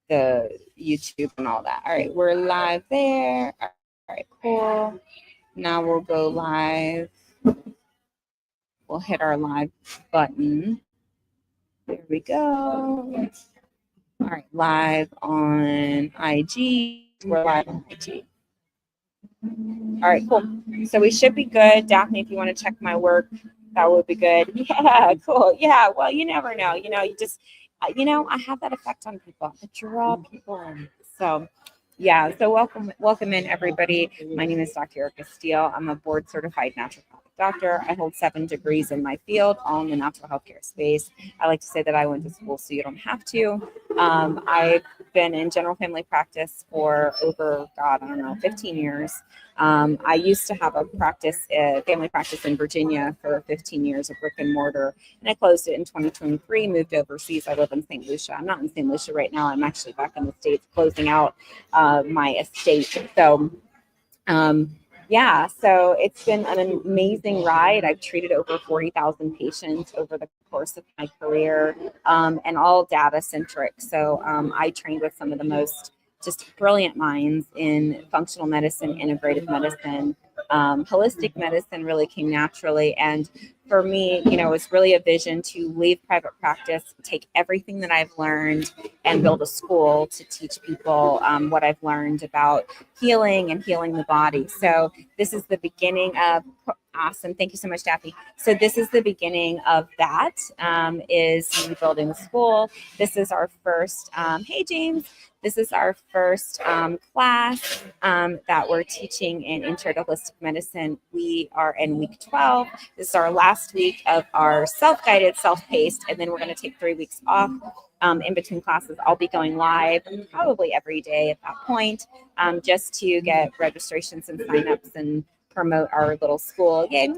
the YouTube and all that. All right, we're live there. All right, cool. Now we'll go live. We'll hit our live button. There we go. All right, live on IG. We're live on IG. All right, cool. So we should be good. Daphne, if you want to check my work, that would be good. Yeah, cool. Yeah, well, you never know. You just, I have that effect on people. I draw people in. So, yeah, so welcome in, everybody. My name is Dr. Erica Steele. I'm a board certified naturopathic doctor. I hold 7 degrees in my field, all in the natural healthcare space. I like to say that I went to school so you don't have to. I've been in general family practice for over, 15 years. I used to have a family practice in Virginia for 15 years, a brick and mortar, and I closed it in 2023, moved overseas. I live in St. Lucia. I'm not in St. Lucia right now. I'm actually back in the States closing out my estate. So, so it's been an amazing ride. I've treated over 40,000 patients over the course of my career, and all data centric. So I trained with some of the most just brilliant minds in functional medicine, integrative medicine. Holistic medicine really came naturally. And for me, it was really a vision to leave private practice, take everything that I've learned and build a school to teach people what I've learned about healing and healing the body. So this is the beginning of awesome. Thank you so much, Daphne. So this is the beginning of that, is me building a school. This is our first, hey, James. This is our first class that we're teaching in Intro to Holistic Medicine. We are in week 12. This is our last week of our self-guided, self-paced, and then we're going to take 3 weeks off. In between classes, I'll be going live probably every day at that point, just to get registrations and signups and promote our little school. Yay.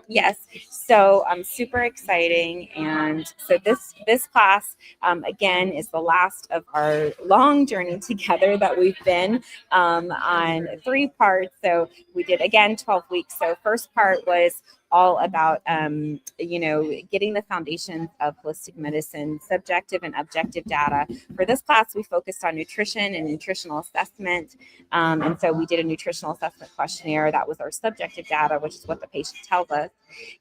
Yes. So super exciting. And so this class, again, is the last of our long journey together that we've been on 3 parts. So we did, again, 12 weeks. So first part was all about, getting the foundations of holistic medicine, subjective and objective data. For this class, we focused on nutrition and nutritional assessment. And so we did a nutritional assessment questionnaire. That was our subjective data, which is what the patient tells us.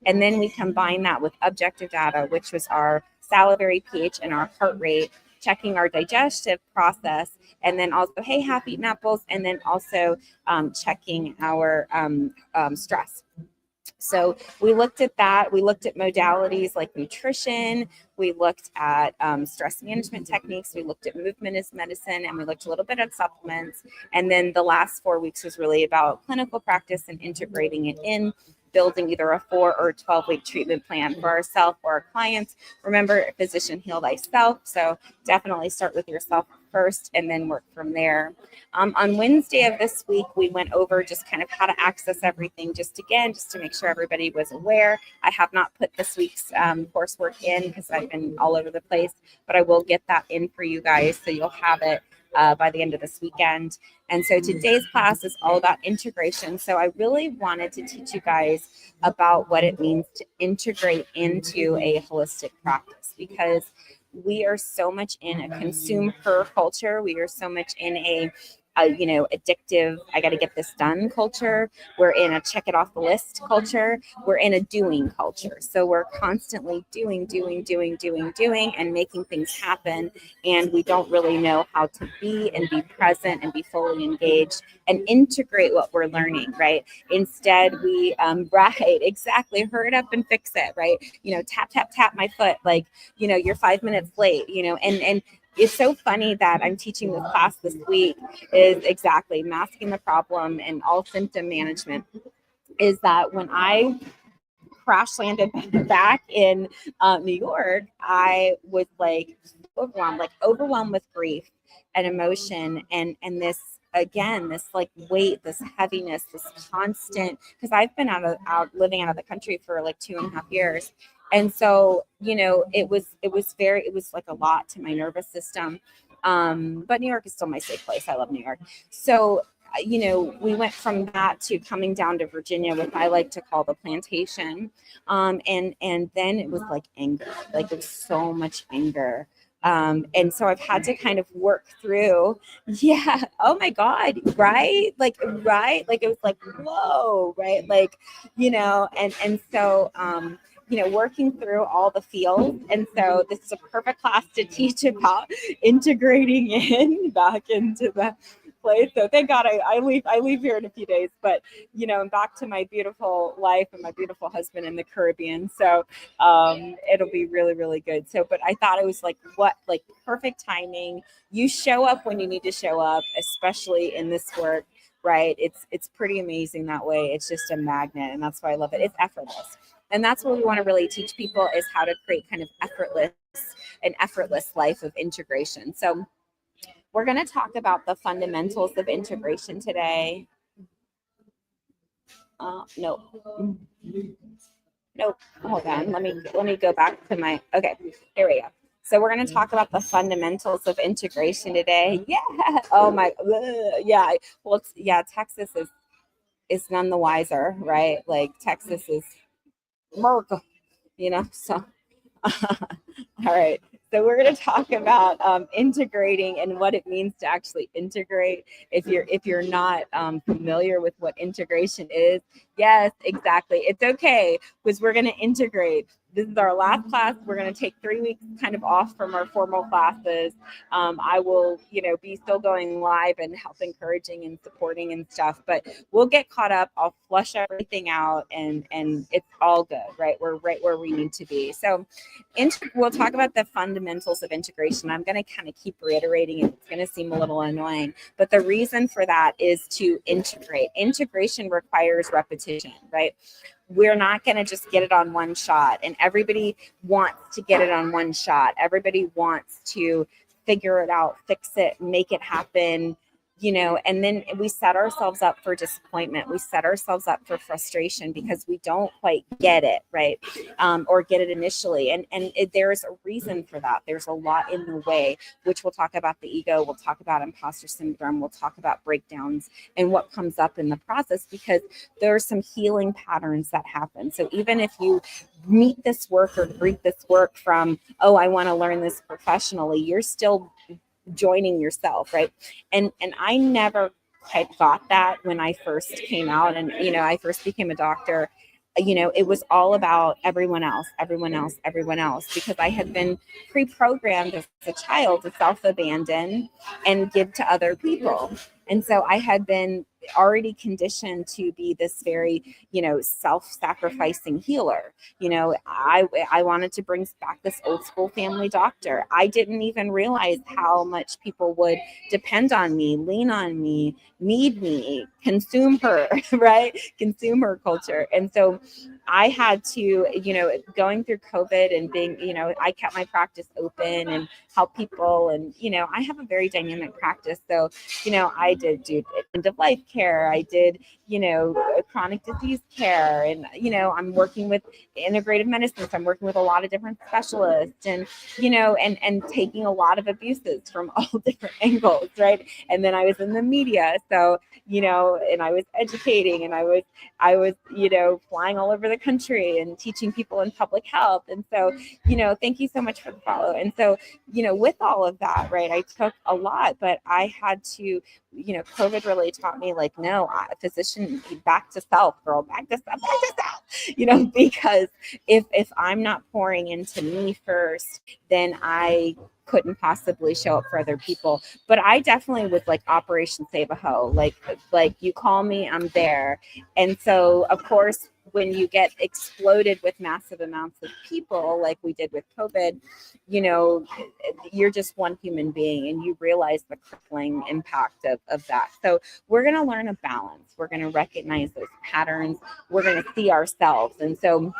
And then we combined that with objective data, which was our salivary pH and our heart rate, checking our digestive process, and then also, hey, half eaten apples, and then also checking our stress. So we looked at that. We looked at modalities like nutrition. We looked at stress management techniques. We looked at movement as medicine, and we looked a little bit at supplements. And then the last 4 weeks was really about clinical practice and integrating it in, building either a 4 or 12-week treatment plan for ourselves or our clients. Remember, physician, heal thyself. So definitely start with yourself first and then work from there. On Wednesday of this week, we went over just kind of how to access everything, just to make sure everybody was aware. I have not put this week's coursework in because I've been all over the place, but I will get that in for you guys so you'll have it by the end of this weekend. And so today's class is all about integration. So I really wanted to teach you guys about what it means to integrate into a holistic practice, because we are so much in a consume per culture. We are so much in a addictive, I got to get this done culture. We're in a check it off the list culture. We're in a doing culture. So we're constantly doing, and making things happen. And we don't really know how to be and be present and be fully engaged and integrate what we're learning, right? Instead, we, right, exactly, hurry it up and fix it, right? Tap my foot, like, you're 5 minutes late, and it's so funny that I'm teaching this class this week is exactly masking the problem and all symptom management. Is that when I crash landed back in New York, I was overwhelmed with grief and emotion and this, again, this like weight, this heaviness, this constant, because I've been living out of the country for like 2.5 years. And so, it was like a lot to my nervous system. But New York is still my safe place. I love New York. So, we went from that to coming down to Virginia, which I like to call the plantation. And then it was like anger, like there was so much anger. And so I've had to kind of work through, yeah, oh my God, right? Like it was like, whoa, right? Like, and so working through all the feels. And so this is a perfect class to teach about integrating in back into the place. So thank God I leave here in a few days, but I'm back to my beautiful life and my beautiful husband in the Caribbean. So it'll be really, really good. So, but I thought it was like perfect timing. You show up when you need to show up, especially in this work, right? It's pretty amazing that way. It's just a magnet, and that's why I love it. It's effortless. And that's what we want to really teach people, is how to create kind of an effortless life of integration. So we're going to talk about the fundamentals of integration today. No, hold on. Let me go back to my, okay, here we go. So we're going to talk about the fundamentals of integration today. Yeah. Oh my, yeah. Well, Texas is none the wiser, right? Like Texas is America, so all right. So we're going to talk about integrating and what it means to actually integrate. If you're not familiar with what integration is, yes, exactly. It's okay, because we're going to integrate. This is our last class. We're going to take 3 weeks kind of off from our formal classes. I will, be still going live and help encouraging and supporting and stuff, but we'll get caught up. I'll flush everything out, and it's all good, right? We're right where we need to be. So we'll talk about the fundamentals of integration. I'm going to kind of keep reiterating it. It's going to seem a little annoying, but the reason for that is to integrate. Integration requires repetition, right? We're not going to just get it on one shot, and everybody wants to get it on one shot. Everybody wants to figure it out, fix it, make it happen, and then we set ourselves up for disappointment. We set ourselves up for frustration because we don't quite get it, right? Or get it initially. And there's a reason for that. There's a lot in the way, which we'll talk about the ego. We'll talk about imposter syndrome. We'll talk about breakdowns and what comes up in the process, because there are some healing patterns that happen. So even if you meet this work or greet this work from, oh, I want to learn this professionally, you're still joining yourself, right? And I never had got that when I first came out, and I first became a doctor. It was all about everyone else, because I had been pre-programmed as a child to self-abandon and give to other people. And so I had been already conditioned to be this very, self-sacrificing healer. I wanted to bring back this old school family doctor. I didn't even realize how much people would depend on me, lean on me, need me, consume her, right? Consumer culture. And so I had to, going through COVID and being, I kept my practice open and help people. And, I have a very dynamic practice. So, I did do end of life care. I did, chronic disease care. And, I'm working with integrative medicine. So I'm working with a lot of different specialists, and, and taking a lot of abuses from all different angles, right? And then I was in the media. So, and I was educating, and I was, flying all over the country and teaching people in public health. And so, thank you so much for the follow. And so, with all of that, right, I took a lot, but I had to, COVID really taught me, like, no, physician, back to self, girl, back to self, because if I'm not pouring into me first, then I couldn't possibly show up for other people. But I definitely was like Operation Save a Hoe, like you call me, I'm there. And so, of course, when you get exploded with massive amounts of people, like we did with COVID, you're just one human being, and you realize the crippling impact of that. So we're going to learn a balance. We're going to recognize those patterns. We're going to see ourselves. And so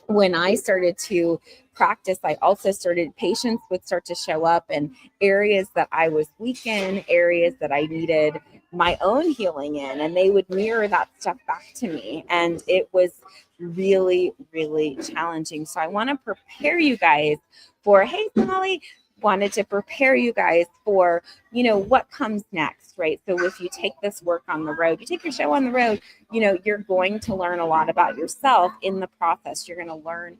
when I started to practice, I also patients would start to show up in areas that I was weak in, areas that I needed my own healing in, and they would mirror that stuff back to me. And it was really, really challenging. So I want to prepare you guys for, hey, Molly, wanted to prepare you guys for, what comes next, right? So if you take this work on the road, you take your show on the road, you're going to learn a lot about yourself in the process. You're going to learn,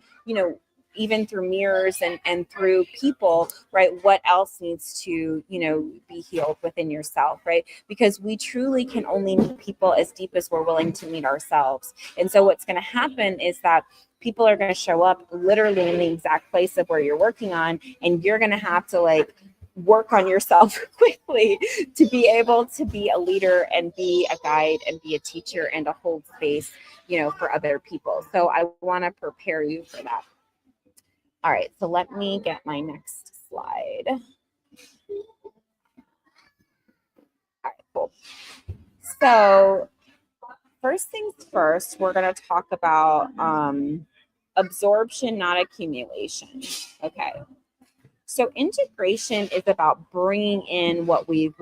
even through mirrors and through people, right? What else needs to, be healed within yourself, right? Because we truly can only meet people as deep as we're willing to meet ourselves. And so what's going to happen is that people are going to show up literally in the exact place of where you're working on, and you're going to have to like work on yourself quickly to be able to be a leader and be a guide and be a teacher and to hold space, for other people. So I want to prepare you for that. All right, so let me get my next slide. All right, cool. So first things first, we're going to talk about absorption, not accumulation. Okay. So integration is about bringing in what we've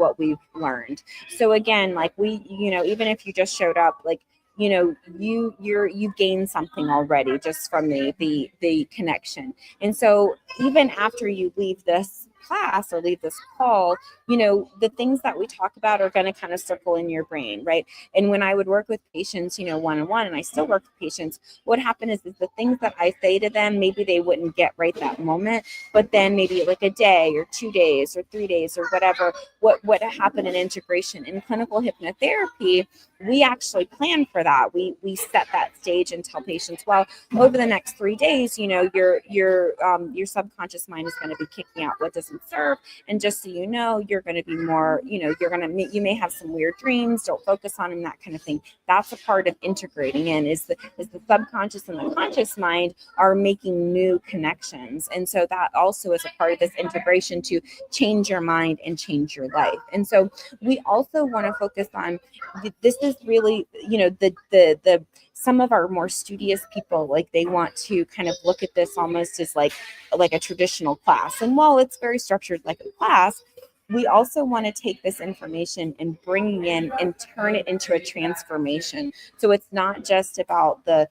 learned. So again, like even if you just showed up, like, you gained something already just from the connection. And so even after you leave this class or leave this call, the things that we talk about are going to kind of circle in your brain, right? And when I would work with patients, one-on-one, and I still work with patients, what happened is the things that I say to them, maybe they wouldn't get right that moment, but then maybe like a day or 2 days or 3 days or whatever, what happened in integration. In clinical hypnotherapy, we actually plan for that. We set that stage and tell patients, well, over the next 3 days, your subconscious mind is going to be kicking out what doesn't serve. And just so you know, you're going to be more, you may have some weird dreams, don't focus on them, that kind of thing. That's a part of integrating in, is the subconscious and the conscious mind are making new connections. And so that also is a part of this integration to change your mind and change your life. And so we also want to focus on, this is really, the some of our more studious people, like they want to kind of look at this almost as like a traditional class. And while it's very structured like a class, we also want to take this information and bring it in and turn it into a transformation. So it's not just about the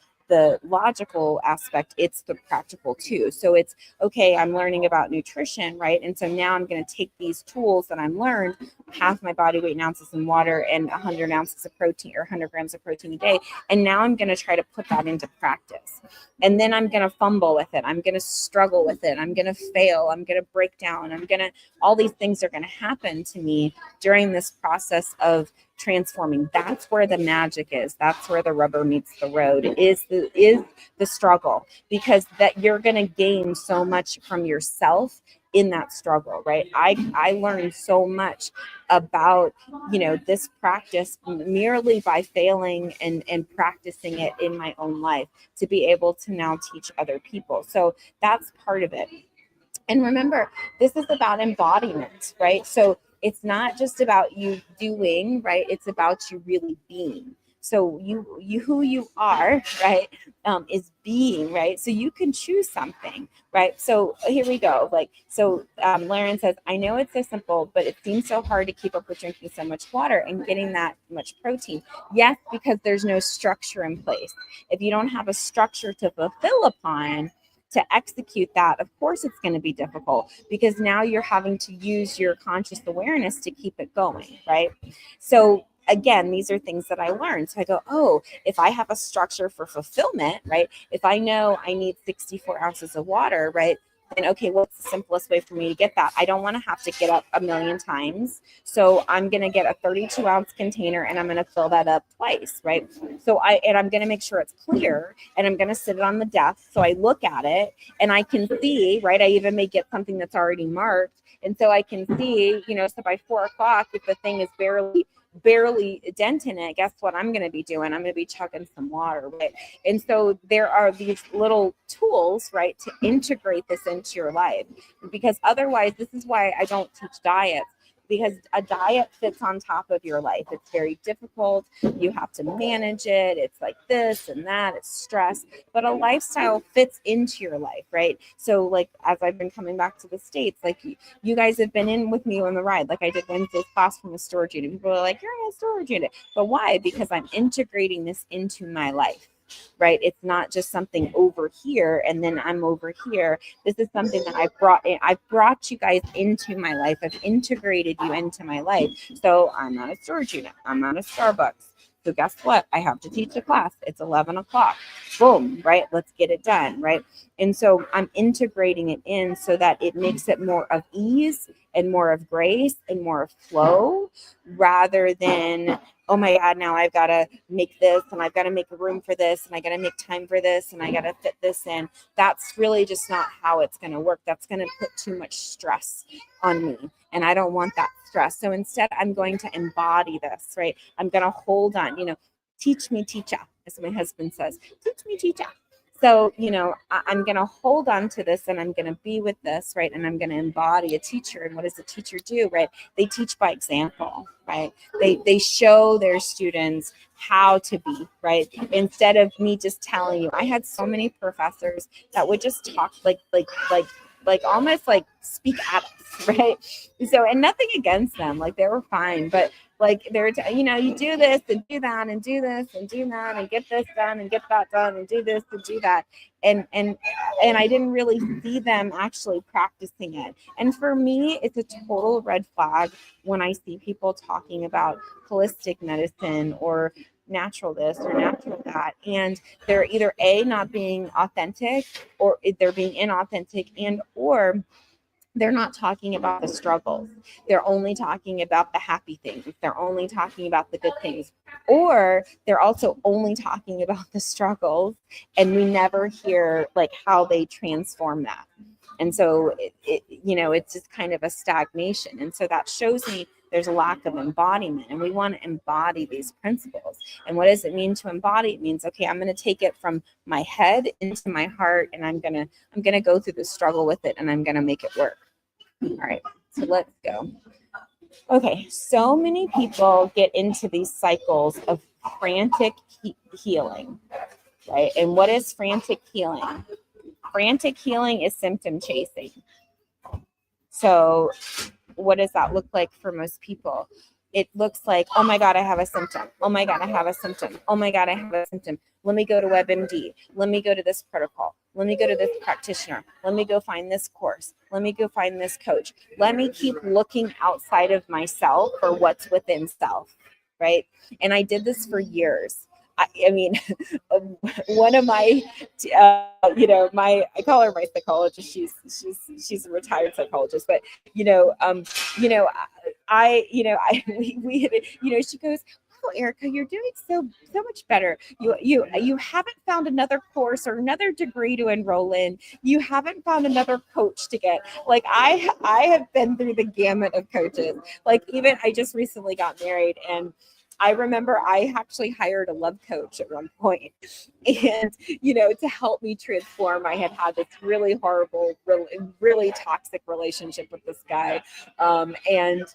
logical aspect, it's the practical too. So it's, okay, I'm learning about nutrition, right? And so now I'm going to take these tools that I'm learned, half my body weight in ounces in water and 100 ounces of protein or 100 grams of protein a day. And now I'm going to try to put that into practice. And then I'm going to fumble with it. I'm going to struggle with it. I'm going to fail. I'm going to break down. All these things are going to happen to me during this process of transforming. That's where the magic is. That's where the rubber meets the road, is the struggle, because that you're going to gain so much from yourself in that struggle, right? I learned so much about, this practice merely by failing and practicing it in my own life to be able to now teach other people. So that's part of it. And remember, this is about embodiment, right? So it's not just about you doing, right? It's about you really being. So you who you are, right, is being, right? So you can choose something, right? So here we go. Lauren says, I know it's so simple, but it seems so hard to keep up with drinking so much water and getting that much protein. Yes, because there's no structure in place. If you don't have a structure to fulfill upon, to execute that, of course it's going to be difficult, because now you're having to use your conscious awareness to keep it going, right? So again, these are things that I learned. So I go, oh, if I have a structure for fulfillment, right? If I know I need 64 ounces of water, right? Then, okay, what's the simplest way for me to get that? I don't want to have to get up a million times. So I'm going to get a 32 ounce container and I'm going to fill that up twice, right? So I'm going to make sure it's clear, and I'm going to sit it on the desk. So I look at it and I can see, right? I even may get something that's already marked. And so I can see, so by 4 o'clock, if the thing is barely a dent in it, guess what I'm going to be doing? I'm going to be chugging some water, right? And so there are these little tools, right, to integrate this into your life, because otherwise, this is why I don't teach diets, because a diet fits on top of your life. It's very difficult. You have to manage it. It's like this and that. It's stress. But a lifestyle fits into your life, right? So like, as I've been coming back to the States, like you guys have been in with me on the ride. Like I did Wednesday's class from a storage unit. People are like, you're in a storage unit. But why? Because I'm integrating this into my life. Right? It's not just something over here and then I'm over here. This is something that I've brought in. I've brought you guys into my life. I've integrated you into my life. So I'm not a storage unit. I'm not a Starbucks. So guess what? I have to teach a class. It's 11 o'clock. Boom, right? Let's get it done, right? And so I'm integrating it in so that it makes it more of ease and more of grace and more of flow, rather than, oh my God, now I've got to make this and I've got to make a room for this and I got to make time for this and I got to fit this in. That's really just not how it's going to work. That's going to put too much stress on me. And I don't want that stress. So instead, I'm going to embody this, right? I'm going to hold on, teach me, teacher, as my husband says, teach me, teacher. So, I'm going to hold on to this and I'm going to be with this, right? And I'm going to embody a teacher. And what does a teacher do, right? They teach by example, right? They show their students how to be, right? Instead of me just telling you. I had so many professors that would just talk like almost like speak at us, right? So, and nothing against them, like they were fine, but like they're, you do this and do that and do this and do that and get this done and get that done and do this and do that. And I didn't really see them actually practicing it. And for me, it's a total red flag when I see people talking about holistic medicine or natural this or natural that, and they're either not being authentic, or they're being inauthentic, and or they're not talking about the struggles. They're only talking about the happy things. They're only talking about the good things. Or they're also only talking about the struggles, and we never hear like how they transform that. And so it's just kind of a stagnation. And so that shows me there's a lack of embodiment, and we want to embody these principles. And what does it mean to embody? It means, okay, I'm going to take it from my head into my heart, and I'm going to go through the struggle with it, and I'm going to make it work. All right, so let's go. Okay, so many people get into these cycles of frantic healing, right? And what is frantic healing? Frantic healing is symptom chasing. So what does that look like for most people? It looks like, oh my God, I have a symptom. Oh my God, I have a symptom. Oh my God, I have a symptom. Let me go to WebMD. Let me go to this protocol. Let me go to this practitioner. Let me go find this course. Let me go find this coach. Let me keep looking outside of myself for what's within self, right? And I did this for years. I mean, one of my, I call her my psychologist. She's a retired psychologist, but we she goes, "Oh, Erica, you're doing so much better. You haven't found another course or another degree to enroll in. You haven't found another coach to get. Like I have been through the gamut of coaches. Like even I just recently got married, and I remember I actually hired a love coach at one point, and to help me transform. I had this really horrible, really toxic relationship with this guy, and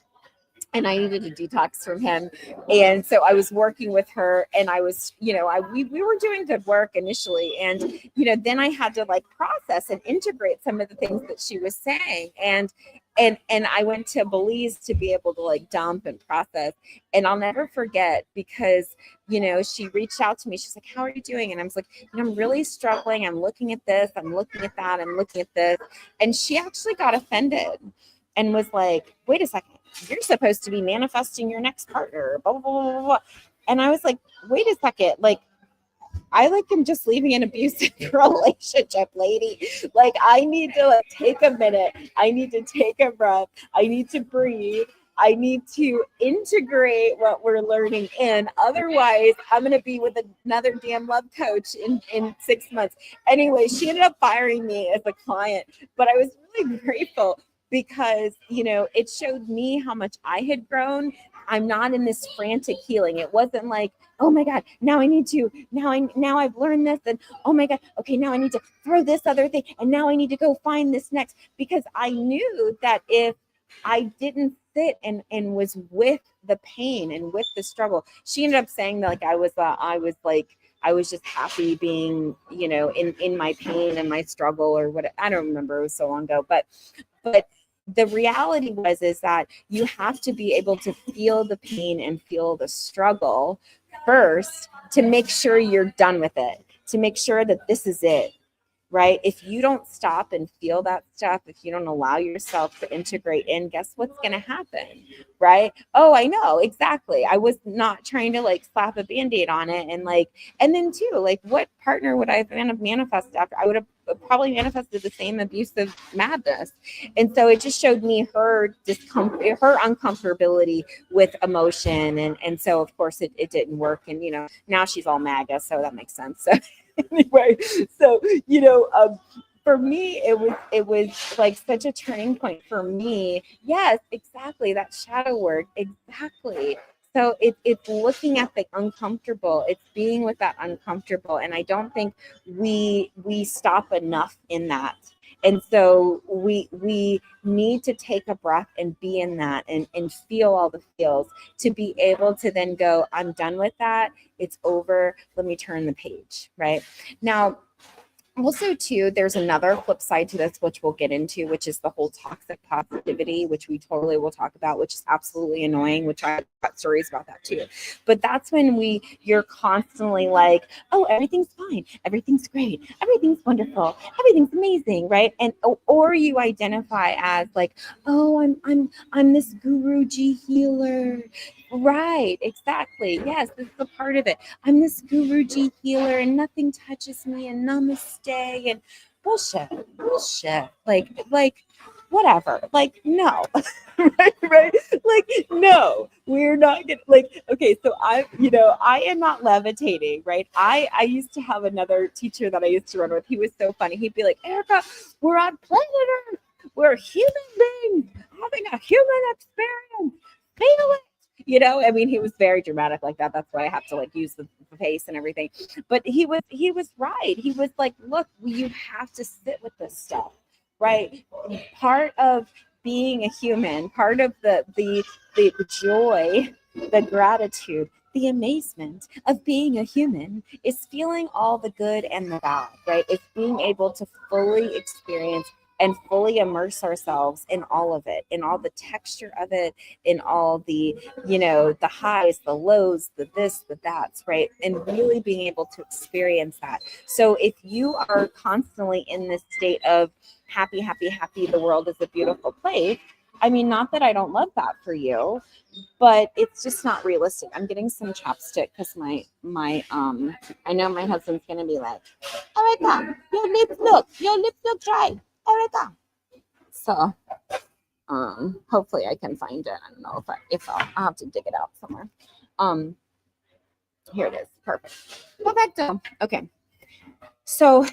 I needed a detox from him. And so I was working with her, and I was, we were doing good work initially. And, then I had to like process and integrate some of the things that she was saying. And I went to Belize to be able to like dump and process. And I'll never forget, because, she reached out to me. She's like, "How are you doing?" And I was like, "I'm really struggling. I'm looking at this. I'm looking at that. I'm looking at this." And she actually got offended and was like, "Wait a second. You're supposed to be manifesting your next partner, blah, blah, blah, blah, blah." And I was like, wait a second. Like, I am just leaving an abusive relationship, lady. Like, I need to like take a minute. I need to take a breath. I need to breathe. I need to integrate what we're learning in. Otherwise, I'm going to be with another damn love coach in 6 months. Anyway, she ended up firing me as a client, but I was really grateful, because, it showed me how much I had grown. I'm not in this frantic healing. It wasn't like, oh my God, now I've learned this, and oh my God, okay, now I need to throw this other thing, and now I need to go find this next, because I knew that if I didn't sit and was with the pain and with the struggle. She ended up saying that I was just happy being, in my pain and my struggle, or what, I don't remember, it was so long ago, but the reality is that you have to be able to feel the pain and feel the struggle first to make sure you're done with it, to make sure that this is it. right? If you don't stop and feel that stuff, if you don't allow yourself to integrate in, guess what's going to happen, right? Oh, I know, exactly. I was not trying to like slap a band-aid on it. And like, and then too, like what partner would I have manifested after? I would have probably manifested the same abusive madness. And so it just showed me her discomfort, her uncomfortability with emotion. And so of course it didn't work. And, you know, now she's all MAGA, so that makes sense. So anyway, so, you know, for me, it was like such a turning point for me. Yes, exactly. That shadow word. Exactly. So it's looking at the uncomfortable. It's being with that uncomfortable. And I don't think we stop enough in that. And so we need to take a breath and be in that and feel all the feels to be able to then go, I'm done with that. It's over. Let me turn the page. Right now. Also, too, there's another flip side to this, which we'll get into, which is the whole toxic positivity, which we totally will talk about, which is absolutely annoying, which I've got stories about that too. But that's when you're constantly like, oh, everything's fine, everything's great, everything's wonderful, everything's amazing, right? And or you identify as like, oh, I'm this Guruji healer. Right, exactly. Yes, this is a part of it. I'm this Guruji healer and nothing touches me and namaste and bullshit. Like whatever. Like, no. right? Like, no, we're not gonna like, okay, so I am not levitating, right? I used to have another teacher that I used to run with. He was so funny. He'd be like, Erica, we're on planet Earth. We're human beings having a human experience. Feel it. You know, I mean, he was very dramatic like that. That's why I have to like use the face and everything. But he was right. He was like, look, you have to sit with this stuff, right? Part of being a human, part of the joy, the gratitude, the amazement of being a human is feeling all the good and the bad, right? It's being able to fully experience and fully immerse ourselves in all of it, in all the texture of it, in all the, the highs, the lows, the this, the that's, right? And really being able to experience that. So if you are constantly in this state of happy, the world is a beautiful place, I mean, not that I don't love that for you, but it's just not realistic. I'm getting some chapstick because my I know my husband's gonna be like, Erica, your lips look dry. Erica. So hopefully I can find it. I don't know I'll have to dig it out somewhere. Here it is. Perfecto. Okay. So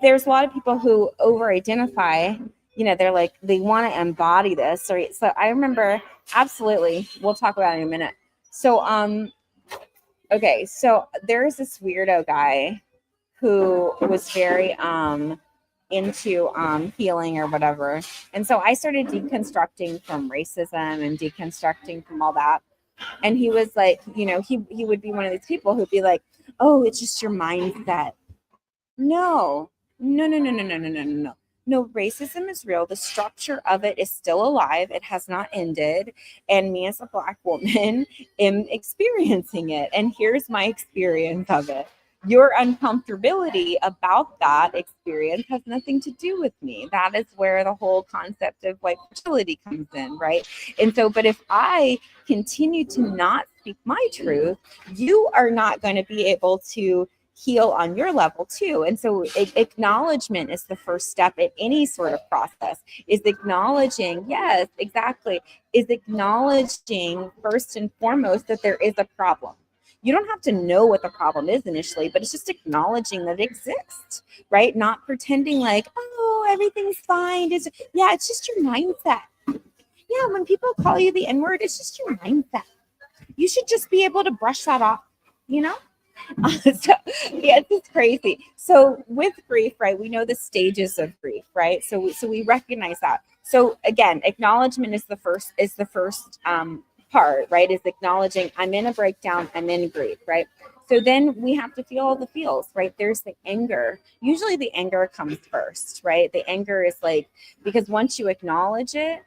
there's a lot of people who over-identify, they're like, they want to embody this. Right? So I remember, absolutely, we'll talk about it in a minute. So, okay, so there's this weirdo guy who was very into healing or whatever. And so I started deconstructing from racism and deconstructing from all that. And he was like, he would be one of these people who'd be like, oh, it's just your mindset. No. No, racism is real. The structure of it is still alive. It has not ended. And me as a Black woman am experiencing it. And here's my experience of it. Your uncomfortability about that experience has nothing to do with me. That is where the whole concept of white fragility comes in, right? And so, but if I continue to not speak my truth, you are not going to be able to heal on your level too. And so acknowledgement is the first step in any sort of process, is acknowledging, yes, exactly, is acknowledging first and foremost that there is a problem. You don't have to know what the problem is initially, but it's just acknowledging that it exists, right? Not pretending like, oh, everything's fine. It's just your mindset. Yeah, when people call you the N-word, it's just your mindset. You should just be able to brush that off, So yeah, it's crazy. So with grief, right, we know the stages of grief, right? So we recognize that. So again, acknowledgement is the first part, right? Is acknowledging I'm in a breakdown, I'm in grief, right? So then we have to feel all the feels, right? There's the anger. Usually the anger comes first, right? The anger is like, because once you acknowledge it,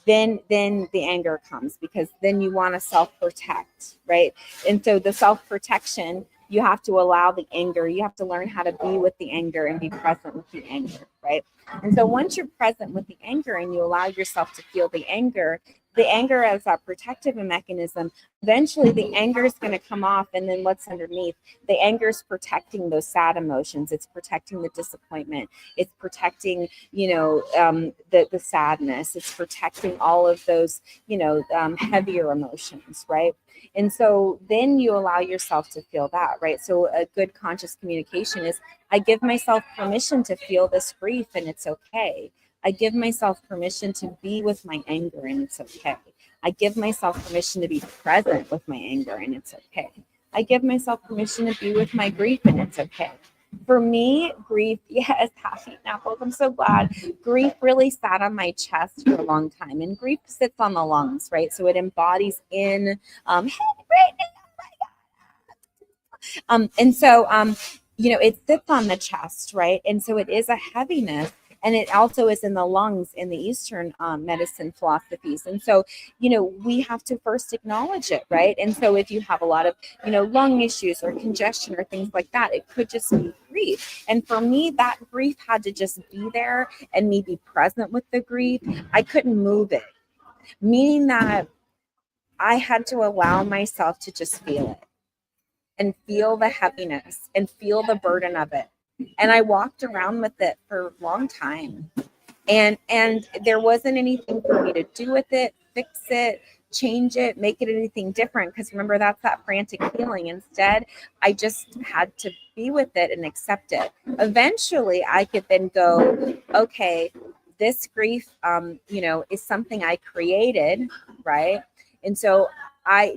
then the anger comes, because then you want to self-protect, right? And so the self-protection you have to allow the anger. You have to learn how to be with the anger and be present with the anger, right? And so once you're present with the anger and you allow yourself to feel the anger as a protective mechanism, eventually the anger is going to come off. And then what's underneath? The anger is protecting those sad emotions. It's protecting the disappointment. It's protecting, the sadness. It's protecting all of those, heavier emotions, right? And so then you allow yourself to feel that, right? So a good conscious communication is, I give myself permission to feel this grief and it's okay. I give myself permission to be with my anger and it's okay. I give myself permission to be present with my anger and it's okay. I give myself permission to be with my grief and it's okay. For me, grief, yes, happy apples. I'm so glad. Grief really sat on my chest for a long time, and grief sits on the lungs, right? So it embodies in, hey, and so, it sits on the chest, right? And so it is a heaviness. And it also is in the lungs in the Eastern medicine philosophies. And so, we have to first acknowledge it, right? And so if you have a lot of, lung issues or congestion or things like that, it could just be grief. And for me, that grief had to just be there and me be present with the grief. I couldn't move it, meaning that I had to allow myself to just feel it and feel the heaviness and feel the burden of it. And I walked around with it for a long time. And there wasn't anything for me to do with it, fix it, change it, make it anything different. Because remember, that's that frantic feeling. Instead, I just had to be with it and accept it. Eventually, I could then go, okay, this grief, is something I created, right? And so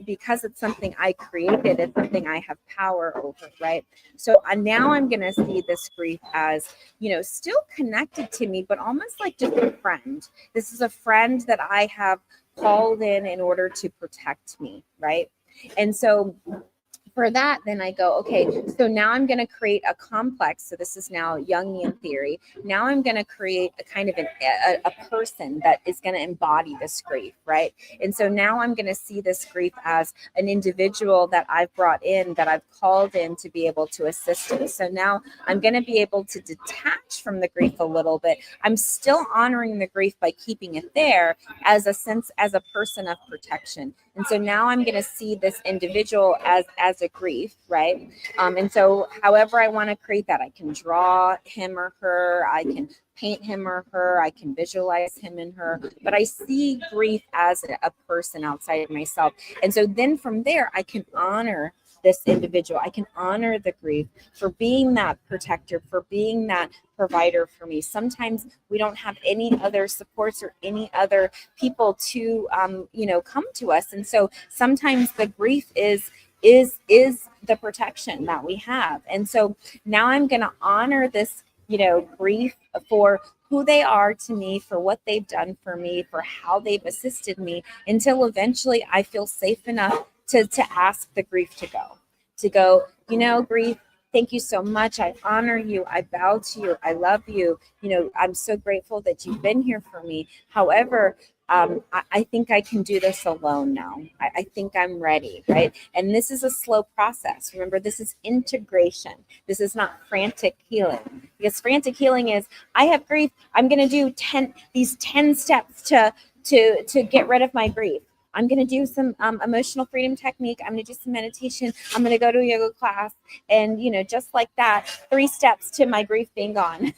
because it's something I created, it's something I have power over, right? So now I'm going to see this grief as, still connected to me, but almost like just a friend. This is a friend that I have called in order to protect me, right? And so for that, then I go, okay, so now I'm going to create a complex. So this is now Jungian theory. Now I'm going to create a kind of a person that is going to embody this grief, right? And so now I'm going to see this grief as an individual that I've brought in, that I've called in to be able to assist me. So now I'm going to be able to detach from the grief a little bit. I'm still honoring the grief by keeping it there as a person of protection. And so now I'm going to see this individual as a grief, right? And so however I want to create that, I can draw him or her, I can paint him or her, I can visualize him and her, but I see grief as a person outside of myself. And so then from there, I can honor this individual. I can honor the grief for being that protector, for being that provider for me. Sometimes we don't have any other supports or any other people to, come to us. And so sometimes the grief is the protection that we have. And so now I'm going to honor this, grief for who they are to me, for what they've done for me, for how they've assisted me, until eventually I feel safe enough to ask the grief to go, grief, thank you so much. I honor you. I bow to you. I love you. I'm so grateful that you've been here for me. However, I think I can do this alone now. I think I'm ready, right? And this is a slow process. Remember, this is integration. This is not frantic healing. Because frantic healing is, I have grief. I'm going to do these 10 steps to get rid of my grief. I'm going to do some emotional freedom technique. I'm going to do some meditation. I'm going to go to a yoga class. And, just like that, 3 steps to my grief being gone.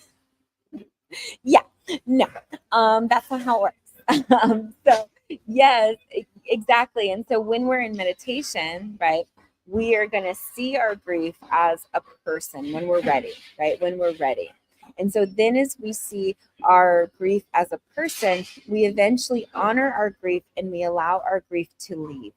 Yeah, no, that's not how it works. So yes, exactly. And so when we're in meditation, right, we are going to see our grief as a person when we're ready, right? When we're ready. And so then as we see our grief as a person, we eventually honor our grief and we allow our grief to leave.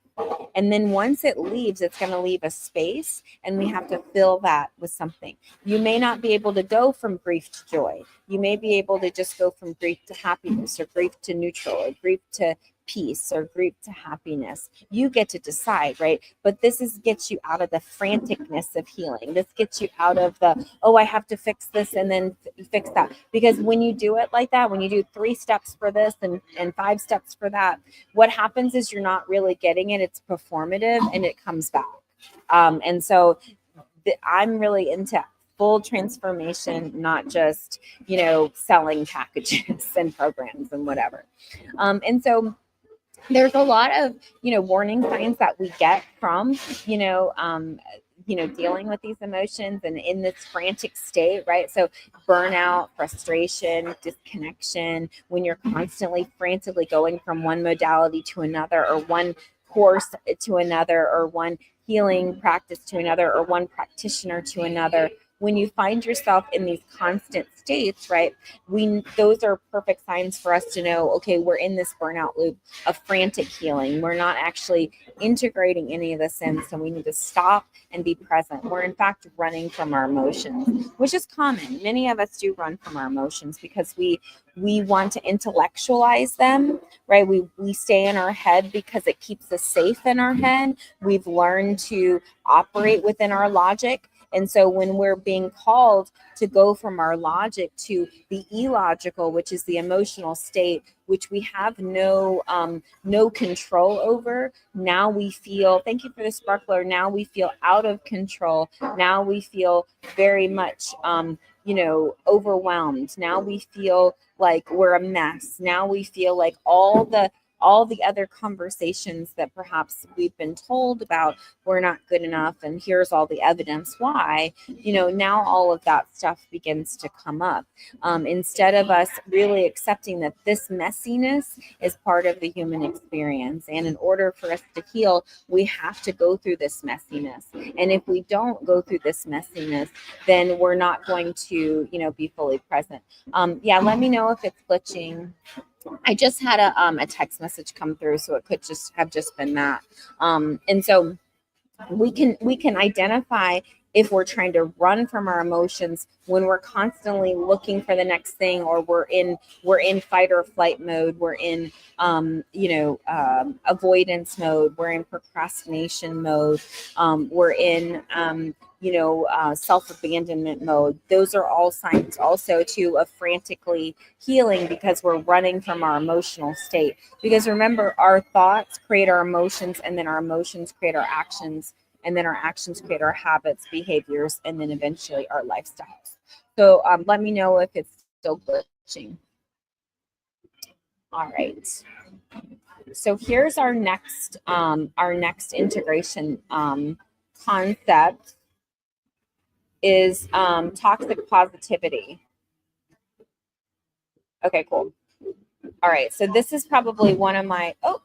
And then once it leaves, it's going to leave a space, and we have to fill that with something. You may not be able to go from grief to joy. You may be able to just go from grief to happiness, or grief to neutral, or grief to peace, or grief to happiness. You get to decide, right? But this gets you out of the franticness of healing. This gets you out of the, I have to fix this and then fix that. Because when you do it like that, when you do 3 steps for this and 5 steps for that, what happens is you're not really getting it. It's performative and it comes back. And so I'm really into full transformation, not just, selling packages and programs and whatever. And so there's a lot of, warning signs that we get from, dealing with these emotions and in this frantic state, right? So burnout, frustration, disconnection, when you're constantly frantically going from one modality to another, or one course to another, or one healing practice to another, or one practitioner to another. When you find yourself in these constant states, right, those are perfect signs for us to know, okay, we're in this burnout loop of frantic healing. We're not actually integrating any of this in, so we need to stop and be present. We're in fact running from our emotions, which is common. Many of us do run from our emotions because we want to intellectualize them, right? We stay in our head because it keeps us safe in our head. We've learned to operate within our logic. And so when we're being called to go from our logic to the illogical, which is the emotional state, which we have no control over, now we feel, thank you for the sparkler, now we feel out of control. Now we feel very much overwhelmed. Now we feel like we're a mess. Now we feel like all the other conversations that perhaps we've been told about, we're not good enough, and here's all the evidence why, now all of that stuff begins to come up. Instead of us really accepting that this messiness is part of the human experience. And in order for us to heal, we have to go through this messiness. And if we don't go through this messiness, then we're not going to, be fully present. Let me know if it's glitching. I just had a text message come through, so it could just have been that. And so we can identify if we're trying to run from our emotions when we're constantly looking for the next thing, or we're in fight or flight mode, we're in avoidance mode, we're in procrastination mode, we're in self-abandonment mode. Those are all signs also too of frantically healing, because we're running from our emotional state. Because remember, our thoughts create our emotions, and then our emotions create our actions, and then our actions create our habits, behaviors, and then eventually our lifestyles. So let me know if it's still glitching. All right. So here's our next integration concept is toxic positivity. Okay, cool. All right. So this is probably one of my, I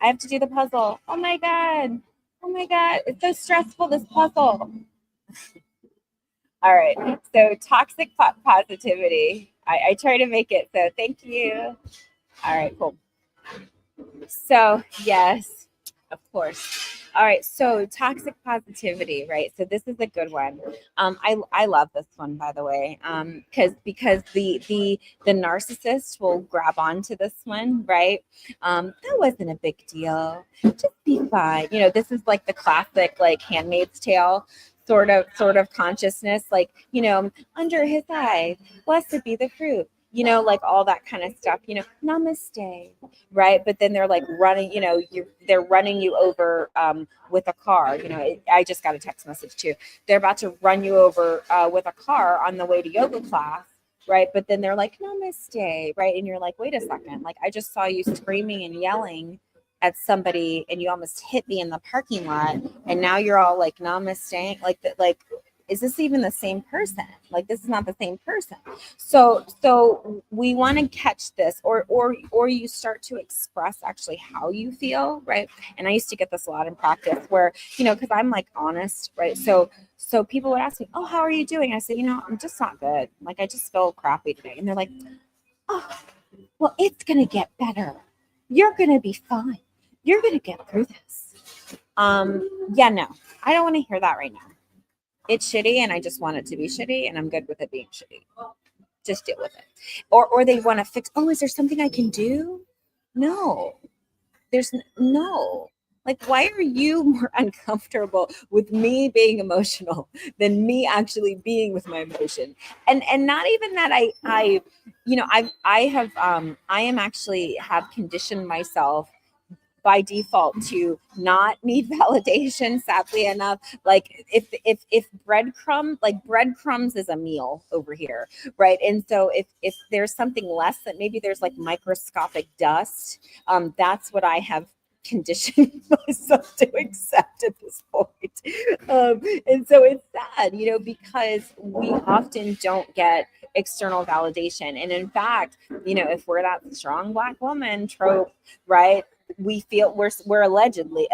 have to do the puzzle. Oh my God. It's so stressful, this puzzle. All right. So toxic positivity. I try to make it. So thank you. All right, cool. So yes, of course. All right, so toxic positivity, right? So this is a good one. I love this one, by the way, because the narcissist will grab onto this one, right? That wasn't a big deal. Just be fine. This is like the classic, like Handmaid's Tale sort of consciousness, like under his eyes, blessed be the fruit. Like all that kind of stuff. Namaste, right? But then they're like running, they're running you over with a car. I just got a text message too. They're about to run you over with a car on the way to yoga class, right? But then they're like, namaste, right? And you're like, wait a second, like I just saw you screaming and yelling at somebody, and you almost hit me in the parking lot, and now you're all like namaste, like that, like, is this even the same person? Like, this is not the same person. So we want to catch this, or you start to express actually how you feel, right? And I used to get this a lot in practice where, because I'm like honest, right? So people would ask me, oh, how are you doing? I said, I'm just not good. Like, I just feel crappy today. And they're like, oh, well, it's going to get better. You're going to be fine. You're going to get through this. No, I don't want to hear that right now. It's shitty, and I just want it to be shitty, and I'm good with it being shitty. Just deal with it. Or they want to fix, oh, is there something I can do? No. There's no. Like, why are you more uncomfortable with me being emotional than me actually being with my emotion? And not even that I am actually have conditioned myself by default to not need validation, sadly enough. Like if breadcrumbs is a meal over here, right? And so if there's something less, that maybe there's like microscopic dust, that's what I have conditioned myself to accept at this point. And so it's sad, because we often don't get external validation. And in fact, if we're that strong Black woman trope, right? We feel we're allegedly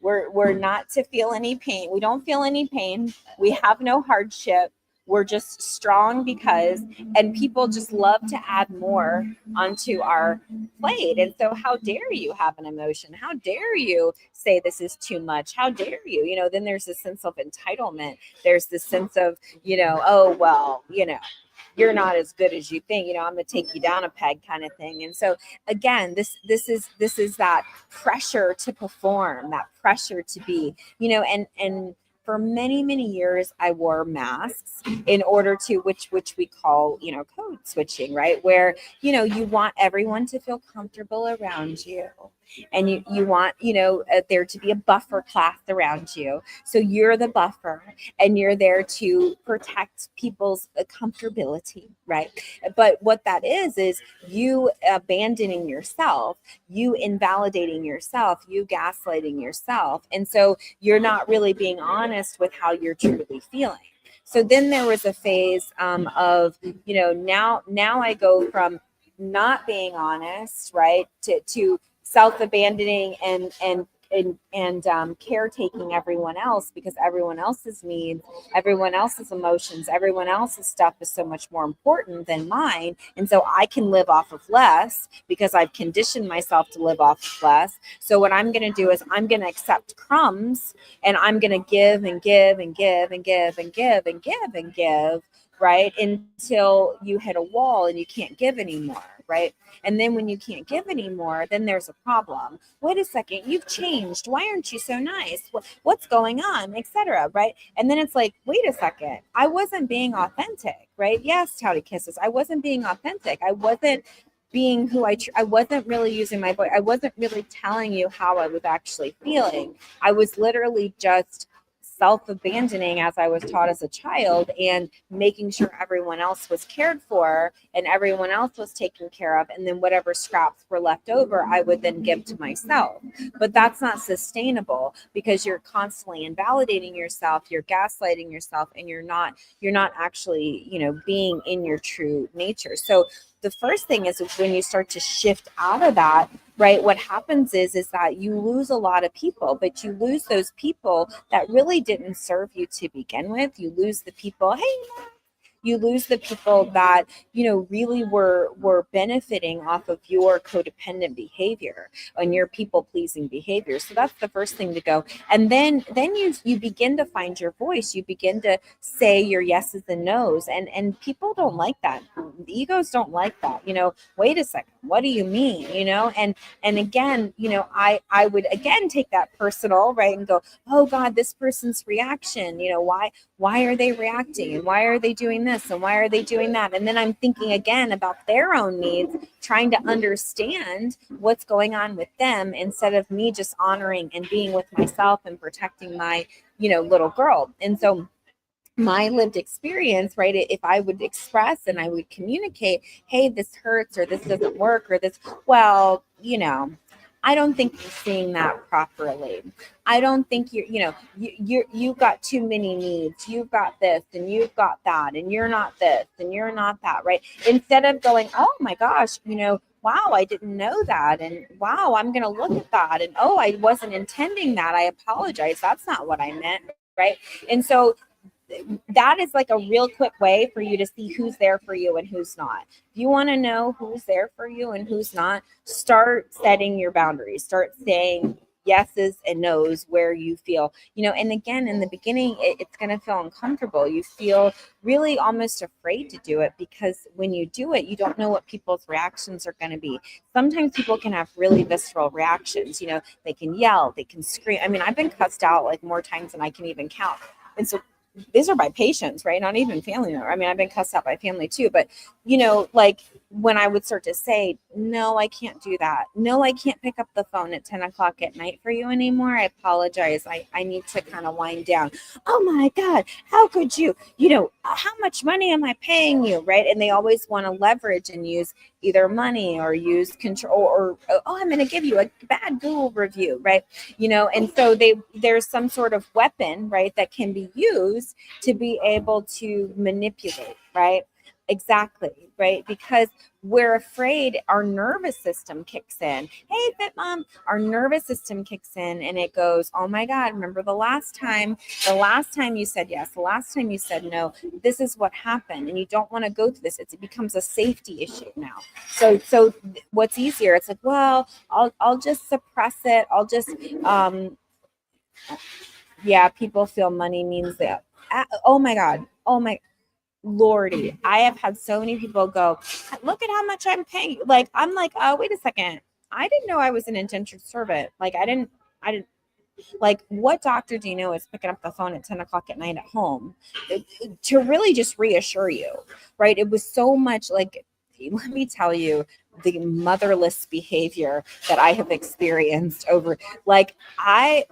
we're not to feel any pain. We don't feel any pain. We have no hardship. We're just strong because, and people just love to add more onto our plate. And so how dare you have an emotion? How dare you say this is too much? How dare you? Then there's this sense of entitlement. There's this sense of, oh, well, you're not as good as you think, I'm going to take you down a peg kind of thing. And so again, this is that pressure to perform, that pressure to be, and for many, many years, I wore masks in order to, which we call, code switching, right? Where, you want everyone to feel comfortable around you. And you want, there to be a buffer class around you. So you're the buffer and you're there to protect people's comfortability, right? But what that is you abandoning yourself, you invalidating yourself, you gaslighting yourself. And so you're not really being honest with how you're truly feeling. So then there was a phase of, now I go from not being honest, right, to self-abandoning and caretaking everyone else, because everyone else's needs, everyone else's emotions, everyone else's stuff is so much more important than mine. And so I can live off of less because I've conditioned myself to live off of less. So what I'm going to do is I'm going to accept crumbs and I'm going to give and give and give and give and give and give and give, right? Until you hit a wall and you can't give anymore, right? And then when you can't give anymore, then there's a problem. Wait a second, you've changed. Why aren't you so nice? What's going on, etc., right? And then it's like, wait a second, I wasn't being authentic, right? Yes, Touty Kisses, I wasn't being authentic. I wasn't being who I wasn't really using my voice. I wasn't really telling you how I was actually feeling. I was literally just self-abandoning as I was taught as a child and making sure everyone else was cared for and everyone else was taken care of. And then whatever scraps were left over, I would then give to myself. But that's not sustainable because you're constantly invalidating yourself, you're gaslighting yourself, and you're not actually, being in your true nature. So the first thing is when you start to shift out of that, right, what happens is that you lose a lot of people, but you lose those people that really didn't serve you to begin with. You lose the people, hey, you lose the people that, really were benefiting off of your codependent behavior and your people-pleasing behavior. So that's the first thing to go. And then you begin to find your voice. You begin to say your yeses and nos. And people don't like that. The egos don't like that. Wait a second, what do you mean? And again, I would again take that personal, right, and go, oh God, this person's reaction, why are they reacting and why are they doing this and why are they doing that? And then I'm thinking again about their own needs, trying to understand what's going on with them instead of me just honoring and being with myself and protecting my, little girl. And so my lived experience, right, if I would express and I would communicate, hey, this hurts or this doesn't work or this, well, I don't think you're seeing that properly. I don't think you've got too many needs. You've got this and you've got that and you're not this and you're not that, right? Instead of going, oh my gosh, wow, I didn't know that. And wow, I'm going to look at that. And oh, I wasn't intending that. I apologize. That's not what I meant, right? And so that is like a real quick way for you to see who's there for you and who's not. If you want to know who's there for you and who's not, start setting your boundaries. Start saying yeses and nos where you feel, and again, in the beginning, it's going to feel uncomfortable. You feel really almost afraid to do it because when you do it, you don't know what people's reactions are going to be. Sometimes people can have really visceral reactions. They can yell, they can scream. I mean, I've been cussed out like more times than I can even count. And so these are by patients, right? Not even family member. I mean, I've been cussed out by family too, but like when I would start to say, no, I can't do that. No, I can't pick up the phone at 10 o'clock at night for you anymore. I apologize. I need to kind of wind down. Oh my God, how could you? How much money am I paying you? Right. And they always want to leverage and use either money or use control or, oh, I'm going to give you a bad Google review. Right. And so there's some sort of weapon, right, that can be used to be able to manipulate. Right. Exactly. Right. Because we're afraid our nervous system kicks in. Hey, Fit Mom, our nervous system kicks in and it goes, oh my God, remember the last time you said yes, the last time you said no, this is what happened. And you don't want to go through this. It becomes a safety issue now. So what's easier? It's like, well, I'll just suppress it. I'll just, yeah, people feel money means that. Oh my God. Oh my Lordy, I have had so many people go, look at how much I'm paying. Like, I'm like, oh, wait a second. I didn't know I was an indentured servant. Like, I didn't, like, what doctor do you know is picking up the phone at 10 o'clock at night at home to really just reassure you, right? It was so much like, let me tell you, the motherless behavior that I have experienced over, I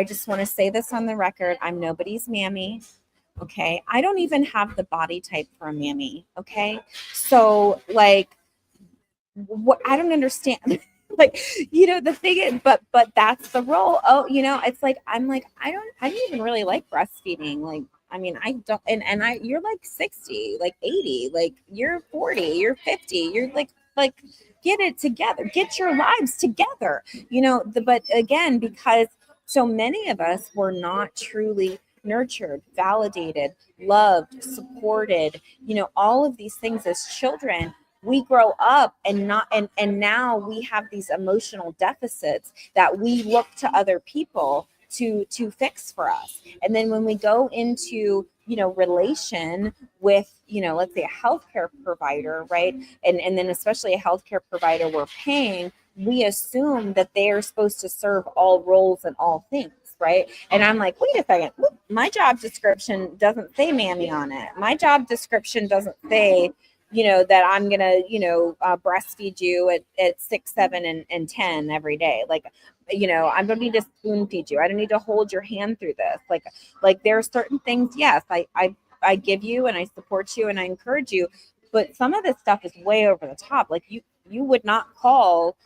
just want to say this on the record. I'm nobody's mammy. Okay. I don't even have the body type for a mammy. Okay. So what I don't understand. The thing is, but that's the role. Oh, it's like, I don't even really like breastfeeding. Like, I mean, I don't, and you're like 60, like 80, like you're 40, you're 50, you're like, get it together, get your lives together, but again, because so many of us were not truly nurtured, validated, loved, supported, all of these things as children. We grow up and now we have these emotional deficits that we look to other people to fix for us. And then when we go into relation with let's say a healthcare provider, right, and then especially a healthcare provider we're paying, we assume that they are supposed to serve all roles and all things, right? And I'm like, wait a second, my job description doesn't say mammy on it. My job description doesn't say that I'm going to, breastfeed you at 6, 7, and 10 every day. Like, I don't need to spoon feed you. I don't need to hold your hand through this. Like there are certain things. Yes, I give you and I support you and I encourage you, but some of this stuff is way over the top. Like you would not call,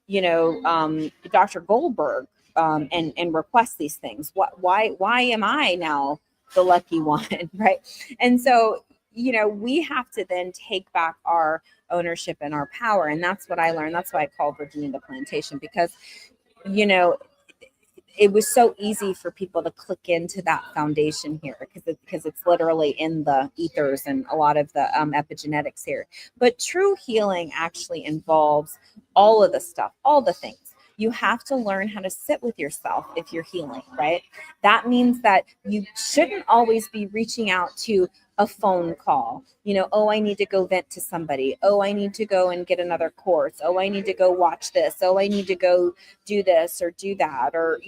Dr. Goldberg, and request these things. Why am I now the lucky one? Right. And so, we have to then take back our ownership and our power. And that's what I learned. That's why I call Virginia the plantation, because, it was so easy for people to click into that foundation here because it's literally in the ethers and a lot of the epigenetics here. But true healing actually involves all of the stuff, all the things. You have to learn how to sit with yourself if you're healing, right? That means that you shouldn't always be reaching out to a phone call. Oh, I need to go vent to somebody. Oh, I need to go and get another course. Oh, I need to go watch this. Oh, I need to go do this or do that, or,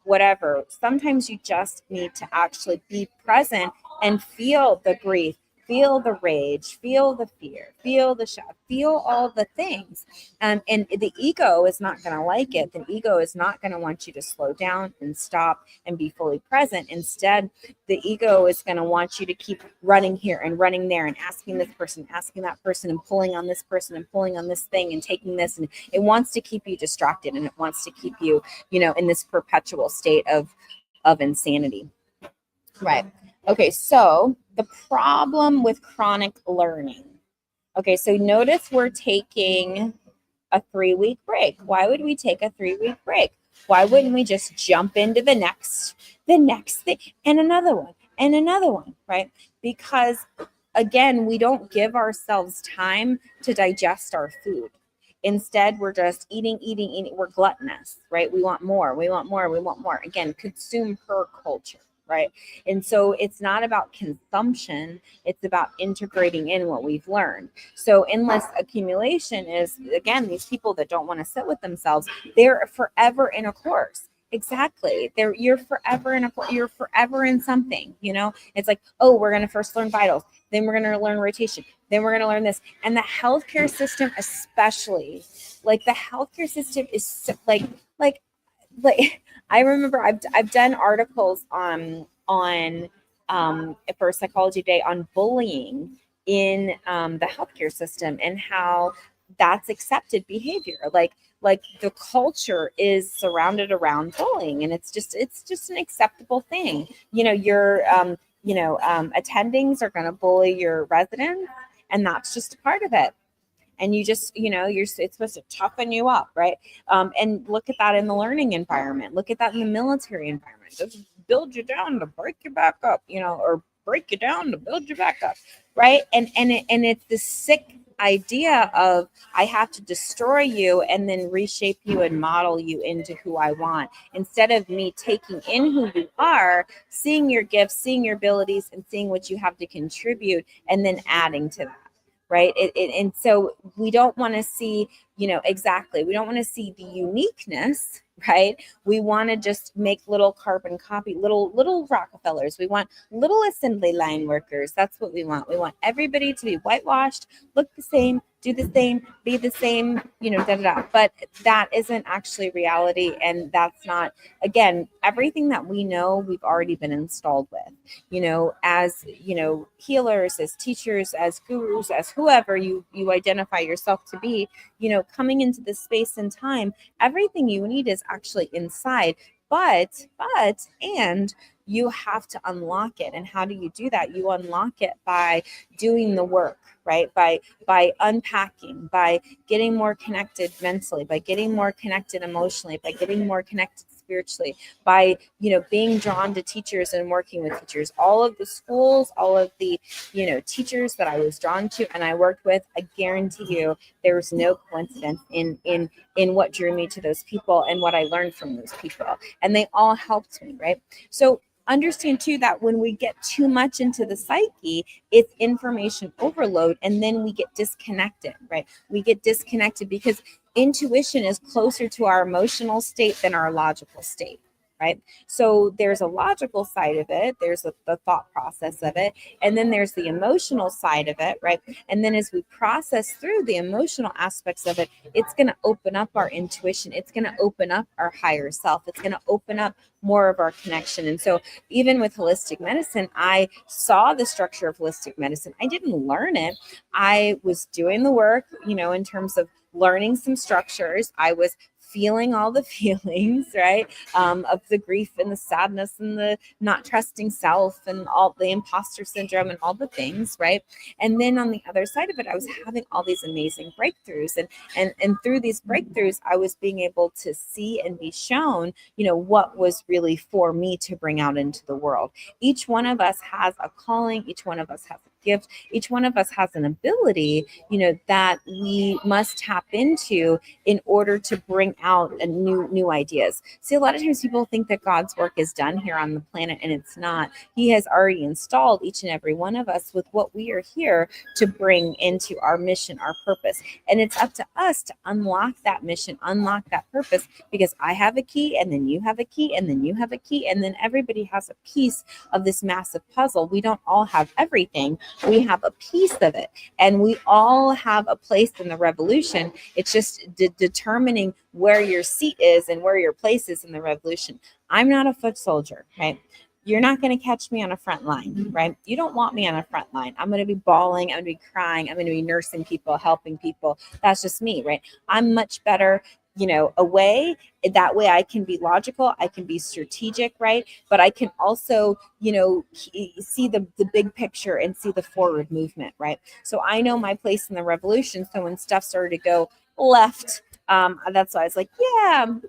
whatever. Sometimes you just need to actually be present and feel the grief, feel the rage, feel the fear, feel the shock, feel all the things. And the ego is not going to like it. The ego is not going to want you to slow down and stop and be fully present. Instead, the ego is going to want you to keep running here and running there and asking this person, asking that person, and pulling on this person and pulling on this thing and taking this. And it wants to keep you distracted, and it wants to keep you, in this perpetual state of insanity. Right. Okay, so the problem with chronic learning. Okay, so notice we're taking a 3-week break. Why would we take a 3-week break? Why wouldn't we just jump into the next thing and another one, right? Because again, we don't give ourselves time to digest our food. Instead, we're just eating. We're gluttonous, right? We want more. Again, consume her culture, right? And so it's not about consumption. It's about integrating in what we've learned. So endless accumulation is, again, these people that don't want to sit with themselves, they're forever in a course. Exactly. You're forever in something, It's like, oh, we're going to first learn vitals, then we're going to learn rotation, then we're going to learn this. And the healthcare system, especially, like the healthcare system is like I remember I've done articles for Psychology Day on bullying in the healthcare system and how that's accepted behavior. Like the culture is surrounded around bullying, and it's just an acceptable thing. Your attendings are going to bully your residents, and that's just a part of it. And you just it's supposed to toughen you up, right? And look at that in the learning environment, look at that in the military environment. Just build you down to break you back up, or break you down to build you back up, right? And it's this sick idea of, I have to destroy you and then reshape you and model you into who I want, instead of me taking in who you are, seeing your gifts, seeing your abilities, and seeing what you have to contribute, and then adding to that, right? And so we don't want to see, exactly, we don't want to see the uniqueness, right? We want to just make little carbon copy, little Rockefellers. We want little assembly line workers. That's what we want. We want everybody to be whitewashed, look the same, do the same, be the same, da da da. But that isn't actually reality, and that's not, again, everything that we know, we've already been installed with, as healers, as teachers, as gurus, as whoever you identify yourself to be, coming into this space and time, everything you need is actually inside. And you have to unlock it. And how do you do that? You unlock it by doing the work, right? By unpacking, by getting more connected mentally, by getting more connected emotionally, by getting more connected spiritually, by being drawn to teachers and working with teachers. All of the schools, all of the teachers that I was drawn to and I worked with, I guarantee you there was no coincidence in what drew me to those people and what I learned from those people. And they all helped me, right? So understand too that when we get too much into the psyche, it's information overload, and then we get disconnected, right? We get disconnected because intuition is closer to our emotional state than our logical state, right? So there's a logical side of it, there's the thought process of it, and then there's the emotional side of it, right? And then as we process through the emotional aspects of it, it's going to open up our intuition, it's going to open up our higher self, it's going to open up more of our connection. And so even with holistic medicine, I saw the structure of holistic medicine. I didn't learn it. I was doing the work, in terms of learning some structures. I was feeling all the feelings, right? Of the grief and the sadness and the not trusting self and all the imposter syndrome and all the things, right? And then on the other side of it, I was having all these amazing breakthroughs. And through these breakthroughs, I was being able to see and be shown, what was really for me to bring out into the world. Each one of us has a calling. Each one of us has a gift. Each one of us has an ability, that we must tap into in order to bring out a new ideas. See, a lot of times people think that God's work is done here on the planet, and it's not. He has already installed each and every one of us with what we are here to bring into our mission, our purpose. And it's up to us to unlock that mission, unlock that purpose, because I have a key, and then you have a key, and then you have a key, and then everybody has a piece of this massive puzzle. We don't all have everything. We have a piece of it, and we all have a place in the revolution. It's just determining where your seat is and where your place is in the revolution. I'm not a foot soldier, right? You're not going to catch me on a front line, right? You don't want me on a front line. I'm going to be bawling. I'm going to be crying. I'm going to be nursing people, helping people. That's just me, right? I'm much better, away. That way I can be logical. I can be strategic, right? But I can also, see the big picture and see the forward movement, right? So I know my place in the revolution. So when stuff started to go left, that's why I was like, yeah, I'm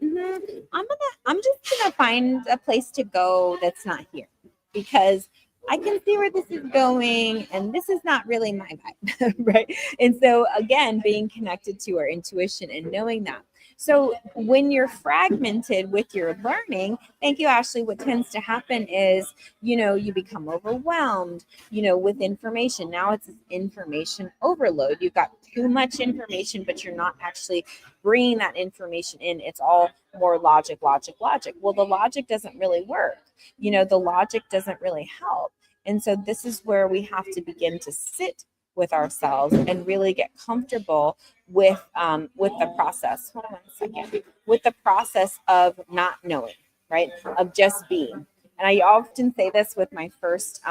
just gonna find a place to go that's not here, because I can see where this is going, and this is not really my vibe, right? And so again, being connected to our intuition and knowing that. So when you're fragmented with your learning, thank you, Ashley, what tends to happen is, you become overwhelmed, with information. Now it's information overload. You've got too much information, but you're not actually bringing that information in. It's all more logic, logic, logic. Well, the logic doesn't really work. The logic doesn't really help. And so this is where we have to begin to sit with ourselves and really get comfortable with the process. Hold on one second. With the process of not knowing, right? Of just being. And I often say this with my first,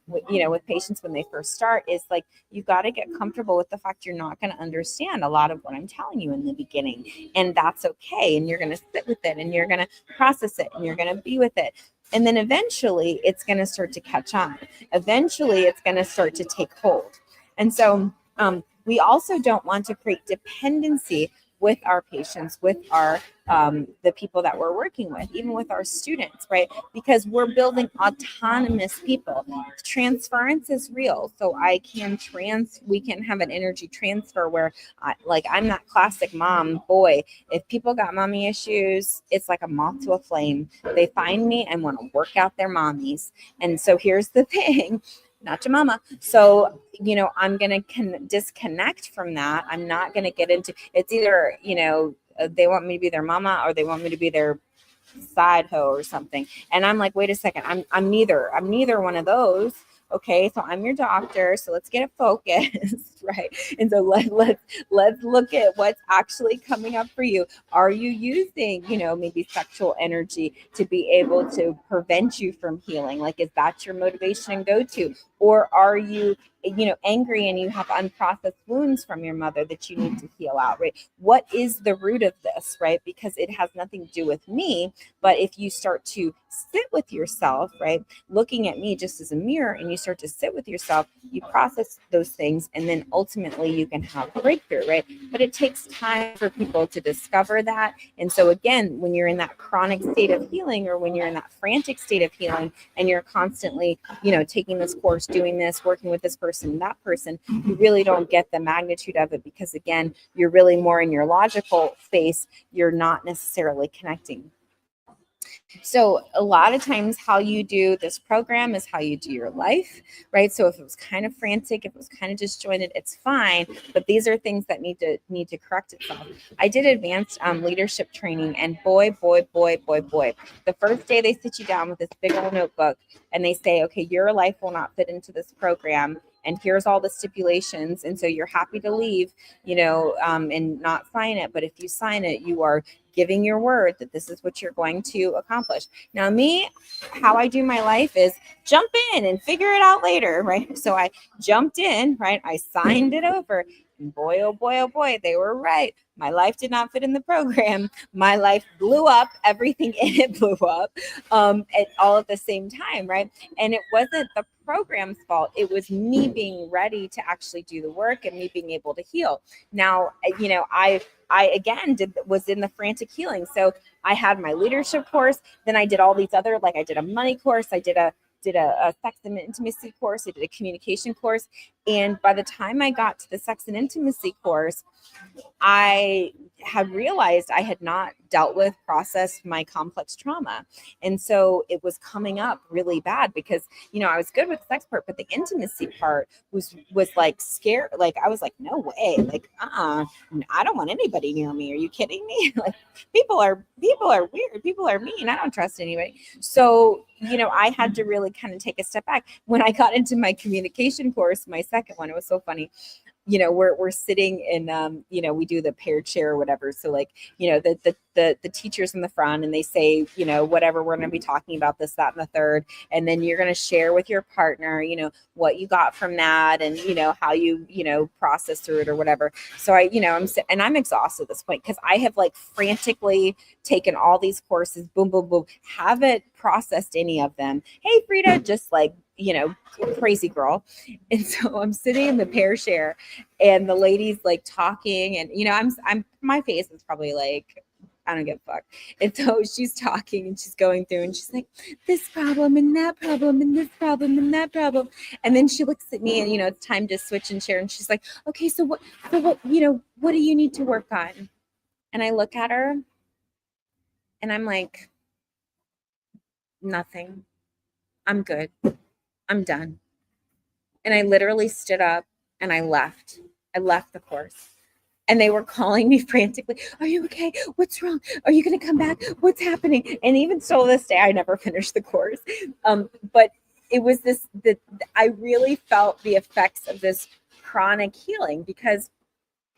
with patients when they first start, is like, you've got to get comfortable with the fact you're not going to understand a lot of what I'm telling you in the beginning. And that's okay. And you're going to sit with it and you're going to process it and you're going to be with it. And then eventually it's going to start to catch on. Eventually it's going to start to take hold. And so we also don't want to create dependency with our patients, with our the people that we're working with, even with our students, right? Because we're building autonomous people. Transference is real. So we can have an energy transfer where I'm that classic mom, boy, if people got mommy issues, it's like a moth to a flame. They find me and want to work out their mommies. And so here's the thing. Not your mama. So, I'm going to disconnect from that. I'm not going to get into it's either, they want me to be their mama or they want me to be their side hoe or something. And I'm like, wait a second. I'm neither one of those. Okay, so I'm your doctor, so let's get it focused, right? And so let's look at what's actually coming up for you. Are you using, maybe sexual energy to be able to prevent you from healing? Like, is that your motivation and go-to? Or are you, angry and you have unprocessed wounds from your mother that you need to heal out, right? What is the root of this, right? Because it has nothing to do with me, but if you start to sit with yourself, right, looking at me just as a mirror, and you start to sit with yourself, you process those things, and then ultimately you can have a breakthrough, right? But it takes time for people to discover that. And so again, when you're in that chronic state of healing, or when you're in that frantic state of healing, and you're constantly, taking this course, doing this, working with this person, that person, you really don't get the magnitude of it, because again, you're really more in your logical space. You're not necessarily connecting. So a lot of times how you do this program is how you do your life, right? So if it was kind of frantic, if it was kind of disjointed, it's fine. But these are things that need to correct itself. I did advanced leadership training, and boy, the first day they sit you down with this big old notebook and they say, okay, your life will not fit into this program. And here's all the stipulations. And so you're happy to leave, and not sign it. But if you sign it, you are giving your word that this is what you're going to accomplish. Now, me, how I do my life is jump in and figure it out later, right? So I jumped in, right? I signed it over. And boy, oh boy, they were right. My life did not fit in the program. My life blew up. Everything in it blew up at all at the same time, right? And it wasn't the program's fault. It was me being ready to actually do the work and me being able to heal. Now, I again was in the frantic healing. So I had my leadership course. Then I did all these other, I did a money course. I did a sex and intimacy course. I did a communication course. And by the time I got to the sex and intimacy course, I had realized I had not dealt with, processed my complex trauma. And so it was coming up really bad because, I was good with the sex part, but the intimacy part was like scared. I was like, no way. I don't want anybody near me. Are you kidding me? People are weird. People are mean. I don't trust anybody. So, I had to really kind of take a step back. When I got into my communication course, my second one, it was so funny. We're sitting in, we do the pair chair or whatever. So the teachers in the front, and they say, whatever, we're going to be talking about this, that, and the third. And then you're going to share with your partner, what you got from that and, how you, process through it or whatever. So I'm exhausted at this point because I have frantically taken all these courses, boom, boom, boom, haven't processed any of them. Hey, Frida, just crazy girl. And so I'm sitting in the pair share and the lady's talking and, I'm my face is probably I don't give a fuck. And so she's talking and she's going through and she's like, this problem and that problem and this problem and that problem. And then she looks at me and, it's time to switch and share. And she's like, okay, so what do you need to work on? And I look at her and I'm like, nothing. I'm good. I'm done. And I literally stood up and I left. I left the course. And they were calling me frantically. Are you okay? What's wrong? Are you going to come back? What's happening? And even still this day, I never finished the course. But it was this that I really felt the effects of this chronic healing, because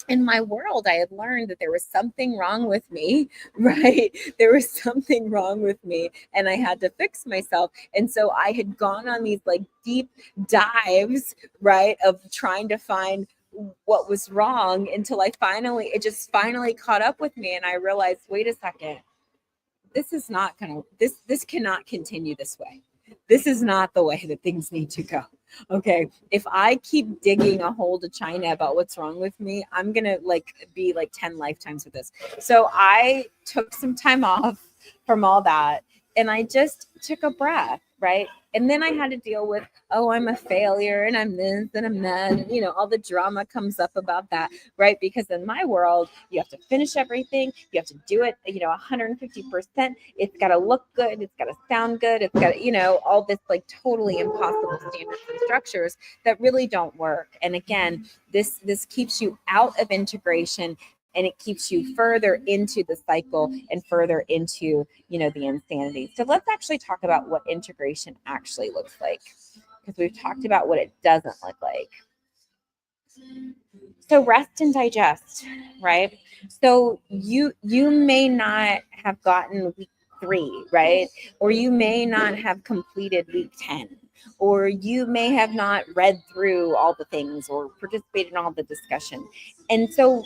in my world, I had learned that there was something wrong with me, right? There was something wrong with me, and I had to fix myself. And so I had gone on these like deep dives, right, of trying to find what was wrong until it just finally caught up with me. And I realized, wait a second, this cannot continue this way. This is not the way that things need to go. Okay. If I keep digging a hole to China about what's wrong with me, I'm going to be like 10 lifetimes with this. So I took some time off from all that and I just took a breath. Right. And then I had to deal with, oh, I'm a failure and I'm this and I'm that. And, all the drama comes up about that. Right. Because in my world, you have to finish everything. You have to do it, 150%. It's got to look good. It's got to sound good. It's got, all this like totally impossible standards and structures that really don't work. And again, this keeps you out of integration, and it keeps you further into the cycle and further into, the insanity. So let's actually talk about what integration actually looks like, because we've talked about what it doesn't look like. So rest and digest, right? So you may not have gotten week 3, right? Or you may not have completed week 10, or you may have not read through all the things or participated in all the discussion. And so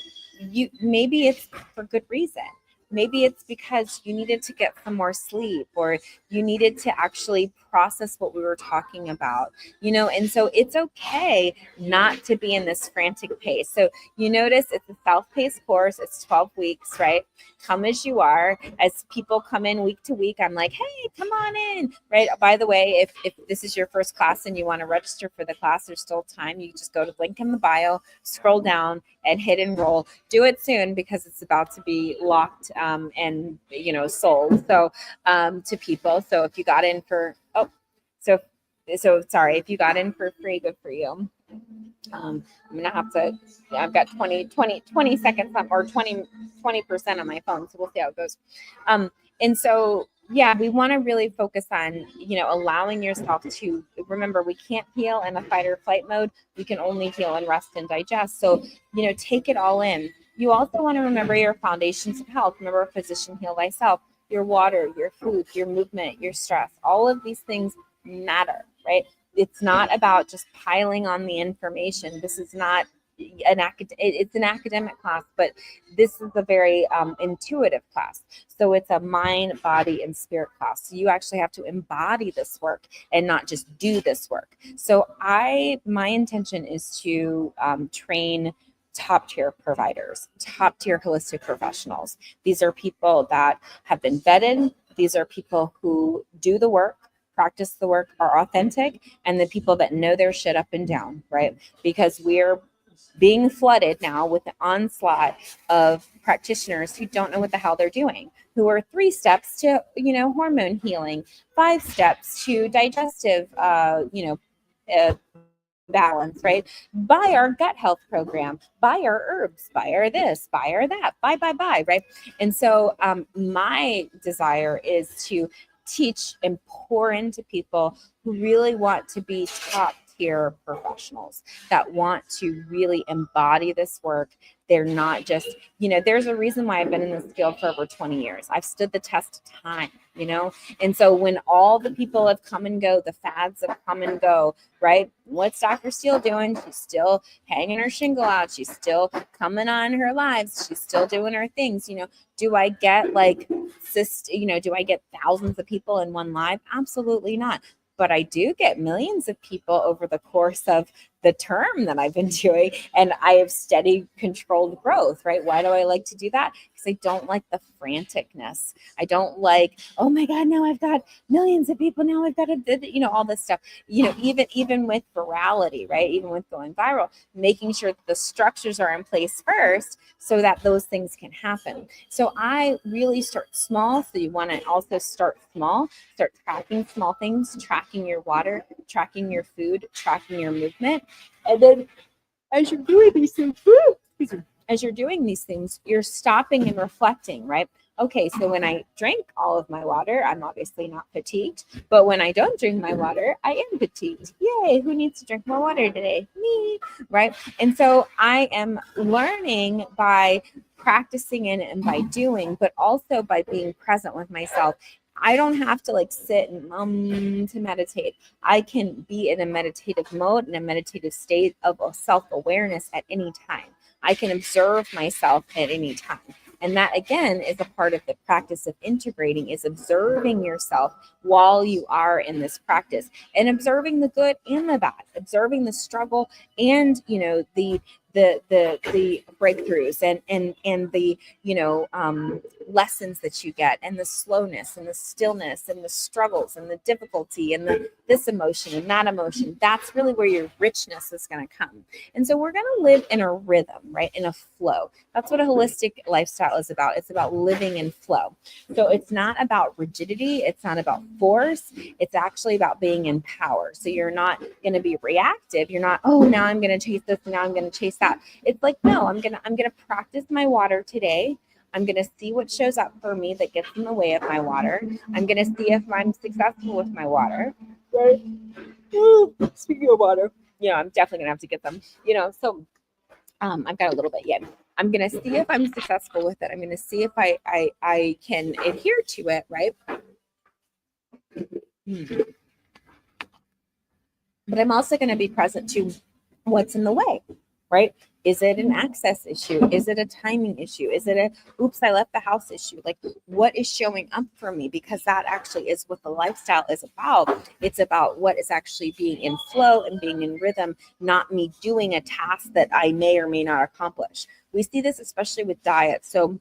maybe it's for good reason. Maybe it's because you needed to get some more sleep, or you needed to actually process what we were talking about, and so it's okay not to be in this frantic pace. So you notice it's a self-paced course. It's 12 weeks, right? Come as you are. As people come in week to week, I'm like, hey, come on in, right? By the way, if this is your first class and you want to register for the class, there's still time. You just go to the link in the bio, scroll down, and hit enroll. Do it soon, because it's about to be locked and sold to people. So if you got in for if you got in for free, good for you. I'm gonna have to, I've got 20 seconds on, or 20% on my phone, so we'll see how it goes. And so we want to really focus on, allowing yourself to remember, we can't heal in a fight or flight mode. We can only heal and rest and digest. So, take it all in. You also want to remember your foundations of health. Remember, physician, heal thyself. Your water, your food, your movement, your stress, all of these things matter, right? It's not about just piling on the information. This is not it's an academic class, but this is a very intuitive class. So it's a mind, body, and spirit class. So you actually have to embody this work and not just do this work. So my intention is to train top tier providers, top tier holistic professionals. These are people that have been vetted. These are people who do the work, practice the work, are authentic, and the people that know their shit up and down, right? Because we're being flooded now with the onslaught of practitioners who don't know what the hell they're doing, who are 3 steps to, hormone healing, 5 steps to digestive, balance, right? Buy our gut health program, buy our herbs, buy our this, buy our that, buy, right? And so my desire is to teach and pour into people who really want to be top tier professionals, that want to really embody this work. They're not just, there's a reason why I've been in this field for over 20 years. I've stood the test of time, and so when all the people have come and go, the fads have come and go, right? What's Dr. Steele doing? She's still hanging her shingle out. She's still coming on her lives. She's still doing her things. Do I get do I get thousands of people in one live? Absolutely not. But I do get millions of people over the course of the term that I've been doing, and I have steady controlled growth, right? Why do I like to do that? Because I don't like the franticness. I don't like, oh my God, now I've got millions of people, now I've got to, all this stuff, even with virality, right? Even with going viral, making sure that the structures are in place first so that those things can happen. So I really start small. So you want to also start small, start tracking small things, tracking your water, tracking your food, tracking your movement. And then as you're doing these things, you're stopping and reflecting, right? Okay, so when I drink all of my water, I'm obviously not fatigued. But when I don't drink my water, I am fatigued. Yay, who needs to drink more water today? Me, right? And so I am learning by practicing and by doing, but also by being present with myself. I don't have to like sit and to meditate. I can be in a meditative mode, in a meditative state of self-awareness at any time. I can observe myself at any time. And that again is a part of the practice of integrating, is observing yourself while you are in this practice, and observing the good and the bad, observing the struggle and the breakthroughs and the lessons that you get, and the slowness and the stillness and the struggles and the difficulty and this emotion and that emotion. That's really where your richness is going to come. And so we're going to live in a rhythm, right? In a flow. That's what a holistic lifestyle is about. It's about living in flow. So it's not about rigidity. It's not about force. It's actually about being in power. So you're not going to be reactive. You're not, oh, now I'm going to chase this. Now I'm going to chase that. It's like, no, I'm going to practice my water today. I'm going to see what shows up for me that gets in the way of my water. I'm going to see if I'm successful with my water. Right? Ooh, speaking of water, I'm definitely going to have to get them, so I've got a little bit yet. I'm going to see if I'm successful with it. I'm going to see if I can adhere to it, right? But I'm also going to be present to what's in the way, right? Is it an access issue? Is it a timing issue? Is it oops, I left the house issue? Like, what is showing up for me? Because that actually is what the lifestyle is about. It's about what is actually being in flow and being in rhythm, not me doing a task that I may or may not accomplish. We see this especially with diet. So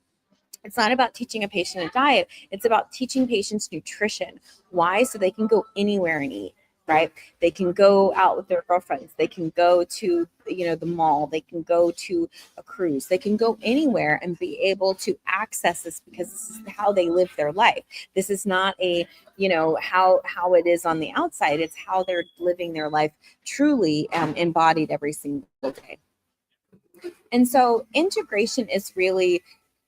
it's not about teaching a patient a diet. It's about teaching patients nutrition. Why? So they can go anywhere and eat. Right? They can go out with their girlfriends. They can go to, the mall. They can go to a cruise. They can go anywhere and be able to access this, because this is how they live their life. This is not a, how it is on the outside. It's how they're living their life truly embodied every single day. And so integration is really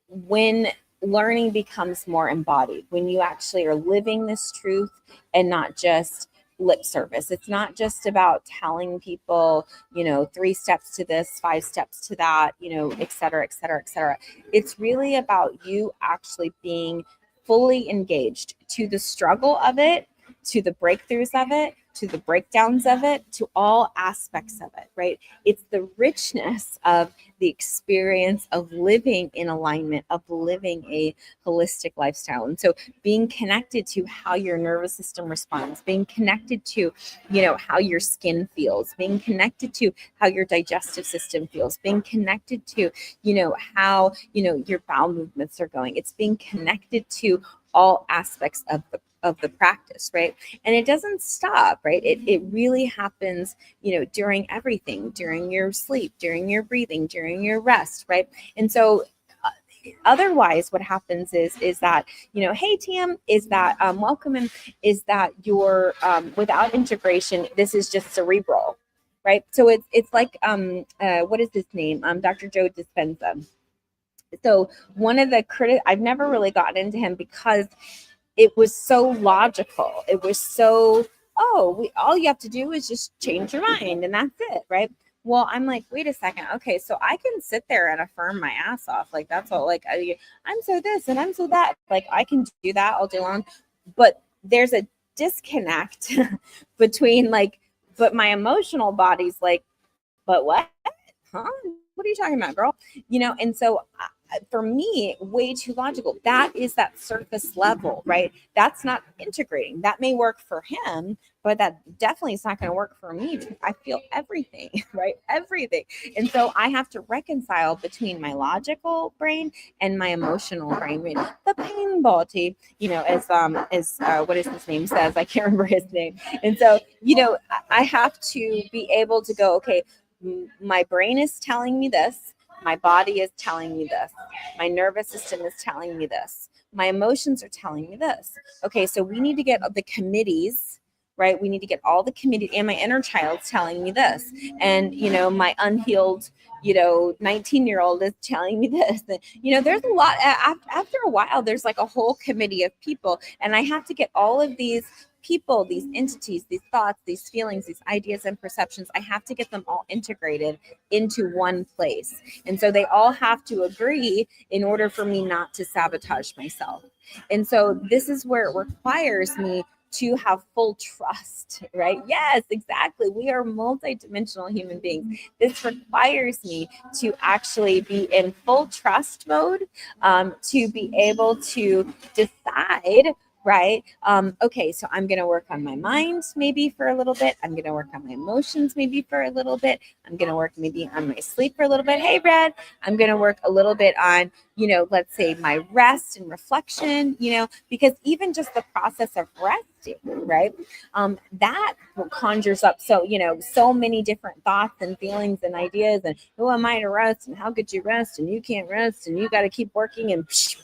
when learning becomes more embodied, when you actually are living this truth and not just lip service. It's not just about telling people, 3 steps to this, 5 steps to that, et cetera, et cetera, et cetera. It's really about you actually being fully engaged to the struggle of it, to the breakthroughs of it, to the breakdowns of it, to all aspects of it, right? It's the richness of the experience of living in alignment, of living a holistic lifestyle. And so being connected to how your nervous system responds, being connected to, how your skin feels, being connected to how your digestive system feels, being connected to, how, your bowel movements are going. It's being connected to all aspects of the practice, right? And it doesn't stop, right? It really happens, during everything, during your sleep, during your breathing, during your rest, right? And so otherwise what happens is that, hey Tam, is that welcome, and is that you're without integration, this is just cerebral, right? So it's like what is his name? Dr. Joe Dispenza. So one of the I've never really gotten into him because it was so logical. It was so, all you have to do is just change your mind and that's it, right? Well, I'm like, wait a second. Okay, so I can sit there and affirm my ass off. Like, that's all, like, I'm so this and I'm so that. Like, I can do that all day long. But there's a disconnect between, like, but my emotional body's like, but what? Huh? What are you talking about, girl? And so for me, way too logical. That is that surface level, right? That's not integrating. That may work for him, but that definitely is not going to work for me. I feel everything, right? Everything. And so I have to reconcile between my logical brain and my emotional brain. The pain body, as what is his name says, I can't remember his name. And so, I have to be able to go, okay, my brain is telling me this. My body is telling me this. My nervous system is telling me this. My emotions are telling me this. Okay, so we need to get the committees, right? We need to get all the committees, and my inner child's telling me this. And, my unhealed, 19-year-old is telling me this. And, there's a lot, after a while, there's like a whole committee of people. And I have to get all of these people, these entities, these thoughts, these feelings, these ideas and perceptions, I have to get them all integrated into one place. And so they all have to agree in order for me not to sabotage myself. And so this is where it requires me to have full trust, right? Yes, exactly. We are multidimensional human beings. This requires me to actually be in full trust mode, to be able to decide, right? Okay, so I'm going to work on my mind maybe for a little bit. I'm going to work on my emotions maybe for a little bit. I'm going to work maybe on my sleep for a little bit. Hey, Brad, I'm going to work a little bit on, let's say my rest and reflection, because even just the process of resting, right? That conjures up so many different thoughts and feelings and ideas, and who am I to rest, and how could you rest, and you can't rest, and you got to keep working, and so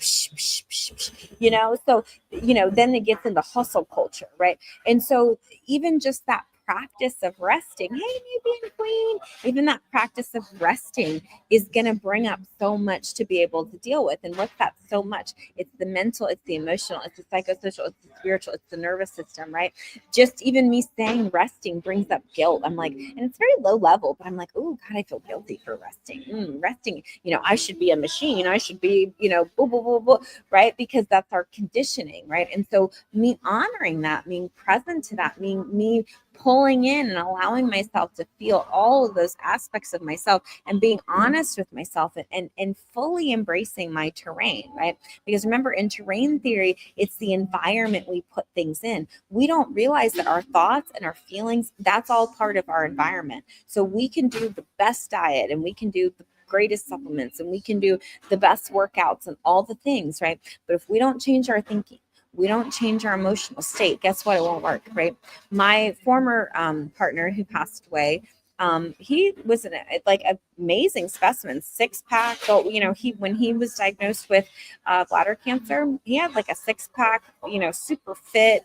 then it gets into hustle culture, right? And so even just that practice of resting, hey, maybe queen, even that practice of resting is going to bring up so much to be able to deal with. And what's that so much? It's the mental, it's the emotional, it's the psychosocial, it's the spiritual, it's the nervous system, right? Just even me saying resting brings up guilt. I'm like, and it's very low level, but I'm like, oh God, I feel guilty for resting. Resting, I should be a machine. I should be, blah, blah, blah, blah, right? Because that's our conditioning, right? And so me honoring that, being present to that, me pulling in and allowing myself to feel all of those aspects of myself and being honest with myself and fully embracing my terrain, right? Because remember, in terrain theory, it's the environment we put things in. We don't realize that our thoughts and our feelings, that's all part of our environment. So we can do the best diet, and we can do the greatest supplements, and we can do the best workouts and all the things, right? But if we don't change our thinking, we don't change our emotional state, guess what? It won't work, right? My former partner who passed away, he was like amazing specimen, six pack. So, when he was diagnosed with bladder cancer, he had like a six pack, super fit,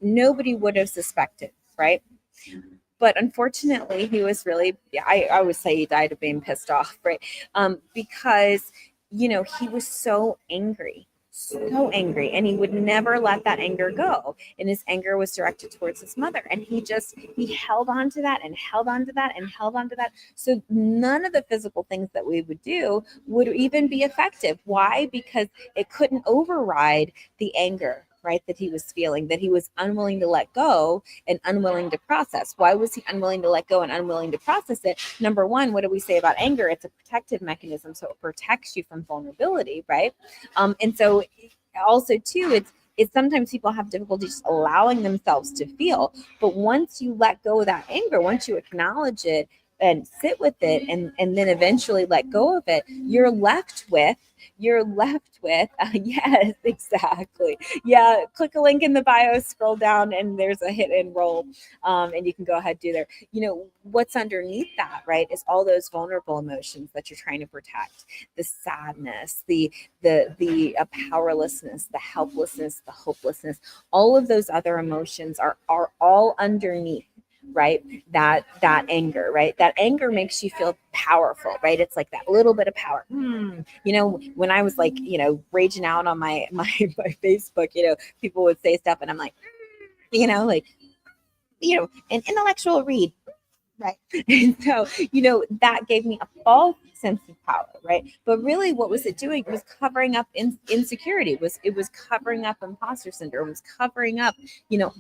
nobody would have suspected, right? But unfortunately, he was really, I always say he died of being pissed off, right? Because, he was so angry, and he would never let that anger go. And his anger was directed towards his mother. And he held on to that and held on to that and held on to that. So none of the physical things that we would do would even be effective. Why? Because it couldn't override the anger, right, that he was feeling, that he was unwilling to let go and unwilling to process. Why was he unwilling to let go and unwilling to process it? Number one, what do we say about anger? It's a protective mechanism, so it protects you from vulnerability, right? And so also too, it's sometimes people have difficulty just allowing themselves to feel. But once you let go of that anger, once you acknowledge it and sit with it, and then eventually let go of it, you're left with yes, exactly. Yeah, click a link in the bio, scroll down, and there's a hit and roll, and you can go ahead, do there. What's underneath that, right, is all those vulnerable emotions that you're trying to protect: the sadness, the powerlessness, the helplessness, the hopelessness. All of those other emotions are all underneath, right? That anger, right? That anger makes you feel powerful, right? It's like that little bit of power. When I was like, raging out on my Facebook, people would say stuff, and I'm like, like, an intellectual read. right? And so, that gave me a false sense of power, right? But really, what was it doing? It was covering up insecurity. It was covering up imposter syndrome. It was covering up,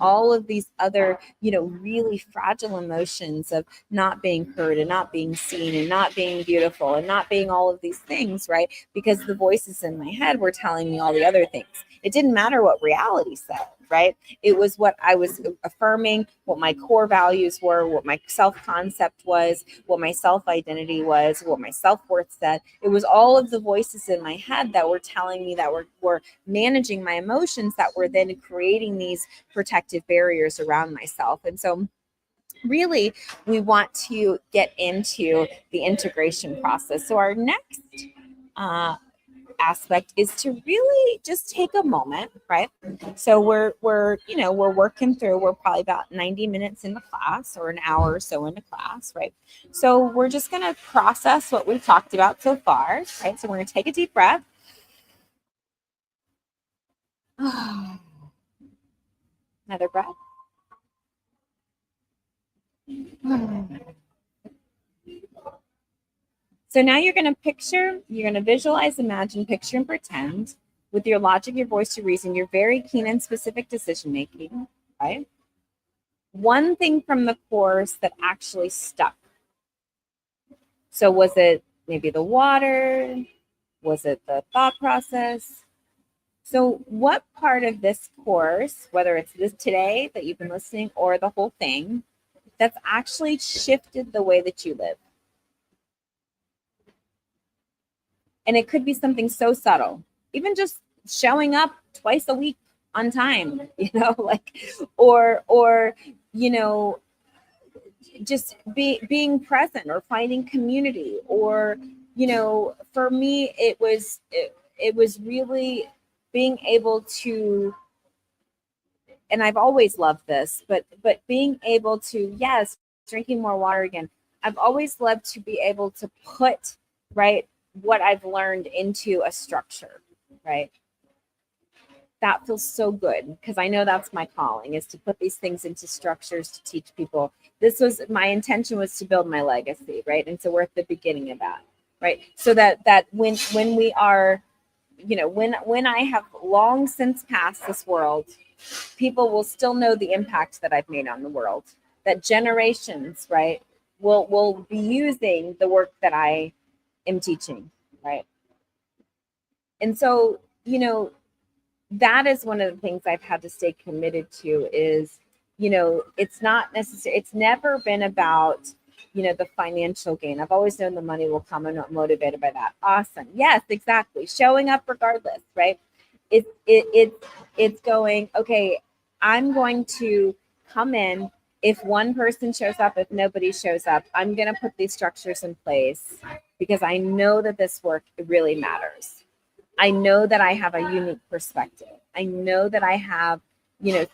all of these other, really fragile emotions of not being heard and not being seen and not being beautiful and not being all of these things, right? Because the voices in my head were telling me all the other things. It didn't matter what reality said, right? It was what I was affirming, what my core values were, what my self concept was, what my self identity was, what my self worth said. It was all of the voices in my head that were telling me, that were managing my emotions, that were then creating these protective barriers around myself. And so, really, we want to get into the integration process. So, our next uh, aspect is to really just take a moment, right? So we're working through, we're probably about 90 minutes in the class, or an hour or so in the class, right? So we're just going to process what we've talked about so far, right? So we're going to take a deep breath. Another breath. So now you're going to visualize, imagine, picture, and pretend with your logic, your voice, your reason, your very keen and specific decision making, right? One thing from the course that actually stuck. So was it maybe the water? Was it the thought process? So what part of this course, whether it's this today that you've been listening or the whole thing, that's actually shifted the way that you live? And it could be something so subtle, even just showing up twice a week on time, like, or, just being present, or finding community, or, for me, it was really being able to, and I've always loved this, but being able to, yes, drinking more water again. I've always loved to be able to put, right, what I've learned into a structure, right? That feels so good, because I know that's my calling, is to put these things into structures to teach people. This was my intention, was to build my legacy, right? And so we're at the beginning of that, right? So that when we are, when I have long since passed this world, people will still know the impact that I've made on the world. That generations, right, will be using the work that I am teaching, right? And so, that is one of the things I've had to stay committed to, is, it's not necessary. It's never been about, the financial gain. I've always known the money will come. I'm not motivated by that. Awesome. Yes, exactly. Showing up regardless, right? It's going, okay, I'm going to come in. If one person shows up, if nobody shows up, I'm going to put these structures in place, because I know that this work really matters. I know that I have a unique perspective. I know that I have,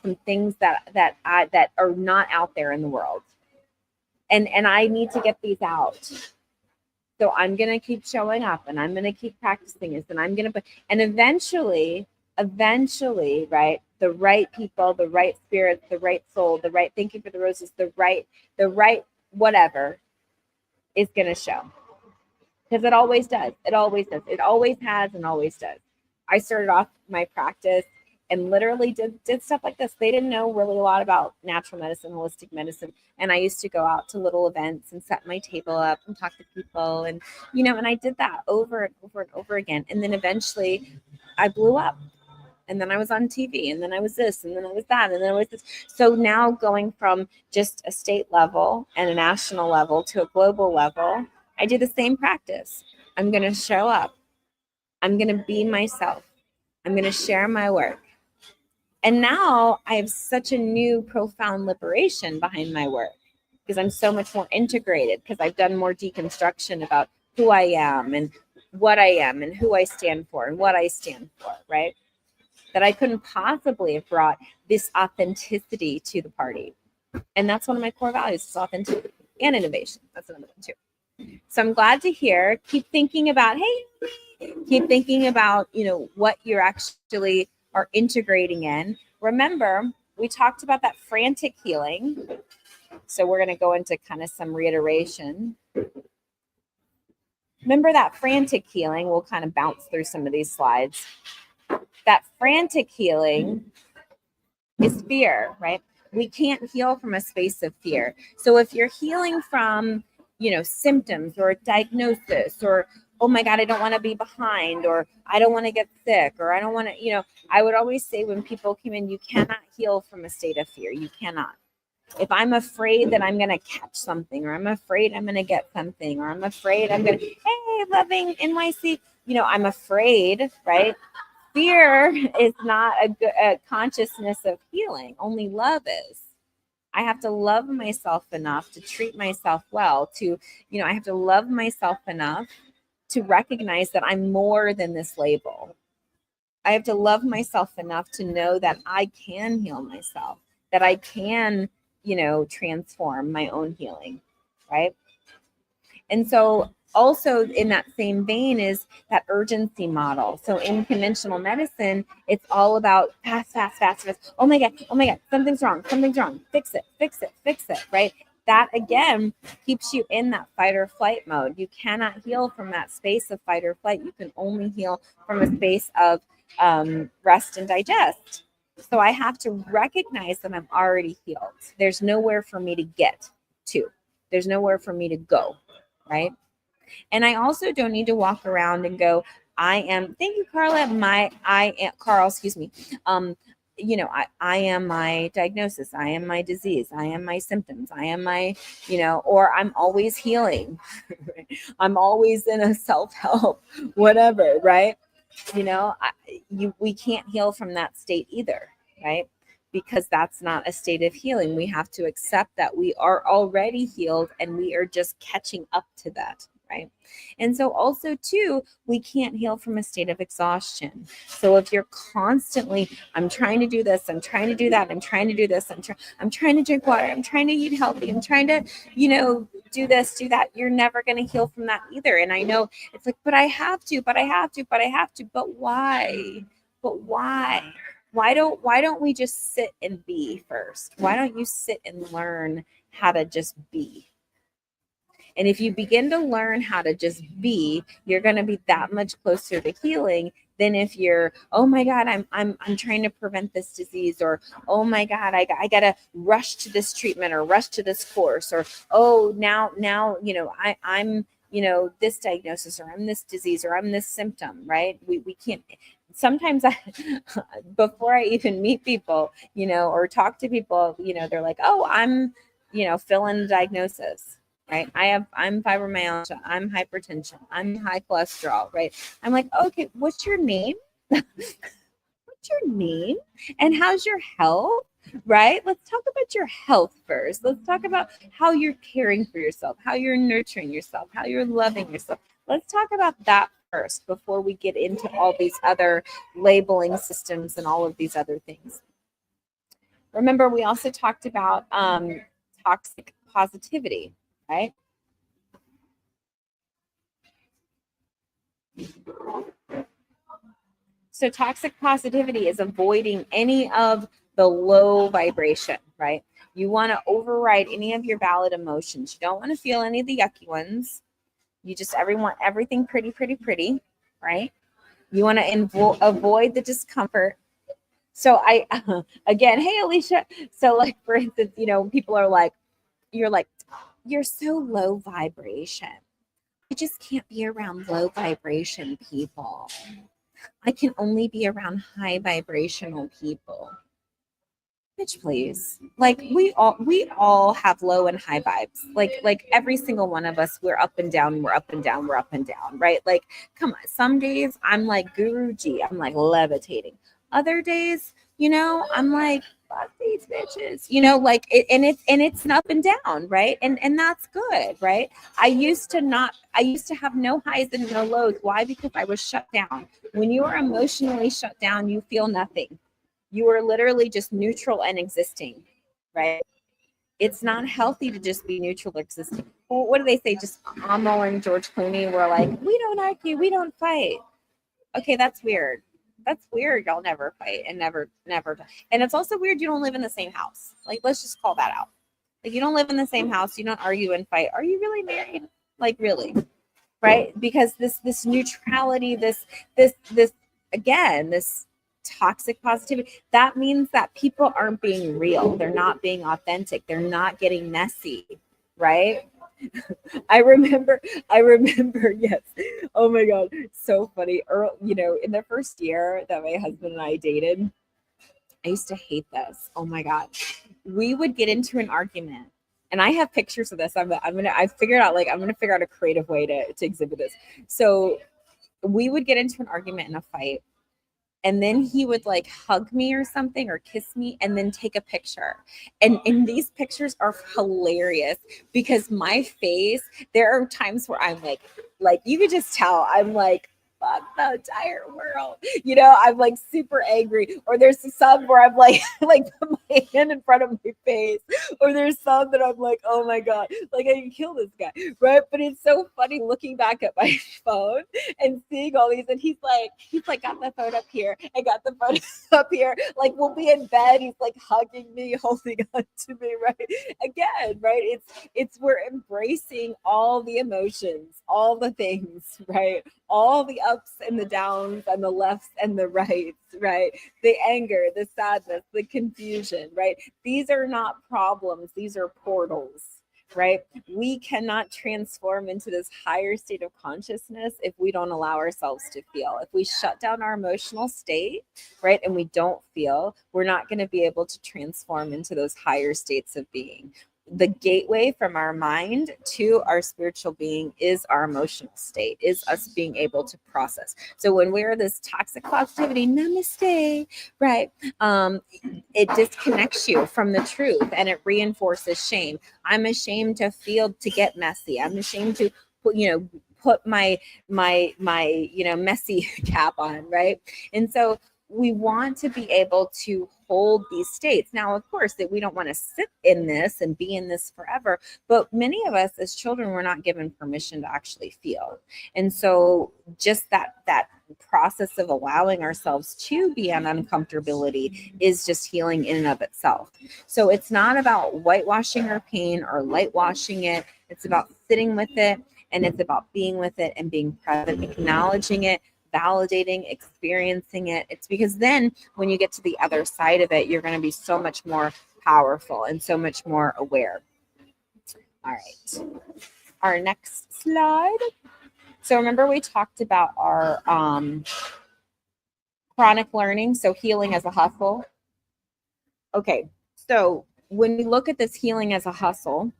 some things that are not out there in the world, and I need to get these out. So I'm gonna keep showing up, and I'm gonna keep practicing this, and I'm gonna put, and eventually, right, the right people, the right spirits, the right soul, the right, thank you for the roses, the right whatever is gonna show. Because it always does. It always does. It always has and always does. I started off my practice and literally did stuff like this. They didn't know really a lot about natural medicine, holistic medicine. And I used to go out to little events and set my table up and talk to people. And, and I did that over and over and over again. And then eventually I blew up. And then I was on TV, and then I was this, and then I was that, and then I was this. So now, going from just a state level and a national level to a global level, I do the same practice. I'm going to show up. I'm going to be myself. I'm going to share my work. And now I have such a new profound liberation behind my work, because I'm so much more integrated, because I've done more deconstruction about who I am and what I am and who I stand for and what I stand for, right? That I couldn't possibly have brought this authenticity to the party. And that's one of my core values, is authenticity and innovation. That's another one too. So I'm glad to hear. Keep thinking about, what you're actually are integrating in. Remember, we talked about that frantic healing. So we're going to go into kind of some reiteration. Remember that frantic healing, we'll kind of bounce through some of these slides. That frantic healing is fear, right? We can't heal from a space of fear. So if you're healing from, symptoms or diagnosis, or, oh my God, I don't want to be behind, or I don't want to get sick, or I don't want to, I would always say when people come in, you cannot heal from a state of fear. You cannot. If I'm afraid that I'm going to catch something, or I'm afraid I'm going to get something, or I'm afraid I'm going to, hey, loving NYC, I'm afraid, right? Fear is not a consciousness of healing. Only love is. I have to love myself enough to treat myself well, I have to love myself enough to recognize that I'm more than this label. I have to love myself enough to know that I can heal myself, that I can, transform my own healing, right? And so also in that same vein is that urgency model. So in conventional medicine, it's all about fast, fast, fast, fast. Oh my God, something's wrong, fix it, right? That again keeps you in that fight or flight mode. You cannot heal from that space of fight or flight. You can only heal from a space of rest and digest. So I have to recognize that I'm already healed. There's nowhere for me to get to. There's nowhere for me to go, right? And I also don't need to walk around and go, thank you, Carla, Carl, excuse me. I am my diagnosis. I am my disease. I am my symptoms. I am my, or I'm always healing. I'm always in a self-help, whatever, right? We can't heal from that state either, right? Because that's not a state of healing. We have to accept that we are already healed and we are just catching up to that, right? And so also too, we can't heal from a state of exhaustion. So if you're constantly, I'm trying to do this, I'm trying to do that, I'm trying to do this, I'm trying to drink water, I'm trying to eat healthy, I'm trying to, do this, do that, you're never going to heal from that either. And I know it's like, but I have to, but why? But why? Why don't we just sit and be first? Why don't you sit and learn how to just be? And if you begin to learn how to just be, you're going to be that much closer to healing than if you're, oh my God, I'm trying to prevent this disease, or oh my God, I got to rush to this treatment or rush to this course, or oh now I'm this diagnosis, or I'm this disease, or I'm this symptom, right? We can't. Sometimes before I even meet people, or talk to people, they're like, oh, I'm, fill in the diagnosis. Right. I'm fibromyalgia. I'm hypertension. I'm high cholesterol. Right. I'm like, okay, what's your name? What's your name? And how's your health? Right. Let's talk about your health first. Let's talk about how you're caring for yourself, how you're nurturing yourself, how you're loving yourself. Let's talk about that first before we get into all these other labeling systems and all of these other things. Remember, we also talked about toxic positivity. Right? So toxic positivity is avoiding any of the low vibration, right? You want to override any of your valid emotions. You don't want to feel any of the yucky ones. You just everything pretty, pretty, pretty, right? You want to avoid the discomfort. So again, hey, Alicia. So like, for instance, people are like, you're so low vibration. I just can't be around low vibration people. I can only be around high vibrational people. Bitch, please. Like we all have low and high vibes. Like every single one of us, we're up and down, we're up and down, we're up and down, right? Like, come on. Some days I'm like Guruji, I'm like levitating. Other days, I'm like, fuck these bitches, like and it's an up and down, right? And that's good, right? I used to have no highs and no lows. Why? Because I was shut down. When you are emotionally shut down, you feel nothing. You are literally just neutral and existing, right? It's not healthy to just be neutral existing. Well, what do they say? Just Amo and George Clooney were like, we don't argue, we don't fight. Okay, that's weird. That's weird. Y'all never fight and never. And it's also weird you don't live in the same house. Like, let's just call that out. Like, you don't live in the same house. You don't argue and fight. Are you really married? Like, really? Right? Because this neutrality, this again, this toxic positivity, that means that people aren't being real. They're not being authentic. They're not getting messy, right? I remember, yes. Oh my God, so funny. In the first year that my husband and I dated, I used to hate this. Oh my God. We would get into an argument. And I have pictures of this. I figured out, like, I'm gonna figure out a creative way to exhibit this. So we would get into an argument and a fight, and then he would like hug me or something or kiss me and then take a picture. And these pictures are hilarious because my face, there are times where I'm like you could just tell I'm like, fuck the entire world. I'm like super angry. Or there's some where I'm like like put my hand in front of my face. Or there's some that I'm like, oh my God, like I can kill this guy. Right. But it's so funny looking back at my phone and seeing all these, and he's like got the phone up here, I got the phone up here, like we'll be in bed, he's like hugging me, holding on to me, right? Again, right? It's we're embracing all the emotions, all the things, right? All the ups and the downs and the lefts and the rights, right? The anger, the sadness, the confusion, right? These are not problems, these are portals, right? We cannot transform into this higher state of consciousness if we don't allow ourselves to feel. If we shut down our emotional state, right, and we don't feel, we're not going to be able to transform into those higher states of being. The gateway from our mind to our spiritual being is our emotional state, is us being able to process. So when we're this toxic positivity, namaste, right? It disconnects you from the truth and it reinforces shame. I'm ashamed to feel, to get messy. I'm ashamed to put my messy cap on, right? And so we want to be able to hold these states. Now, of course, that we don't want to sit in this and be in this forever, but many of us as children were not given permission to actually feel. And so just that process of allowing ourselves to be in uncomfortability is just healing in and of itself. So it's not about whitewashing our pain or lightwashing it. It's about sitting with it, and it's about being with it and being present, acknowledging it, validating, experiencing it. It's because then when you get to the other side of it, you're going to be so much more powerful and so much more aware. All right. Our next slide. So remember we talked about our chronic learning, so healing as a hustle. Okay. So when we look at this healing as a hustle,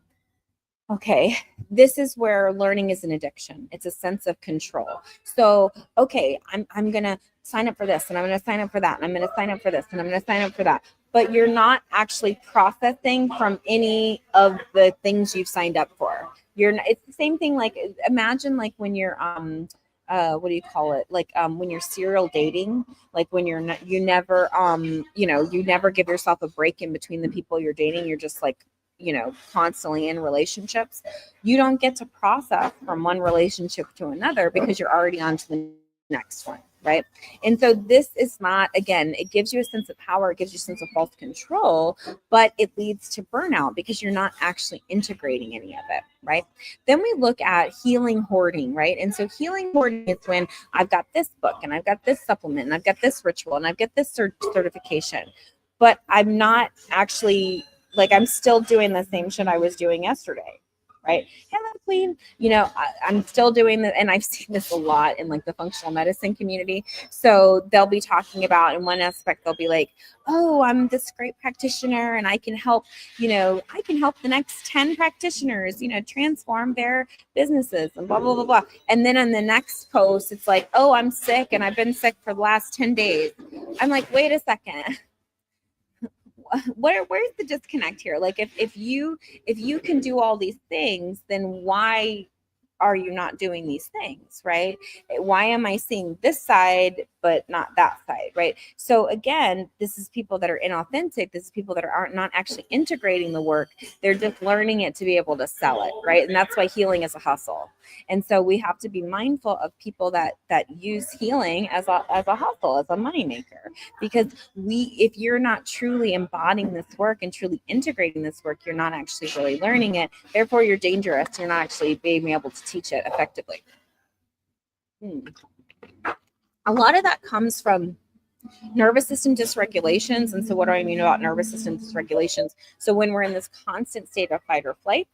okay, this is where learning is an addiction. It's a sense of control. So, okay, I'm going to sign up for this, and I'm going to sign up for that, and I'm going to sign up for this, and I'm going to sign up for that. But you're not actually processing from any of the things you've signed up for. It's the same thing. Like, imagine like when you're, what do you call it? Like, when you're serial dating, like when you never, you never give yourself a break in between the people you're dating. You're just like, constantly in relationships. You don't get to process from one relationship to another because you're already on to the next one, right? And so this is not, again, it gives you a sense of power, it gives you a sense of false control, but it leads to burnout because you're not actually integrating any of it, right? Then we look at healing hoarding, right? And so healing hoarding is when I've got this book and I've got this supplement and I've got this ritual and I've got this certification, but I'm not actually, like, I'm still doing the same shit I was doing yesterday, right? Hello, Queen. I'm still doing that. And I've seen this a lot in like the functional medicine community. So they'll be talking about, in one aspect, they'll be like, oh, I'm this great practitioner and I can help the next 10 practitioners, transform their businesses and blah, blah, blah, blah. And then on the next post, it's like, oh, I'm sick and I've been sick for the last 10 days. I'm like, wait a second. Where's the disconnect here? Like, if you can do all these things, then why are you not doing these things, right? Why am I seeing this side but not that side, right? So again, this is people that are inauthentic. This is people that aren't not actually integrating the work. They're just learning it to be able to sell it, right? And that's why healing is a hustle. And so we have to be mindful of people that use healing as a hustle, as a money maker, because if you're not truly embodying this work and truly integrating this work, you're not actually really learning it. Therefore, you're dangerous. You're not actually being able to teach it effectively. A lot of that comes from nervous system dysregulations. And so what do I mean about nervous system dysregulations? So when we're in this constant state of fight or flight,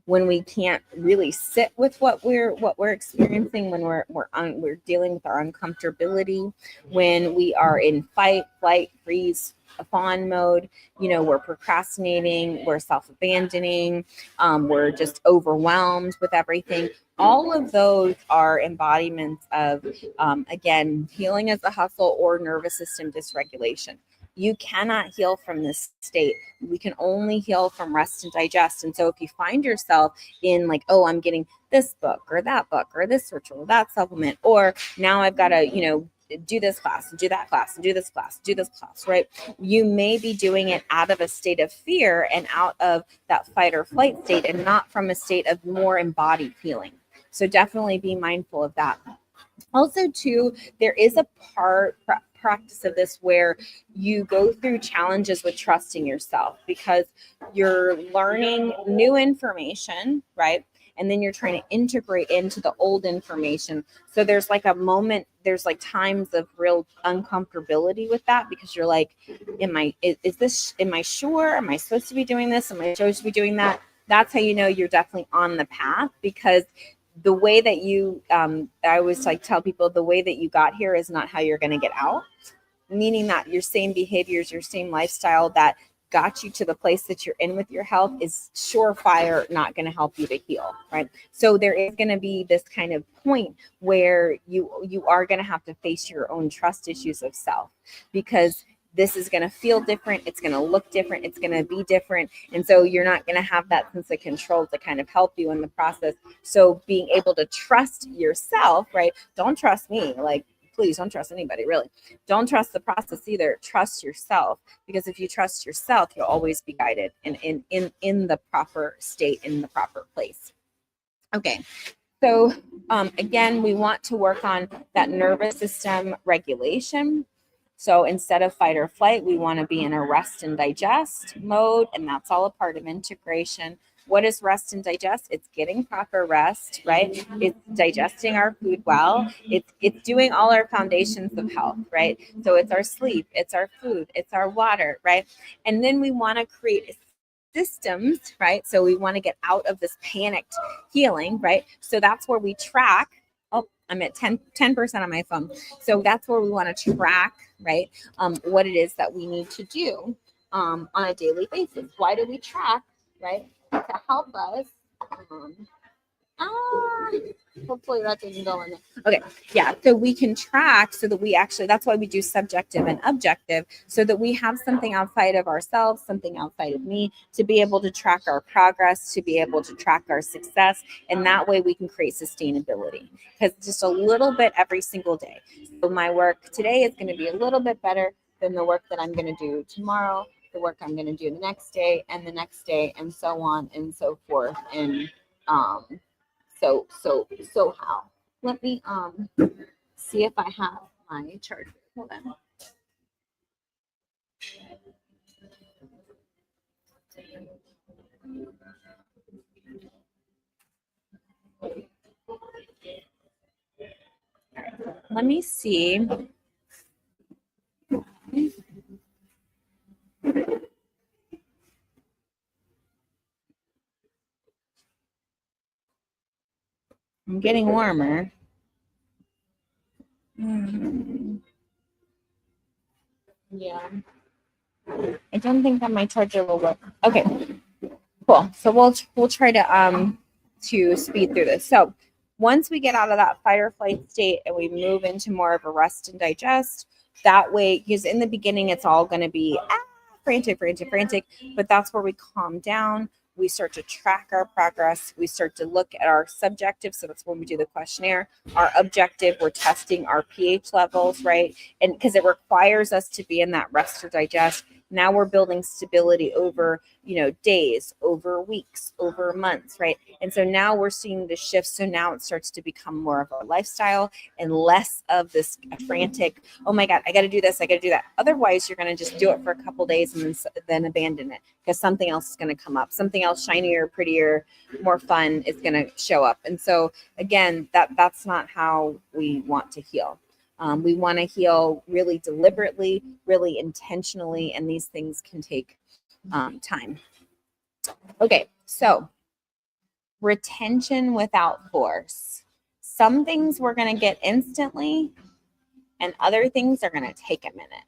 when we can't really sit with what we're experiencing, when we're dealing with our uncomfortability, when we are in fight, flight, freeze, fawn mode, we're procrastinating, we're self-abandoning, we're just overwhelmed with everything. All of those are embodiments of, again, healing as a hustle or nervous system dysregulation. You cannot heal from this state. We can only heal from rest and digest. And so if you find yourself in like, oh, I'm getting this book or that book or this ritual, that supplement, or now I've got to, do this class and do that class and do this class, right? You may be doing it out of a state of fear and out of that fight or flight state and not from a state of more embodied feeling. So definitely be mindful of that. Also, too, there is a practice of this where you go through challenges with trusting yourself because you're learning new information, right? And then you're trying to integrate into the old information. So there's like a moment, there's like times of real uncomfortability with that because you're like, am I sure? Am I supposed to be doing this? Am I supposed to be doing that? That's how you know you're definitely on the path, because the way that you, I always like tell people, the way that you got here is not how you're going to get out. Meaning that your same behaviors, your same lifestyle that got you to the place that you're in with your health is surefire not going to help you to heal, right? So there is going to be this kind of point where you are going to have to face your own trust issues of self, because this is going to feel different. It's going to look different. It's going to be different. And so you're not going to have that sense of control to kind of help you in the process. So being able to trust yourself, right? Don't trust me. Like, please don't trust anybody, really. Don't trust the process either. Trust yourself, because if you trust yourself, you'll always be guided in the proper state, in the proper place. Okay. So again, we want to work on that nervous system regulation. So instead of fight or flight, we want to be in a rest and digest mode, and that's all a part of integration. What is rest and digest? It's getting proper rest, right? It's digesting our food well. It's doing all our foundations of health, right? So it's our sleep, it's our food, it's our water, right? And then we want to create systems, right? So we want to get out of this panicked healing, right? So that's where we track. Oh, I'm at 10% on my phone. So that's where we want to track, right? What it is that we need to do on a daily basis. Why do we track, right? To help us. Hopefully that didn't go in there. Okay, yeah, so we can track so that we actually, that's why we do subjective and objective, so that we have something outside of ourselves, something outside of me, to be able to track our progress, to be able to track our success, and that way we can create sustainability, because just a little bit every single day. So my work today is going to be a little bit better than the work that I'm going to do tomorrow, the work I'm going to do the next day, and the next day, and so on and so forth. And so how? Let me see if I have my charger. Hold on. Let me see. I'm getting warmer. Yeah. I don't think that my charger will work. Okay. Cool. So we'll try to speed through this. So once we get out of that fight or flight state and we move into more of a rest and digest, that way, because in the beginning it's all going to be frantic, but that's where we calm down. we start to track our progress. We start to look at our subjective. So that's when we do the questionnaire. Our objective, we're testing our pH levels, right? And because it requires us to be in that rest or digest. Now we're building stability over, days, over weeks, over months, right? And so now we're seeing the shift. So now it starts to become more of our lifestyle and less of this frantic, oh my God, I got to do this, I got to do that. Otherwise, you're going to just do it for a couple days and then abandon it because something else is going to come up. Something else shinier, prettier, more fun is going to show up. And so again, that's not how we want to heal. We want to heal really deliberately, really intentionally, and these things can take time. Okay, so retention without force. Some things we're going to get instantly, and other things are going to take a minute.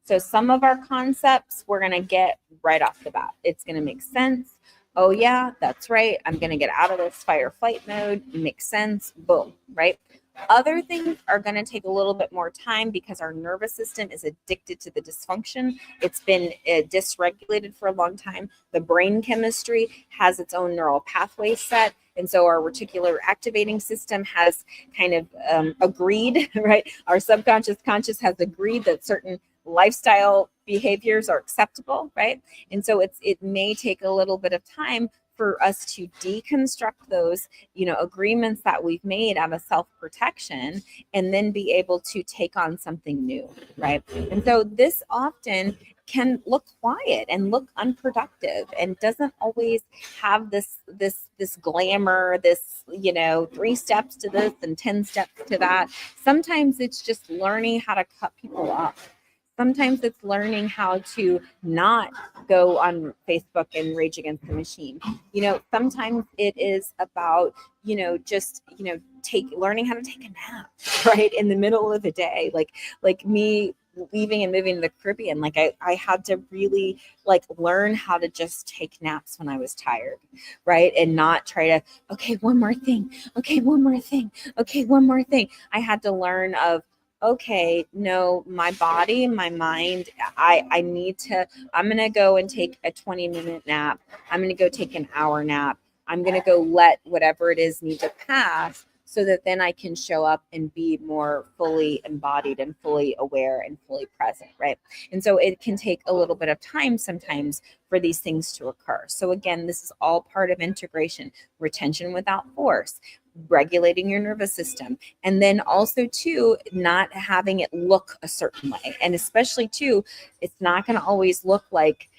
So some of our concepts we're going to get right off the bat. It's going to make sense. Oh yeah, that's right. I'm going to get out of this fight or flight mode. It makes sense. Boom, right? Other things are going to take a little bit more time because our nervous system is addicted to the dysfunction. It's been dysregulated for a long time. The brain chemistry has its own neural pathway set. And so our reticular activating system has kind of agreed, right? Our subconscious conscious has agreed that certain lifestyle behaviors are acceptable, right? And so it may take a little bit of time for us to deconstruct those, agreements that we've made out of self-protection and then be able to take on something new, right? And so this often can look quiet and look unproductive and doesn't always have this glamour, this, 3 steps to this and 10 steps to that. Sometimes it's just learning how to cut people off. Sometimes it's learning how to not go on Facebook and rage against the machine. Sometimes it is about, learning how to take a nap, right? In the middle of the day, like me leaving and moving to the Caribbean, I had to really learn how to just take naps when I was tired, right? And not try to, okay, one more thing. Okay, one more thing. Okay, one more thing. I had to learn of, okay, no, my body, my mind, I'm going to go and take a 20-minute nap. I'm going to go take an hour nap. I'm going to go let whatever it is need to pass so that then I can show up and be more fully embodied and fully aware and fully present, right? And so it can take a little bit of time sometimes for these things to occur. So again, this is all part of integration, retention without force, regulating your nervous system, and then also too, not having it look a certain way. And especially too, it's not going to always look like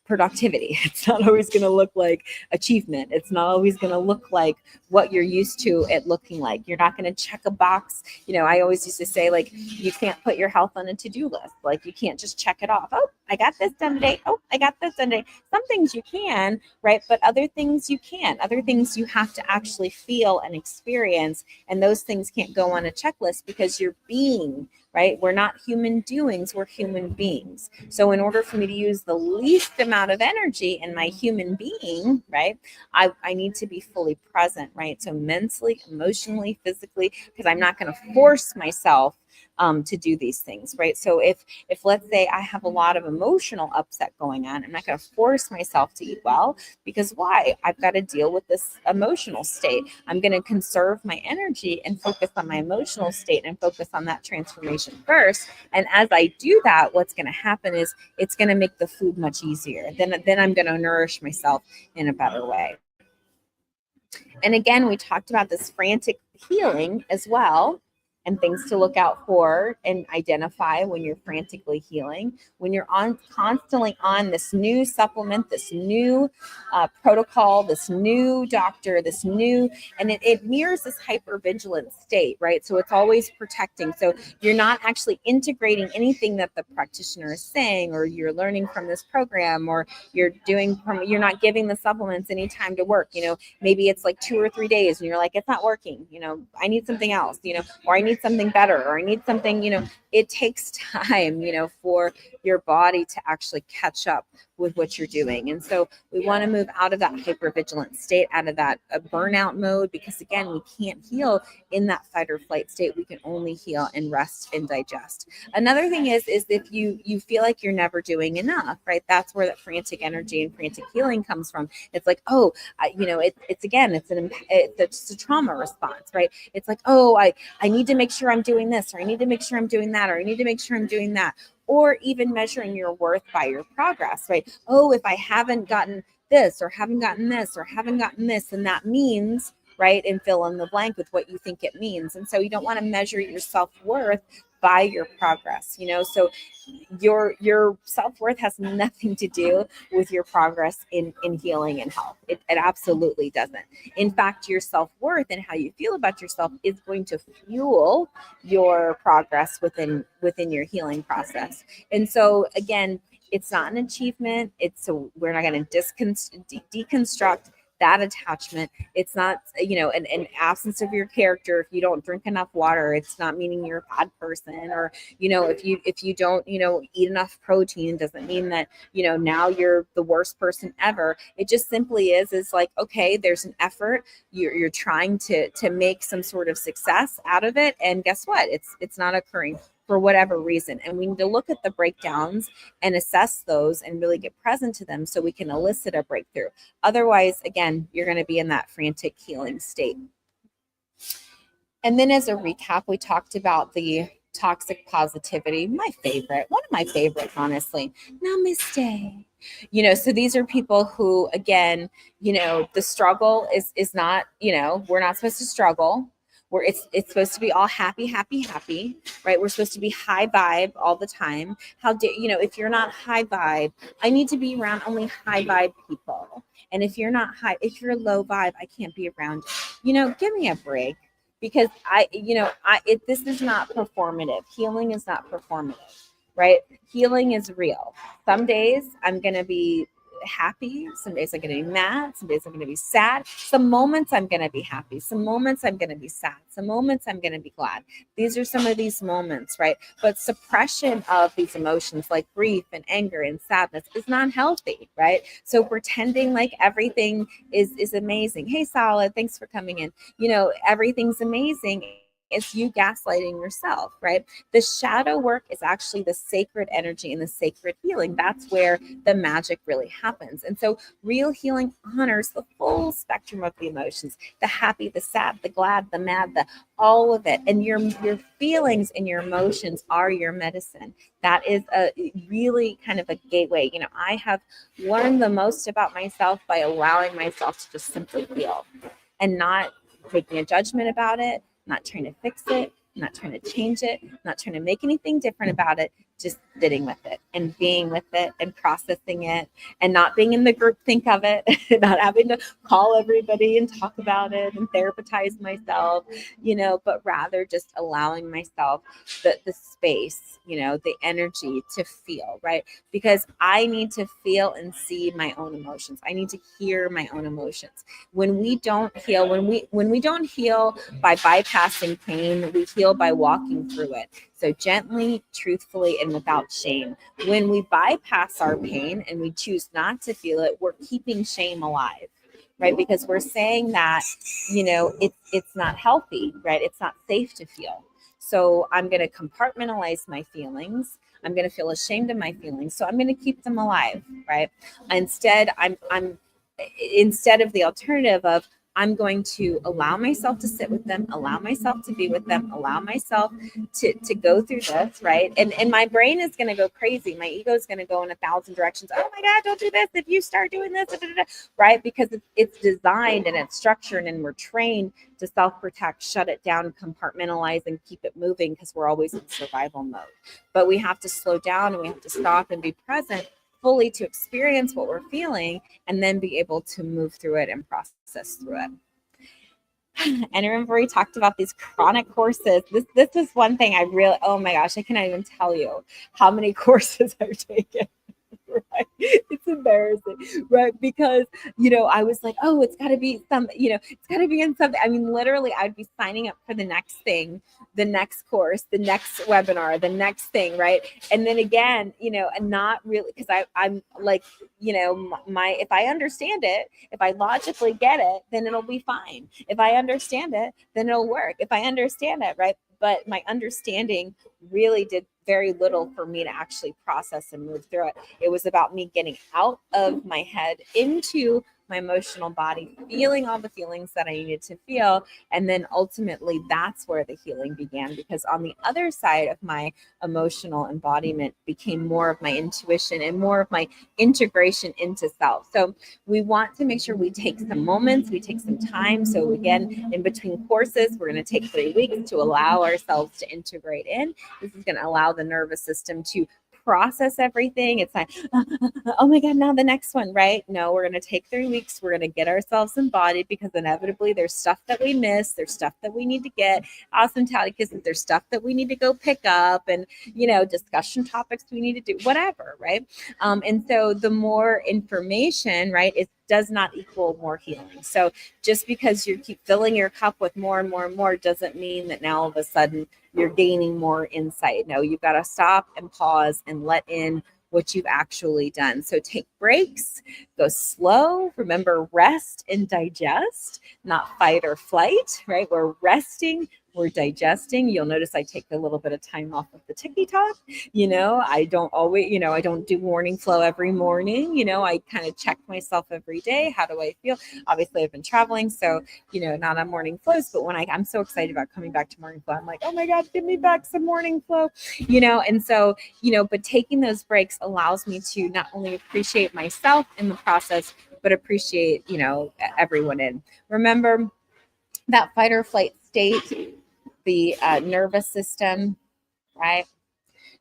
productivity. It's not always going to look like achievement. It's not always going to look like what you're used to it looking like. You're not going to check a box. I always used to say, you can't put your health on a to-do list. You can't just check it off. Oh, I got this done today. Oh, I got this done today. Some things you can, right? But other things you can't. Other things you have to actually feel and experience. And those things can't go on a checklist because you're being, right? We're not human doings, we're human beings. So in order for me to use the least amount of energy in my human being, right, I need to be fully present, right? So mentally, emotionally, physically, because I'm not going to force myself to do these things, right? So if let's say I have a lot of emotional upset going on, I'm not going to force myself to eat well, because why? I've got to deal with this emotional state. I'm going to conserve my energy and focus on my emotional state and focus on that transformation first. And as I do that, what's going to happen is it's going to make the food much easier. Then I'm going to nourish myself in a better way. And again, we talked about this frantic healing as well, and things to look out for and identify when you're frantically healing. When you're constantly on this new supplement, this new protocol, this new doctor, and it mirrors this hypervigilant state, right? So it's always protecting. So you're not actually integrating anything that the practitioner is saying, or you're learning from this program, or you're not giving the supplements any time to work. Maybe it's 2 or 3 days and you're like, it's not working. I need something else, or I need need something better, or I need something, it takes time, for your body to actually catch up with what you're doing. And so we want to move out of that hypervigilant state, out of that burnout mode, because again, we can't heal in that fight or flight state. We can only heal and rest and digest. Another thing is if you feel like you're never doing enough, right? That's where that frantic energy and frantic healing comes from. It's like, oh, it's a trauma response, right? It's like, oh, I need to make sure I'm doing this, or I need to make sure I'm doing that, or I need to make sure I'm doing that. Or even measuring your worth by your progress, right? Oh, if I haven't gotten this, or haven't gotten this, or haven't gotten this, then that means, right? And fill in the blank with what you think it means. And so you don't want to measure your self-worth by your progress, so your self-worth has nothing to do with your progress in healing and health. It absolutely doesn't. In fact, your self-worth and how you feel about yourself is going to fuel your progress within your healing process. And so again, it's not an achievement. We're not going to deconstruct that attachment. It's not, an absence of your character. If you don't drink enough water, it's not meaning you're a bad person. Or, if you don't, eat enough protein, doesn't mean that, now you're the worst person ever. It just simply is like, okay, there's an effort. You're trying to make some sort of success out of it. And guess what? It's not occurring for whatever reason. And we need to look at the breakdowns and assess those and really get present to them so we can elicit a breakthrough. Otherwise, again, you're going to be in that frantic healing state. And then as a recap, we talked about the toxic positivity, one of my favorites, honestly. Namaste. So these are people who, again, the struggle is not, we're not supposed to struggle. It's supposed to be all happy, happy, happy, right? We're supposed to be high vibe all the time. How dare, if you're not high vibe, I need to be around only high vibe people. And if you're low vibe, I can't be around you. Give me a break, because this is not performative. Healing is not performative, right? Healing is real. Some days I'm going to be happy. Some days I'm going to be mad. Some days I'm going to be sad. Some moments I'm going to be happy. Some moments I'm going to be sad. Some moments I'm going to be glad. These are some of these moments, right? But suppression of these emotions like grief and anger and sadness is not healthy, right? So pretending like everything is amazing. Hey, Salad, thanks for coming in. Everything's amazing. It's you gaslighting yourself, right? The shadow work is actually the sacred energy and the sacred healing. That's where the magic really happens. And so real healing honors the full spectrum of the emotions, the happy, the sad, the glad, the mad, all of it. And your feelings and your emotions are your medicine. That is a really kind of a gateway. I have learned the most about myself by allowing myself to just simply feel and not taking a judgment about it, not trying to fix it, not trying to change it, not trying to make anything different about it, just sitting with it and being with it and processing it, and not being in the group think of it, not having to call everybody and talk about it and therapize myself, but rather just allowing myself the space, the energy to feel, right? Because I need to feel and see my own emotions. I need to hear my own emotions. When we don't heal, when we don't heal by bypassing pain, we heal by walking through it. So gently, truthfully, and without shame. When we bypass our pain and we choose not to feel it, we're keeping shame alive, right? Because we're saying that, it's not healthy, right? It's not safe to feel. So I'm going to compartmentalize my feelings. I'm going to feel ashamed of my feelings. So I'm going to keep them alive, right? Instead, instead of the alternative of, I'm going to allow myself to sit with them, allow myself to be with them, allow myself to go through this, right? And my brain is going to go crazy. My ego is going to go in 1,000 directions. Oh my God, don't do this. If you start doing this, right? Because it's designed and it's structured and we're trained to self-protect, shut it down, compartmentalize, and keep it moving because we're always in survival mode. But we have to slow down and we have to stop and be present fully to experience what we're feeling and then be able to move through it and process through it. And remember, we talked about these chronic courses. This is one thing I really, oh my gosh, I cannot even tell you how many courses I've taken. Right? It's embarrassing, right? Because, I was like, oh, it's got to be some, it's got to be in something. I mean, literally, I'd be signing up for the next thing, the next course, the next webinar, the next thing, right? And then again, and not really, because I'm like, my if I understand it, if I logically get it, then it'll be fine. If I understand it, then it'll work. If I understand it, right? But my understanding really did very little for me to actually process and move through it. It was about me getting out of my head into my emotional body, feeling all the feelings that I needed to feel. And then ultimately, that's where the healing began, because on the other side of my emotional embodiment became more of my intuition and more of my integration into self. So we want to make sure we take some moments, we take some time. So again, in between courses, we're going to take 3 weeks to allow ourselves to integrate in. This is going to allow the nervous system to process everything. It's like, oh my God, now the next one, right? No, we're going to take 3 weeks. We're going to get ourselves embodied, because inevitably there's stuff that we miss. There's stuff that we need to get. Awesome tally kisses. There's stuff that we need to go pick up, and, discussion topics we need to do, whatever, right? And so the more information, right, it does not equal more healing. So just because you keep filling your cup with more and more and more doesn't mean that now all of a sudden you're gaining more insight. No, you've got to stop and pause and let in what you've actually done. So take breaks, go slow. Remember, rest and digest, not fight or flight, right? We're resting, we're digesting. You'll notice I take a little bit of time off of the TikTok. I don't always, I don't do morning flow every morning. I kind of check myself every day. How do I feel? Obviously, I've been traveling, so, not on morning flows, but when I'm so excited about coming back to morning flow, I'm like, oh my God, give me back some morning flow, and so, but taking those breaks allows me to not only appreciate myself in the process, but appreciate, everyone in. Remember that fight or flight state, the nervous system, right?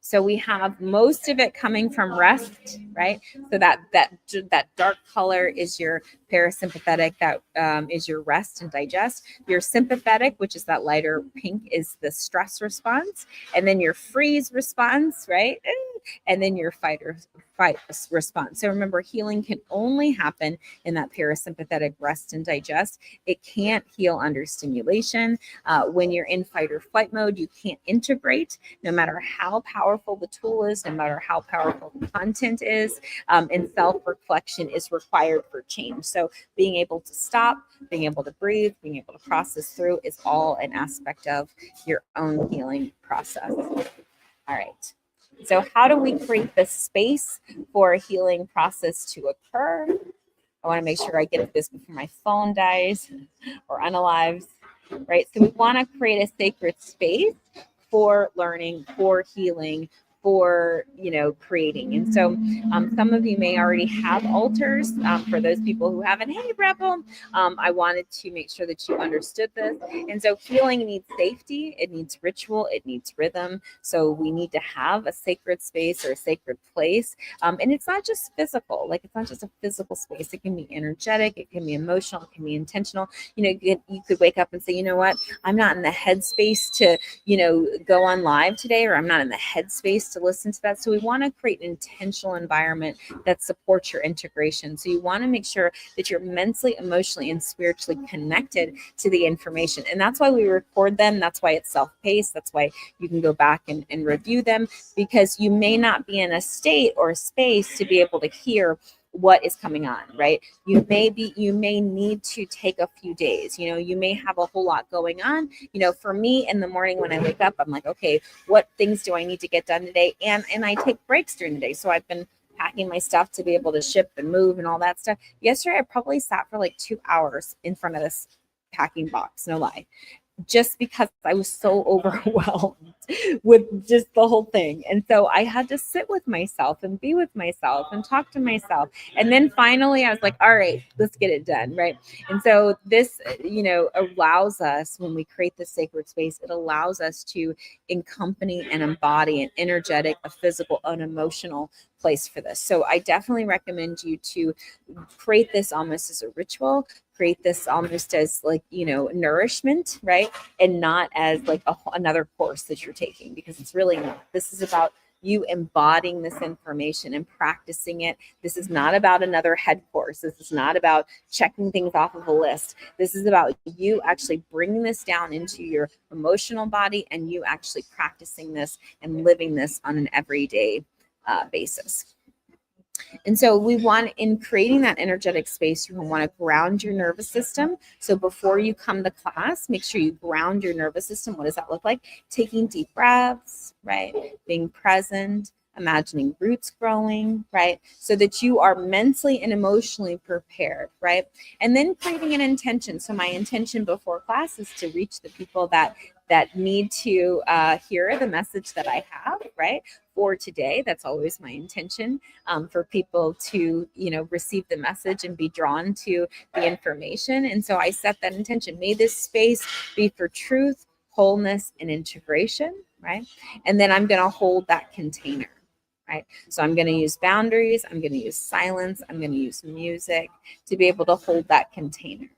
So we have most of it coming from rest, right? So that dark color is your parasympathetic, that is your rest and digest. Your sympathetic, which is that lighter pink, is the stress response, and then your freeze response, right? And then your fight response. So remember, healing can only happen in that parasympathetic rest and digest. It can't heal under stimulation. When you're in fight or flight mode, you can't integrate, no matter how powerful the tool is, no matter how powerful the content is, and self-reflection is required for change. So being able to stop, being able to breathe, being able to process through is all an aspect of your own healing process. All right. So how do we create the space for a healing process to occur? I want to make sure I get to this before my phone dies or unalives, right? So we want to create a sacred space for learning, for healing, for creating. And so some of you may already have altars. For those people who haven't, hey Rebel, I wanted to make sure that you understood this. And so healing needs safety, it needs ritual, it needs rhythm. So we need to have a sacred space or a sacred place. And it's not just physical, like it's not just a physical space. It can be energetic, it can be emotional, it can be intentional. You could wake up and say, you know what, I'm not in the headspace to go on live today, or I'm not in the headspace to listen to that. So we want to create an intentional environment that supports your integration. So you want to make sure that you're mentally, emotionally, and spiritually connected to the information. And that's why we record them. That's why it's self-paced. That's why you can go back and review them, because you may not be in a state or a space to be able to hear what is coming on, right? You may need to take a few days. You may have a whole lot going on. For me, in the morning when I wake up, I'm like, okay, what things do I need to get done today? And I take breaks during the day. So I've been packing my stuff to be able to ship and move and all that stuff. Yesterday, I probably sat for like 2 hours in front of this packing box, no lie, just because I was so overwhelmed with just the whole thing. And so I had to sit with myself and be with myself and talk to myself. And then finally I was like, all right, let's get it done, right? And so this, allows us, when we create this sacred space, it allows us to accompany and embody an energetic, a physical, an emotional place for this. So I definitely recommend you to create this almost as a ritual, create this almost as like, nourishment, right? And not as like another course that you're taking, because it's really not. This is about you embodying this information and practicing it. This is not about another head course. This is not about checking things off of a list. This is about you actually bringing this down into your emotional body and you actually practicing this and living this on an everyday basis. And so we want, in creating that energetic space, you want to ground your nervous system. So before you come to class, make sure you ground your nervous system. What does that look like? Taking deep breaths, right? Being present, imagining roots growing, right? So that you are mentally and emotionally prepared, right? And then creating an intention. So my intention before class is to reach the people that need to hear the message that I have, right? For today. That's always my intention, for people to, receive the message and be drawn to the information. And so I set that intention. May this space be for truth, wholeness, and integration, right? And then I'm going to hold that container. Right. So I'm going to use boundaries. I'm going to use silence. I'm going to use music to be able to hold that container.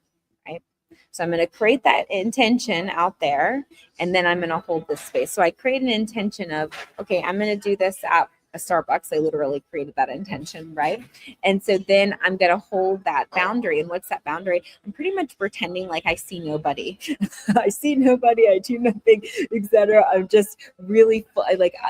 Right. So I'm going to create that intention out there, and then I'm going to hold this space. So I create an intention of, okay, I'm going to do this at a Starbucks. I literally created that intention, right? And so then I'm going to hold that boundary. And what's that boundary? I'm pretty much pretending like I see nobody. I see nobody. I do nothing, etc. I'm just really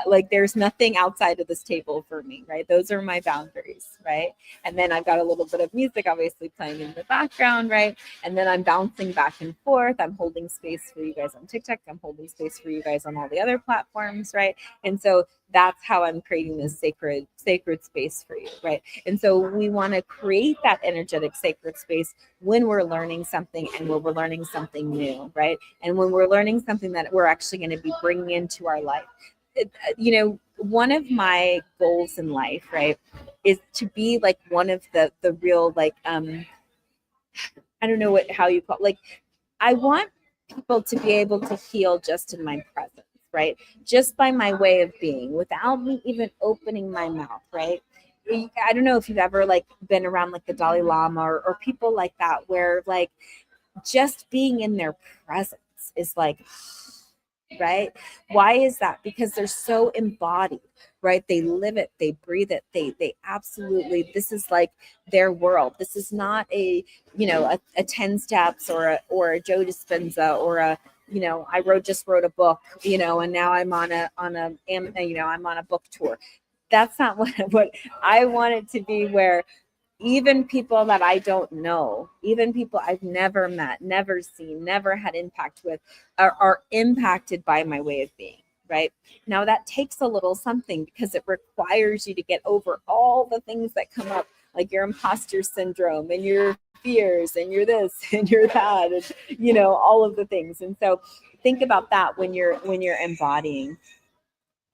like there's nothing outside of this table for me, right? Those are my boundaries, right? And then I've got a little bit of music obviously playing in the background, right? And then I'm bouncing back and forth. I'm holding space for you guys on TikTok. I'm holding space for you guys on all the other platforms, right? And so that's how I'm creating this sacred space for you, right? And so we want to create that energetic sacred space when we're learning something and when we're learning something new, right? And when we're learning something that we're actually going to be bringing into our life. One of my goals in life, right, is to be like one of the real, like, I don't know how you call it. Like, I want people to be able to heal just in my presence, right? Just by my way of being, without me even opening my mouth, right? I don't know if you've ever like been around like the Dalai Lama or people like that, where like just being in their presence is like, right? Why is that? Because they're so embodied, right? They live it, they breathe it, they absolutely, this is like their world. This is not a 10 steps or a Joe Dispenza or a, I just wrote a book, and now I'm on a book tour. That's not what I want it to be, where even people that I don't know, even people I've never met, never seen, never had impact with, are impacted by my way of being, right? Now that takes a little something, because it requires you to get over all the things that come up, like your imposter syndrome and your fears and you're this and you're that, and all of the things. And so think about that when you're embodying.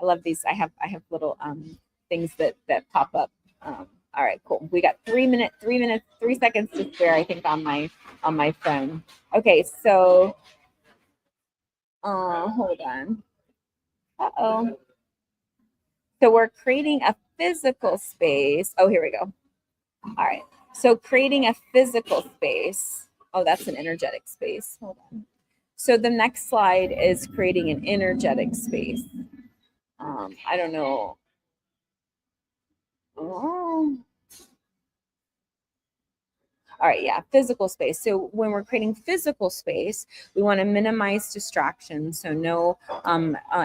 I love these. I have little things that pop up. All right, cool. We got 3 seconds to spare, I think, on my phone. Okay, so hold on. Uh-oh. So we're creating a physical space. Oh, here we go. All right. So creating a physical space. Oh, that's an energetic space. Hold on. So the next slide is creating an energetic space. I don't know. Oh. All right, yeah, physical space. So when we're creating physical space, we want to minimize distractions. So no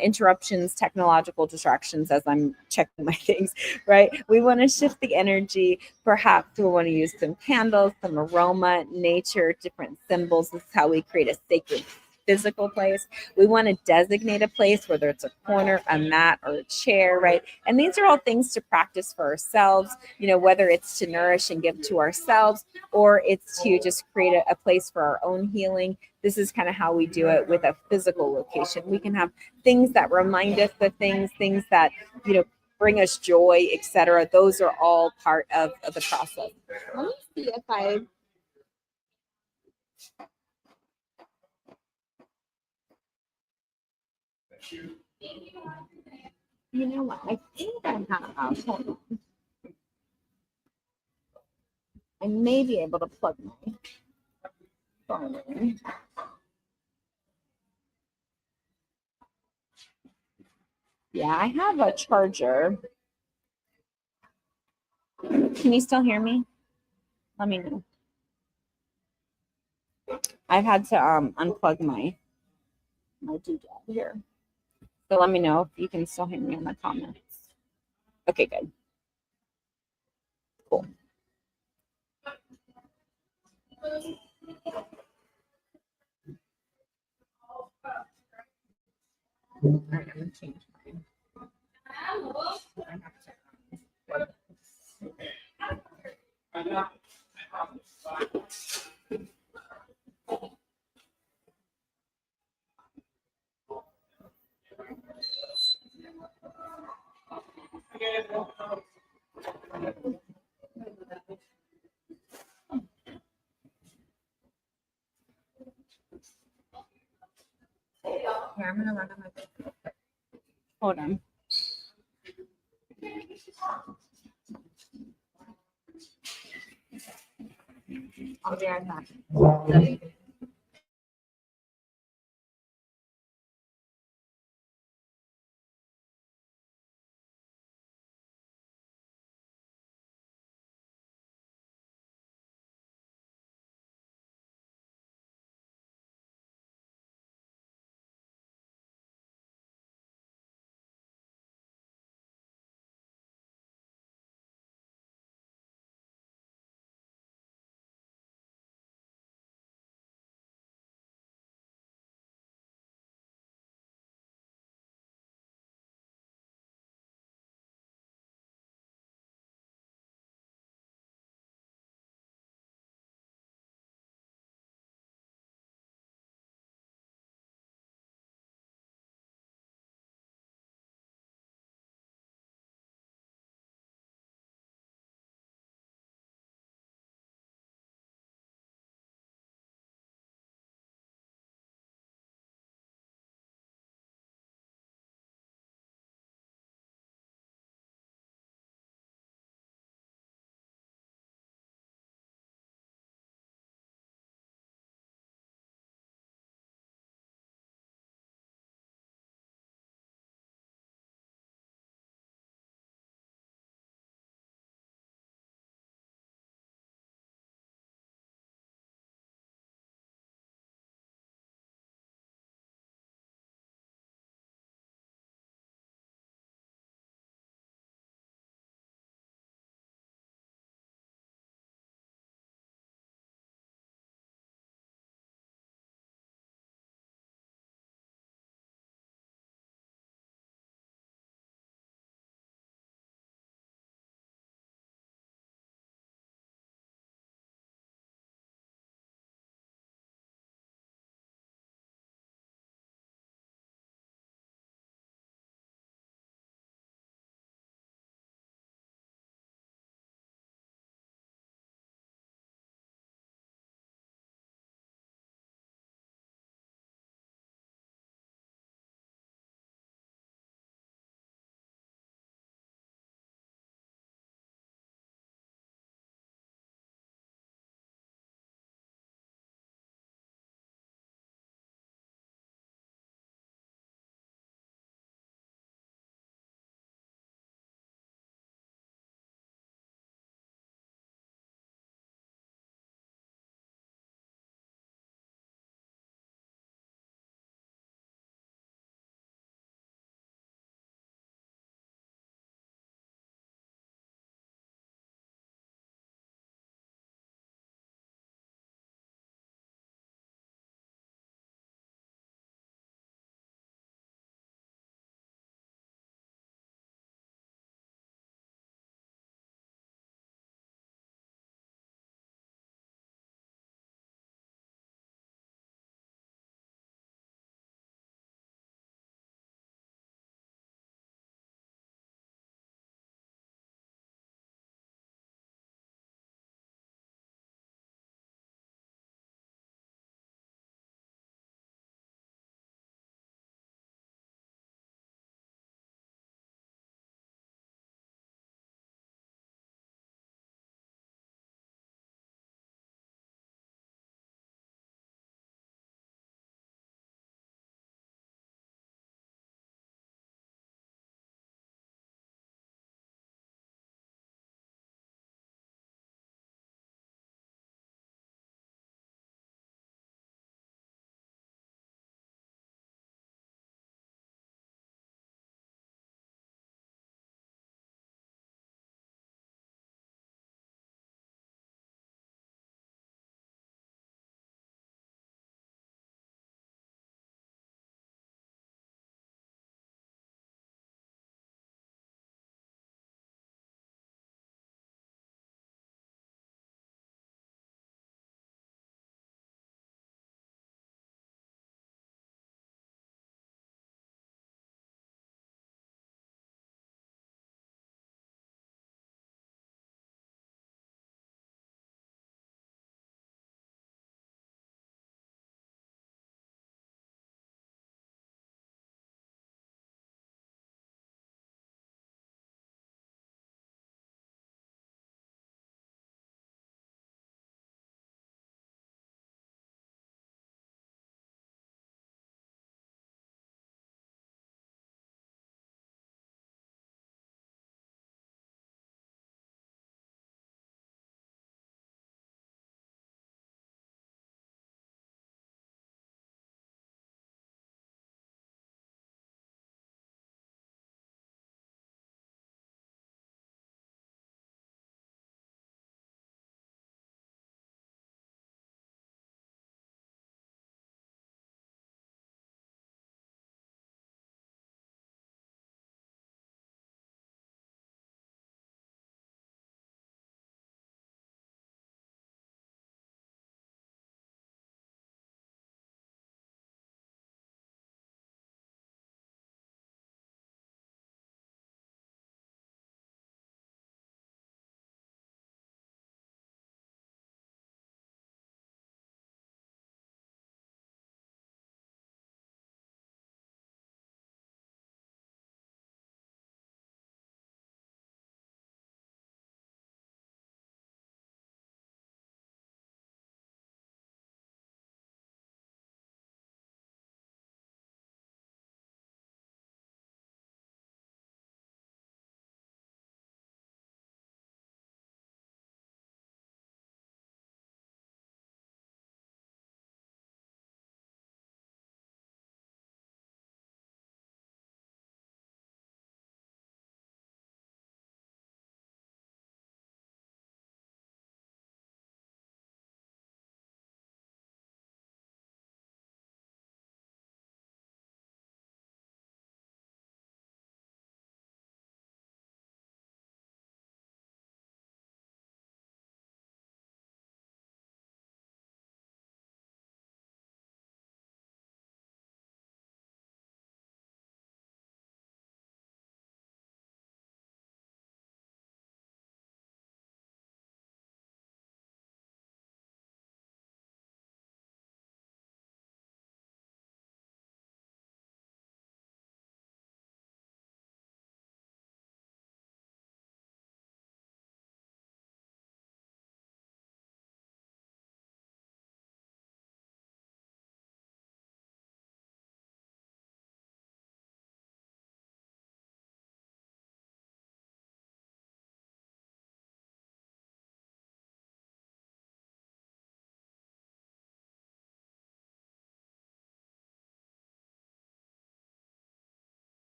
interruptions, technological distractions as I'm checking my things, right? We want to shift the energy. Perhaps we want to use some candles, some aroma, nature, different symbols. This is how we create a sacred physical place. We want to designate a place, whether it's a corner, a mat, or a chair, right? And these are all things to practice for ourselves, whether it's to nourish and give to ourselves, or it's to just create a place for our own healing. This is kind of how we do it with a physical location. We can have things that remind us of things that, bring us joy, etc. Those are all part of the process. Let me see if I... You know what? I think I have. Hold on. I may be able to plug my phone in. Yeah, I have a charger. Can you still hear me? Let me know. I've had to unplug my doodad here. So let me know if you can still hear me in the comments. Okay, good. Cool. All right, I'm gonna change mine. Here, I'm gonna run on my phone. Hold on. I'll be right back.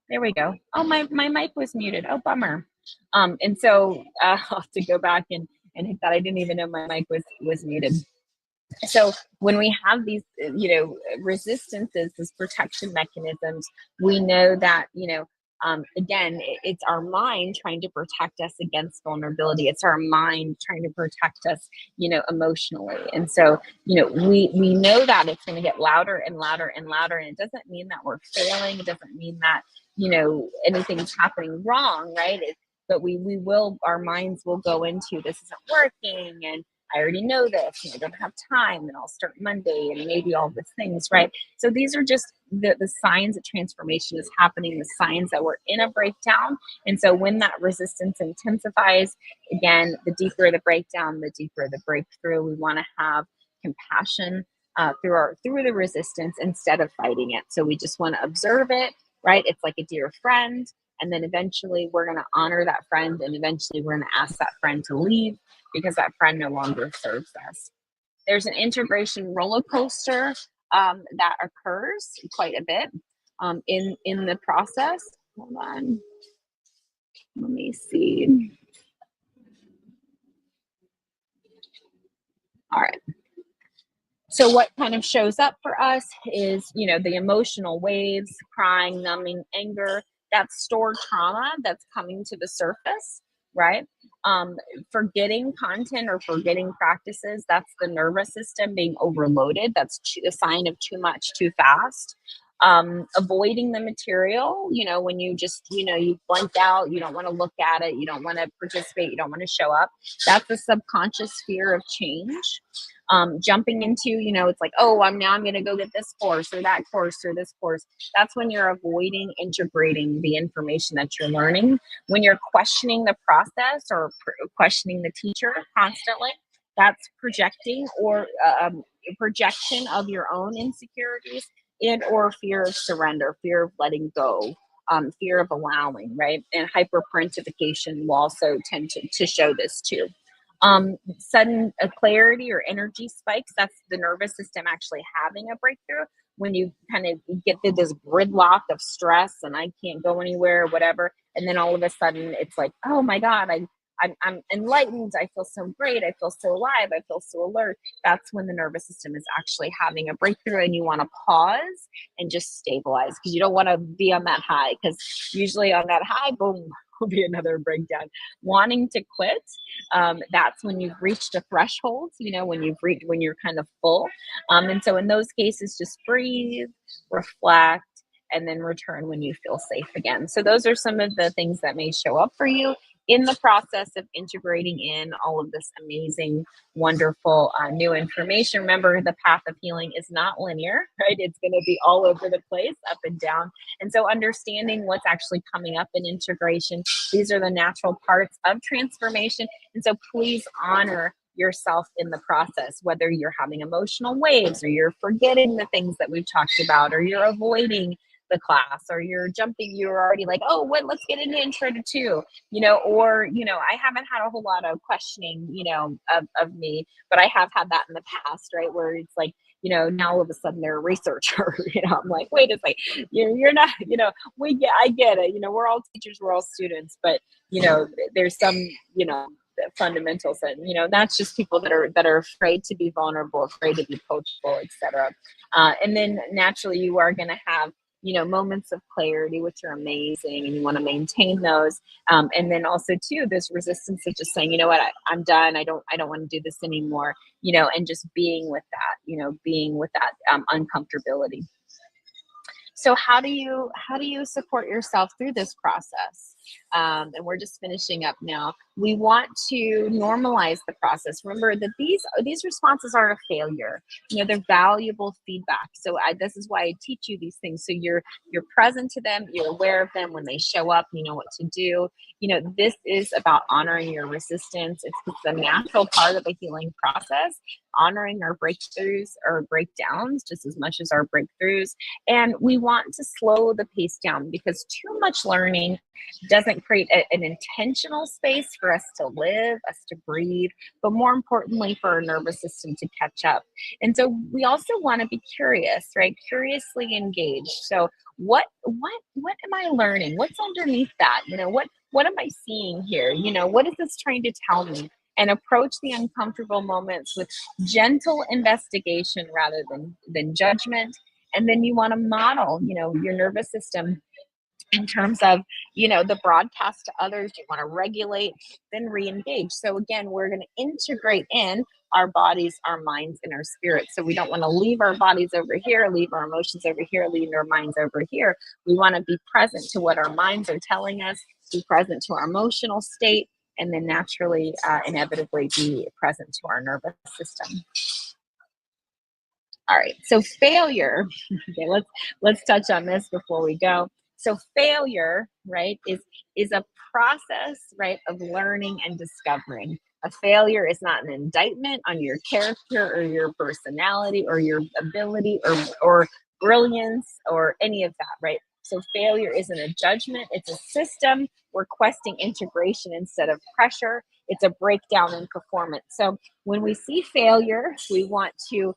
There we go. Oh, my mic was muted. Oh, bummer. And so I'll have to go back and hit that. I didn't even know my mic was muted. So when we have these, resistances, these protection mechanisms, we know that, again, it's our mind trying to protect us against vulnerability. It's our mind trying to protect us, emotionally. And so, we know that it's going to get louder and louder and louder. And it doesn't mean that we're failing. It doesn't mean that, anything's happening wrong, right? But our minds will go into, this isn't working, and I already know this, I don't have time, and I'll start Monday, and maybe all these things, right? So these are just the signs that transformation is happening, the signs that we're in a breakdown. And so when that resistance intensifies, again, the deeper the breakdown, the deeper the breakthrough. We want to have compassion through the resistance instead of fighting it. So we just want to observe it, right? It's like a dear friend. And then eventually we're going to honor that friend, and eventually we're going to ask that friend to leave because that friend no longer serves us. There's an integration roller coaster that occurs quite a bit in the process. Hold on. Let me see. All right. So what kind of shows up for us is, the emotional waves, crying, numbing, anger, that's stored trauma that's coming to the surface, right? Forgetting content or forgetting practices, that's the nervous system being overloaded. That's a sign of too much, too fast. Avoiding the material, when you just, you blanked out, you don't want to look at it, you don't want to participate, you don't want to show up. That's a subconscious fear of change. Jumping into, it's like, oh, I'm going to go get this course or that course or this course. That's when you're avoiding integrating the information that you're learning. When you're questioning the process or questioning the teacher constantly, that's projecting or projection of your own insecurities and or fear of surrender, fear of letting go, fear of allowing, right? And hyperparentification will also tend to show this too. Sudden clarity or energy spikes, that's the nervous system actually having a breakthrough. When you kind of get through this gridlock of stress and I can't go anywhere or whatever, and then all of a sudden it's like, oh my God, I'm enlightened, I feel so great, I feel so alive, I feel so alert. That's when the nervous system is actually having a breakthrough, and you want to pause and just stabilize, because you don't want to be on that high, because usually on that high, boom, will be another breakdown. Wanting to quit, that's when you've reached a threshold, when you're kind of full. And so in those cases, just breathe, reflect, and then return when you feel safe again. So those are some of the things that may show up for you in the process of integrating in all of this amazing, wonderful new information. Remember, the path of healing is not linear, right? It's going to be all over the place, up and down. And so understanding what's actually coming up in integration, these are the natural parts of transformation. And so please honor yourself in the process, whether you're having emotional waves or you're forgetting the things that we've talked about, or you're avoiding the class, or you're already like, oh, let's get into intro to two, or, I haven't had a whole lot of questioning, of me, but I have had that in the past, right? Where it's like, now all of a sudden they're a researcher, I'm like, wait a second, you're not, I get it, we're all teachers, we're all students, but, there's some, fundamentals, and that's just people that are afraid to be vulnerable, afraid to be coachable, etc. And then naturally you are going to have moments of clarity, which are amazing, and you want to maintain those. And then also too, this resistance of just saying, you know what, I'm done. I don't want to do this anymore, and just being with that, uncomfortability. So how do you support yourself through this process? And we're just finishing up now. We want to normalize the process. Remember that these responses are a failure. They're valuable feedback. So this is why I teach you these things. So you're present to them. You're aware of them when they show up. You know what to do. This is about honoring your resistance. It's a natural part of the healing process. Honoring our breakthroughs or breakdowns just as much as our breakthroughs. And we want to slow the pace down, because too much learning doesn't create an intentional space for us to live, us to breathe, but more importantly, for our nervous system to catch up. And so we also want to be curious, right? Curiously engaged. So what am I learning? What's underneath that? What am I seeing here? What is this trying to tell me? And approach the uncomfortable moments with gentle investigation rather than judgment. And then you want to model, your nervous system in terms of the broadcast to others. You want to regulate, then re-engage. So again, we're going to integrate in our bodies, our minds, and our spirits. So we don't want to leave our bodies over here, leave our emotions over here, leave our minds over here. We want to be present to what our minds are telling us, be present to our emotional state, and then naturally, inevitably be present to our nervous system. All right, so failure. Okay, let's touch on this before we go. So failure, right, is a process, right, of learning and discovering. A failure is not an indictment on your character or your personality or your ability or brilliance or any of that, right? So failure isn't a judgment, it's a system requesting integration instead of pressure. It's a breakdown in performance. So when we see failure, we want to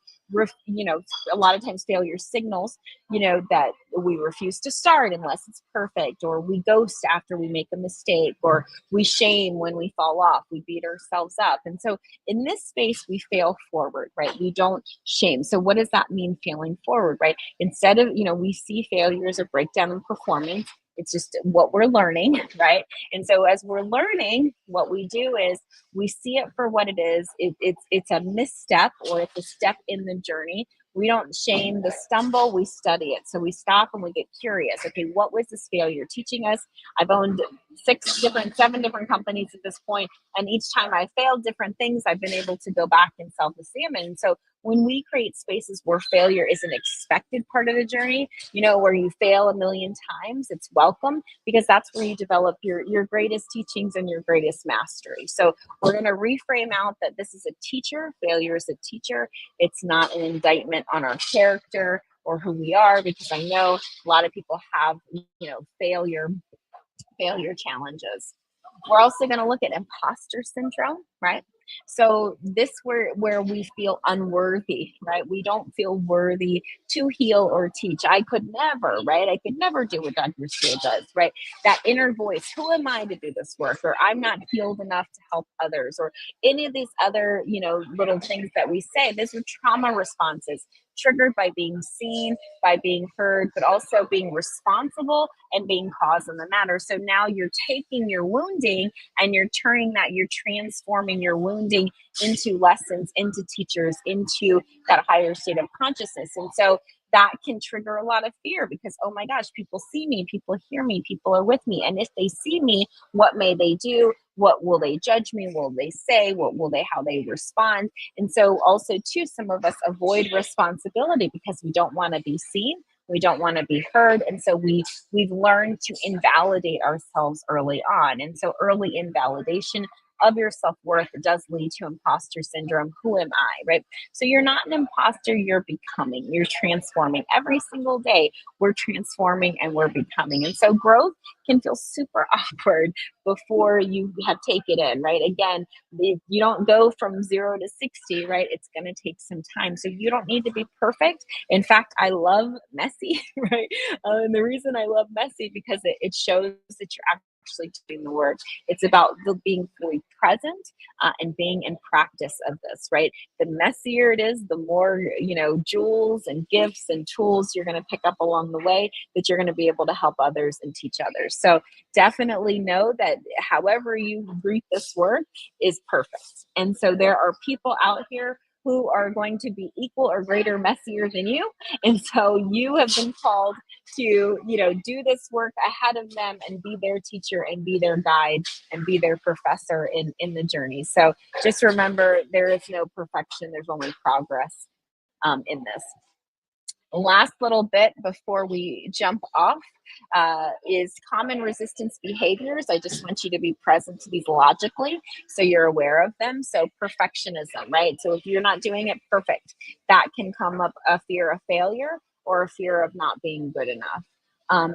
a lot of times failure signals, that we refuse to start unless it's perfect, or we ghost after we make a mistake, or we shame when we fall off, we beat ourselves up. And so in this space, we fail forward, right? We don't shame. So what does that mean, failing forward, right? Instead of, we see failure as a breakdown in performance. It's just what we're learning, right? And so as we're learning, what we do is we see it for what it is. It's a misstep, or it's a step in the journey. We don't shame the stumble, we study it. So we stop and we get curious. Okay, what was this failure teaching us? I've owned 7 different companies at this point, and each time I failed different things, I've been able to go back and self-examine. And so when we create spaces where failure is an expected part of the journey, where you fail a million times, it's welcome, because that's where you develop your greatest teachings and your greatest mastery. So we're going to reframe out that this is a teacher. Failure is a teacher. It's not an indictment on our character or who we are, because I know a lot of people have, failure challenges. We're also going to look at imposter syndrome, right? So this where we feel unworthy, right? We don't feel worthy to heal or teach. I could never, right? I could never do what Dr. Steele does, right? That inner voice, who am I to do this work? Or I'm not healed enough to help others, or any of these other, little things that we say. These are trauma responses triggered by being seen, by being heard, but also being responsible and being cause in the matter. So now you're taking your wounding and you're transforming your wounding into lessons, into teachers, into that higher state of consciousness. And so that can trigger a lot of fear, because, oh my gosh, people see me, people hear me, people are with me. And if they see me, what may they do? What will they judge me? What will they say? How they respond? And so also too, some of us avoid responsibility because we don't want to be seen. We don't want to be heard. And so we've learned to invalidate ourselves early on. And so early invalidation of your self-worth does lead to imposter syndrome. Who am I, right? So you're not an imposter, you're becoming, you're transforming. Every single day, we're transforming and we're becoming. And so growth can feel super awkward before you have taken it in, right? Again, you don't go from 0 to 60, right? It's going to take some time. So you don't need to be perfect. In fact, I love messy, right? And the reason I love messy, because it shows that you're actually doing the work. It's about being fully present and being in practice of this, right? The messier it is, the more, jewels and gifts and tools you're going to pick up along the way, that you're going to be able to help others and teach others. So definitely know that however you greet this work is perfect. And so there are people out here who are going to be equal or greater messier than you. And so you have been called to, do this work ahead of them and be their teacher and be their guide and be their professor in the journey. So just remember, there is no perfection. There's only progress in this. Last little bit before we jump off is common resistance behaviors. I just want you to be present to these logically so you're aware of them. So perfectionism, right? So if you're not doing it perfect, that can come up a fear of failure or a fear of not being good enough.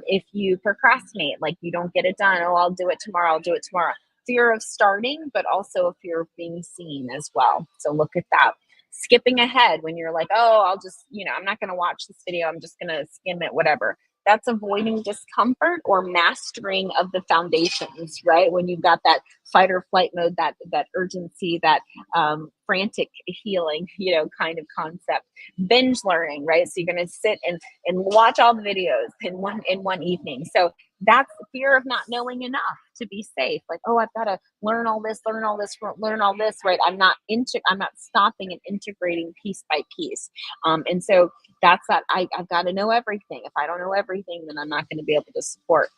If you procrastinate, like you don't get it done, oh, I'll do it tomorrow, I'll do it tomorrow. Fear of starting, but also a fear of being seen as well. So look at that. Skipping ahead when you're like, oh, I'll just, I'm not going to watch this video, I'm just going to skim it, whatever. That's avoiding discomfort or mastering of the foundations, right? When you've got that fight or flight mode, that urgency, that frantic healing, kind of concept. Binge learning, right? So you're going to sit and watch all the videos in one evening. So that's the fear of not knowing enough to be safe. Like, oh, I've got to learn all this, right? I'm not stopping and integrating piece by piece. And so that's that. I've got to know everything. If I don't know everything, then I'm not going to be able to support.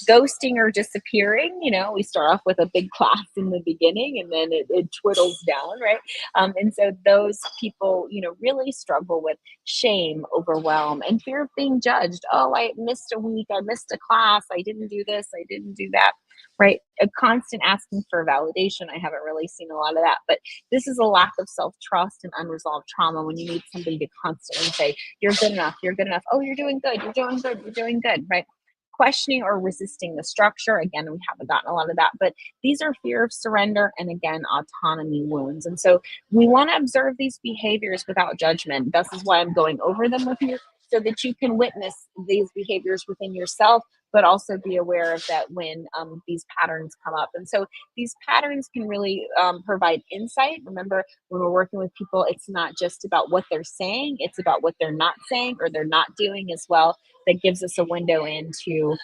Ghosting or disappearing, we start off with a big class in the beginning and then it twiddles down, right? And so those people, really struggle with shame, overwhelm, and fear of being judged. Oh, I missed a week, I missed a class, I didn't do this, I didn't do that, right? A constant asking for validation. I haven't really seen a lot of that, but this is a lack of self-trust and unresolved trauma when you need somebody to constantly say, you're good enough, you're good enough. Oh, you're doing good, you're doing good, you're doing good, right? Questioning or resisting the structure. Again, we haven't gotten a lot of that, but these are fear of surrender and, again, autonomy wounds. And so we want to observe these behaviors without judgment. This is why I'm going over them with you, so that you can witness these behaviors within yourself, but also be aware of that when these patterns come up. And so these patterns can really provide insight. Remember, when we're working with people, it's not just about what they're saying, it's about what they're not saying or they're not doing as well. That gives us a window into,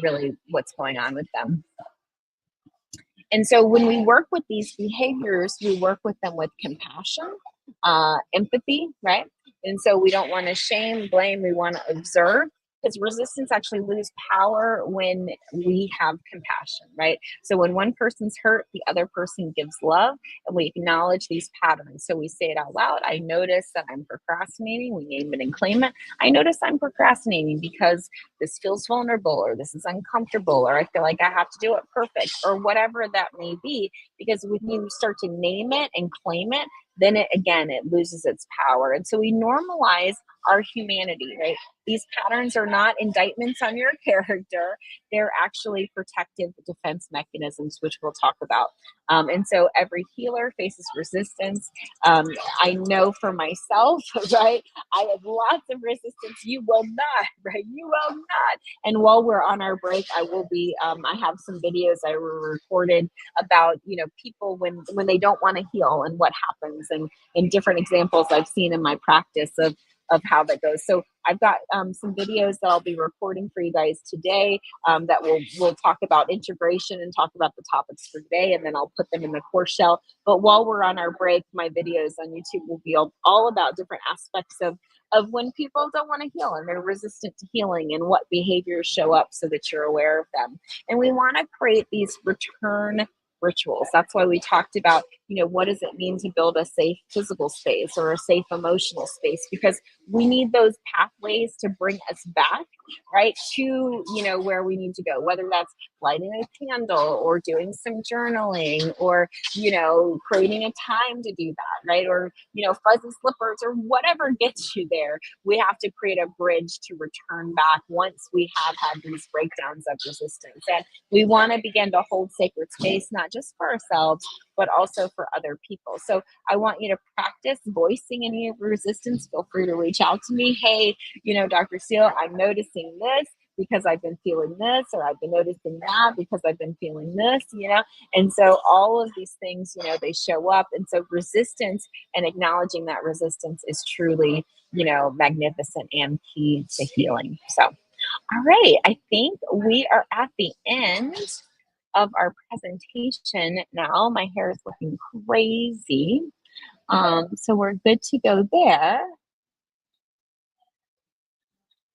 really what's going on with them. And so when we work with these behaviors, we work with them with compassion, empathy, right? And so we don't want to shame, blame, we want to observe, because resistance actually loses power when we have compassion, right? So when one person's hurt, the other person gives love, and we acknowledge these patterns. So we say it out loud. I notice that I'm procrastinating. We name it and claim it. I notice I'm procrastinating because this feels vulnerable, or this is uncomfortable, or I feel like I have to do it perfect, or whatever that may be. Because when you start to name it and claim it, then it loses its power. And so we normalize our humanity, right? These patterns are not indictments on your character. They're actually protective defense mechanisms, which we'll talk about. And so every healer faces resistance. I know for myself, right? I have lots of resistance. You will not, right? You will not. And while we're on our break, I will be, I have some videos I recorded about, people when they don't want to heal and what happens, and different examples I've seen in my practice of how that goes. So I've got some videos that I'll be recording for you guys today that we'll talk about integration and talk about the topics for today, and then I'll put them in the course shell. But while we're on our break, my videos on YouTube will be all about different aspects of when people don't want to heal and they're resistant to healing, and what behaviors show up, so that you're aware of them. And we want to create these return rituals. That's why we talked about, what does it mean to build a safe physical space or a safe emotional space? Because we need those pathways to bring us back, right, to, where we need to go, whether that's lighting a candle or doing some journaling or, creating a time to do that, right? Or, fuzzy slippers or whatever gets you there. We have to create a bridge to return back once we have had these breakdowns of resistance. And we want to begin to hold sacred space, not just for ourselves, but also for other people. So I want you to practice voicing any resistance. Feel free to reach out to me. Hey, Dr. Seal, I'm noticing this because I've been feeling this, or I've been noticing that because I've been feeling this, And so all of these things, they show up. And so resistance and acknowledging that resistance is truly, magnificent and key to healing. So, all right, I think we are at the end of our presentation now. My hair is looking crazy. So we're good to go there.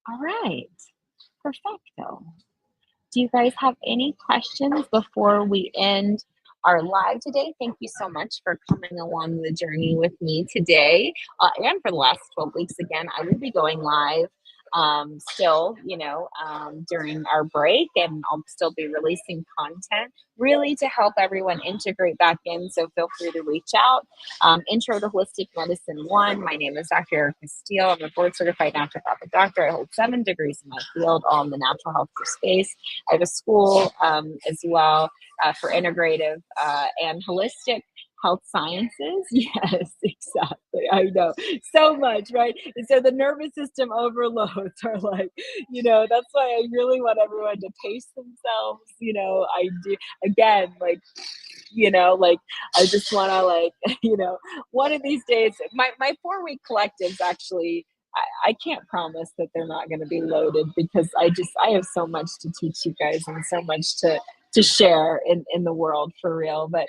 All right, perfecto. Do you guys have any questions before we end our live today? Thank you so much for coming along the journey with me today and for the last 12 weeks. Again, I will be going live still, during our break, and I'll still be releasing content really to help everyone integrate back in. So feel free to reach out. Intro to Holistic Medicine 1. My name is Dr. Erica Steele. I'm a board certified naturopathic doctor. I hold 7 degrees in my field, all in the natural health space. I have a school as well for integrative and holistic health sciences. Yes, exactly. I know so much, right? And so the nervous system overloads are like, that's why I really want everyone to pace themselves. I do, again, like I just want to, one of these days, my 4-week collectives actually, I can't promise that they're not going to be loaded, because I have so much to teach you guys and so much to share in the world, for real. But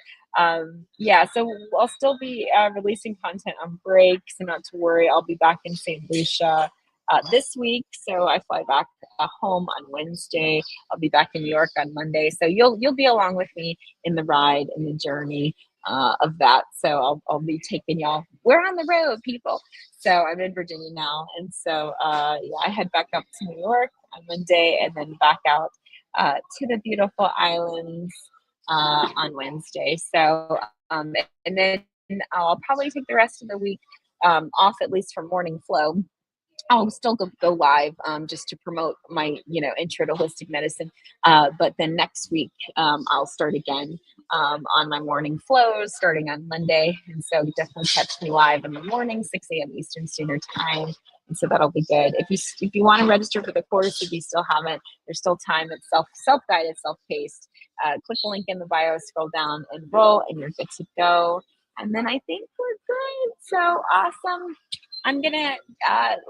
yeah, so I'll still be releasing content on break, so not to worry. I'll be back in St. Lucia this week, so I fly back home on Wednesday. I'll be back in New York on Monday, so you'll be along with me in the ride and the journey of that. So I'll be taking y'all. We're on the road, people. So I'm in Virginia now, and so yeah, I head back up to New York on Monday, and then back out to the beautiful islands on Wednesday. So and then I'll probably take the rest of the week off, at least from Morning Flow. I'll still go live just to promote my, intro to holistic medicine. But then next week, I'll start again on my morning flows starting on Monday. And so definitely catch me live in the morning, 6 a.m. Eastern Standard Time. And so that'll be good. If you want to register for the course, if you still haven't, there's still time. It's self-guided, self-paced. Click the link in the bio, scroll down, enroll, and you're good to go. And then I think we're good. So awesome. I'm going to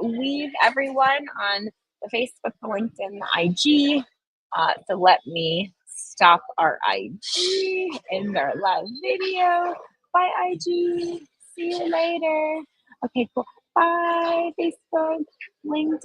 leave everyone on the Facebook, the LinkedIn, the IG. So let me stop our IG in our live video. Bye, IG. See you later. Okay, cool. Bye, Facebook, LinkedIn.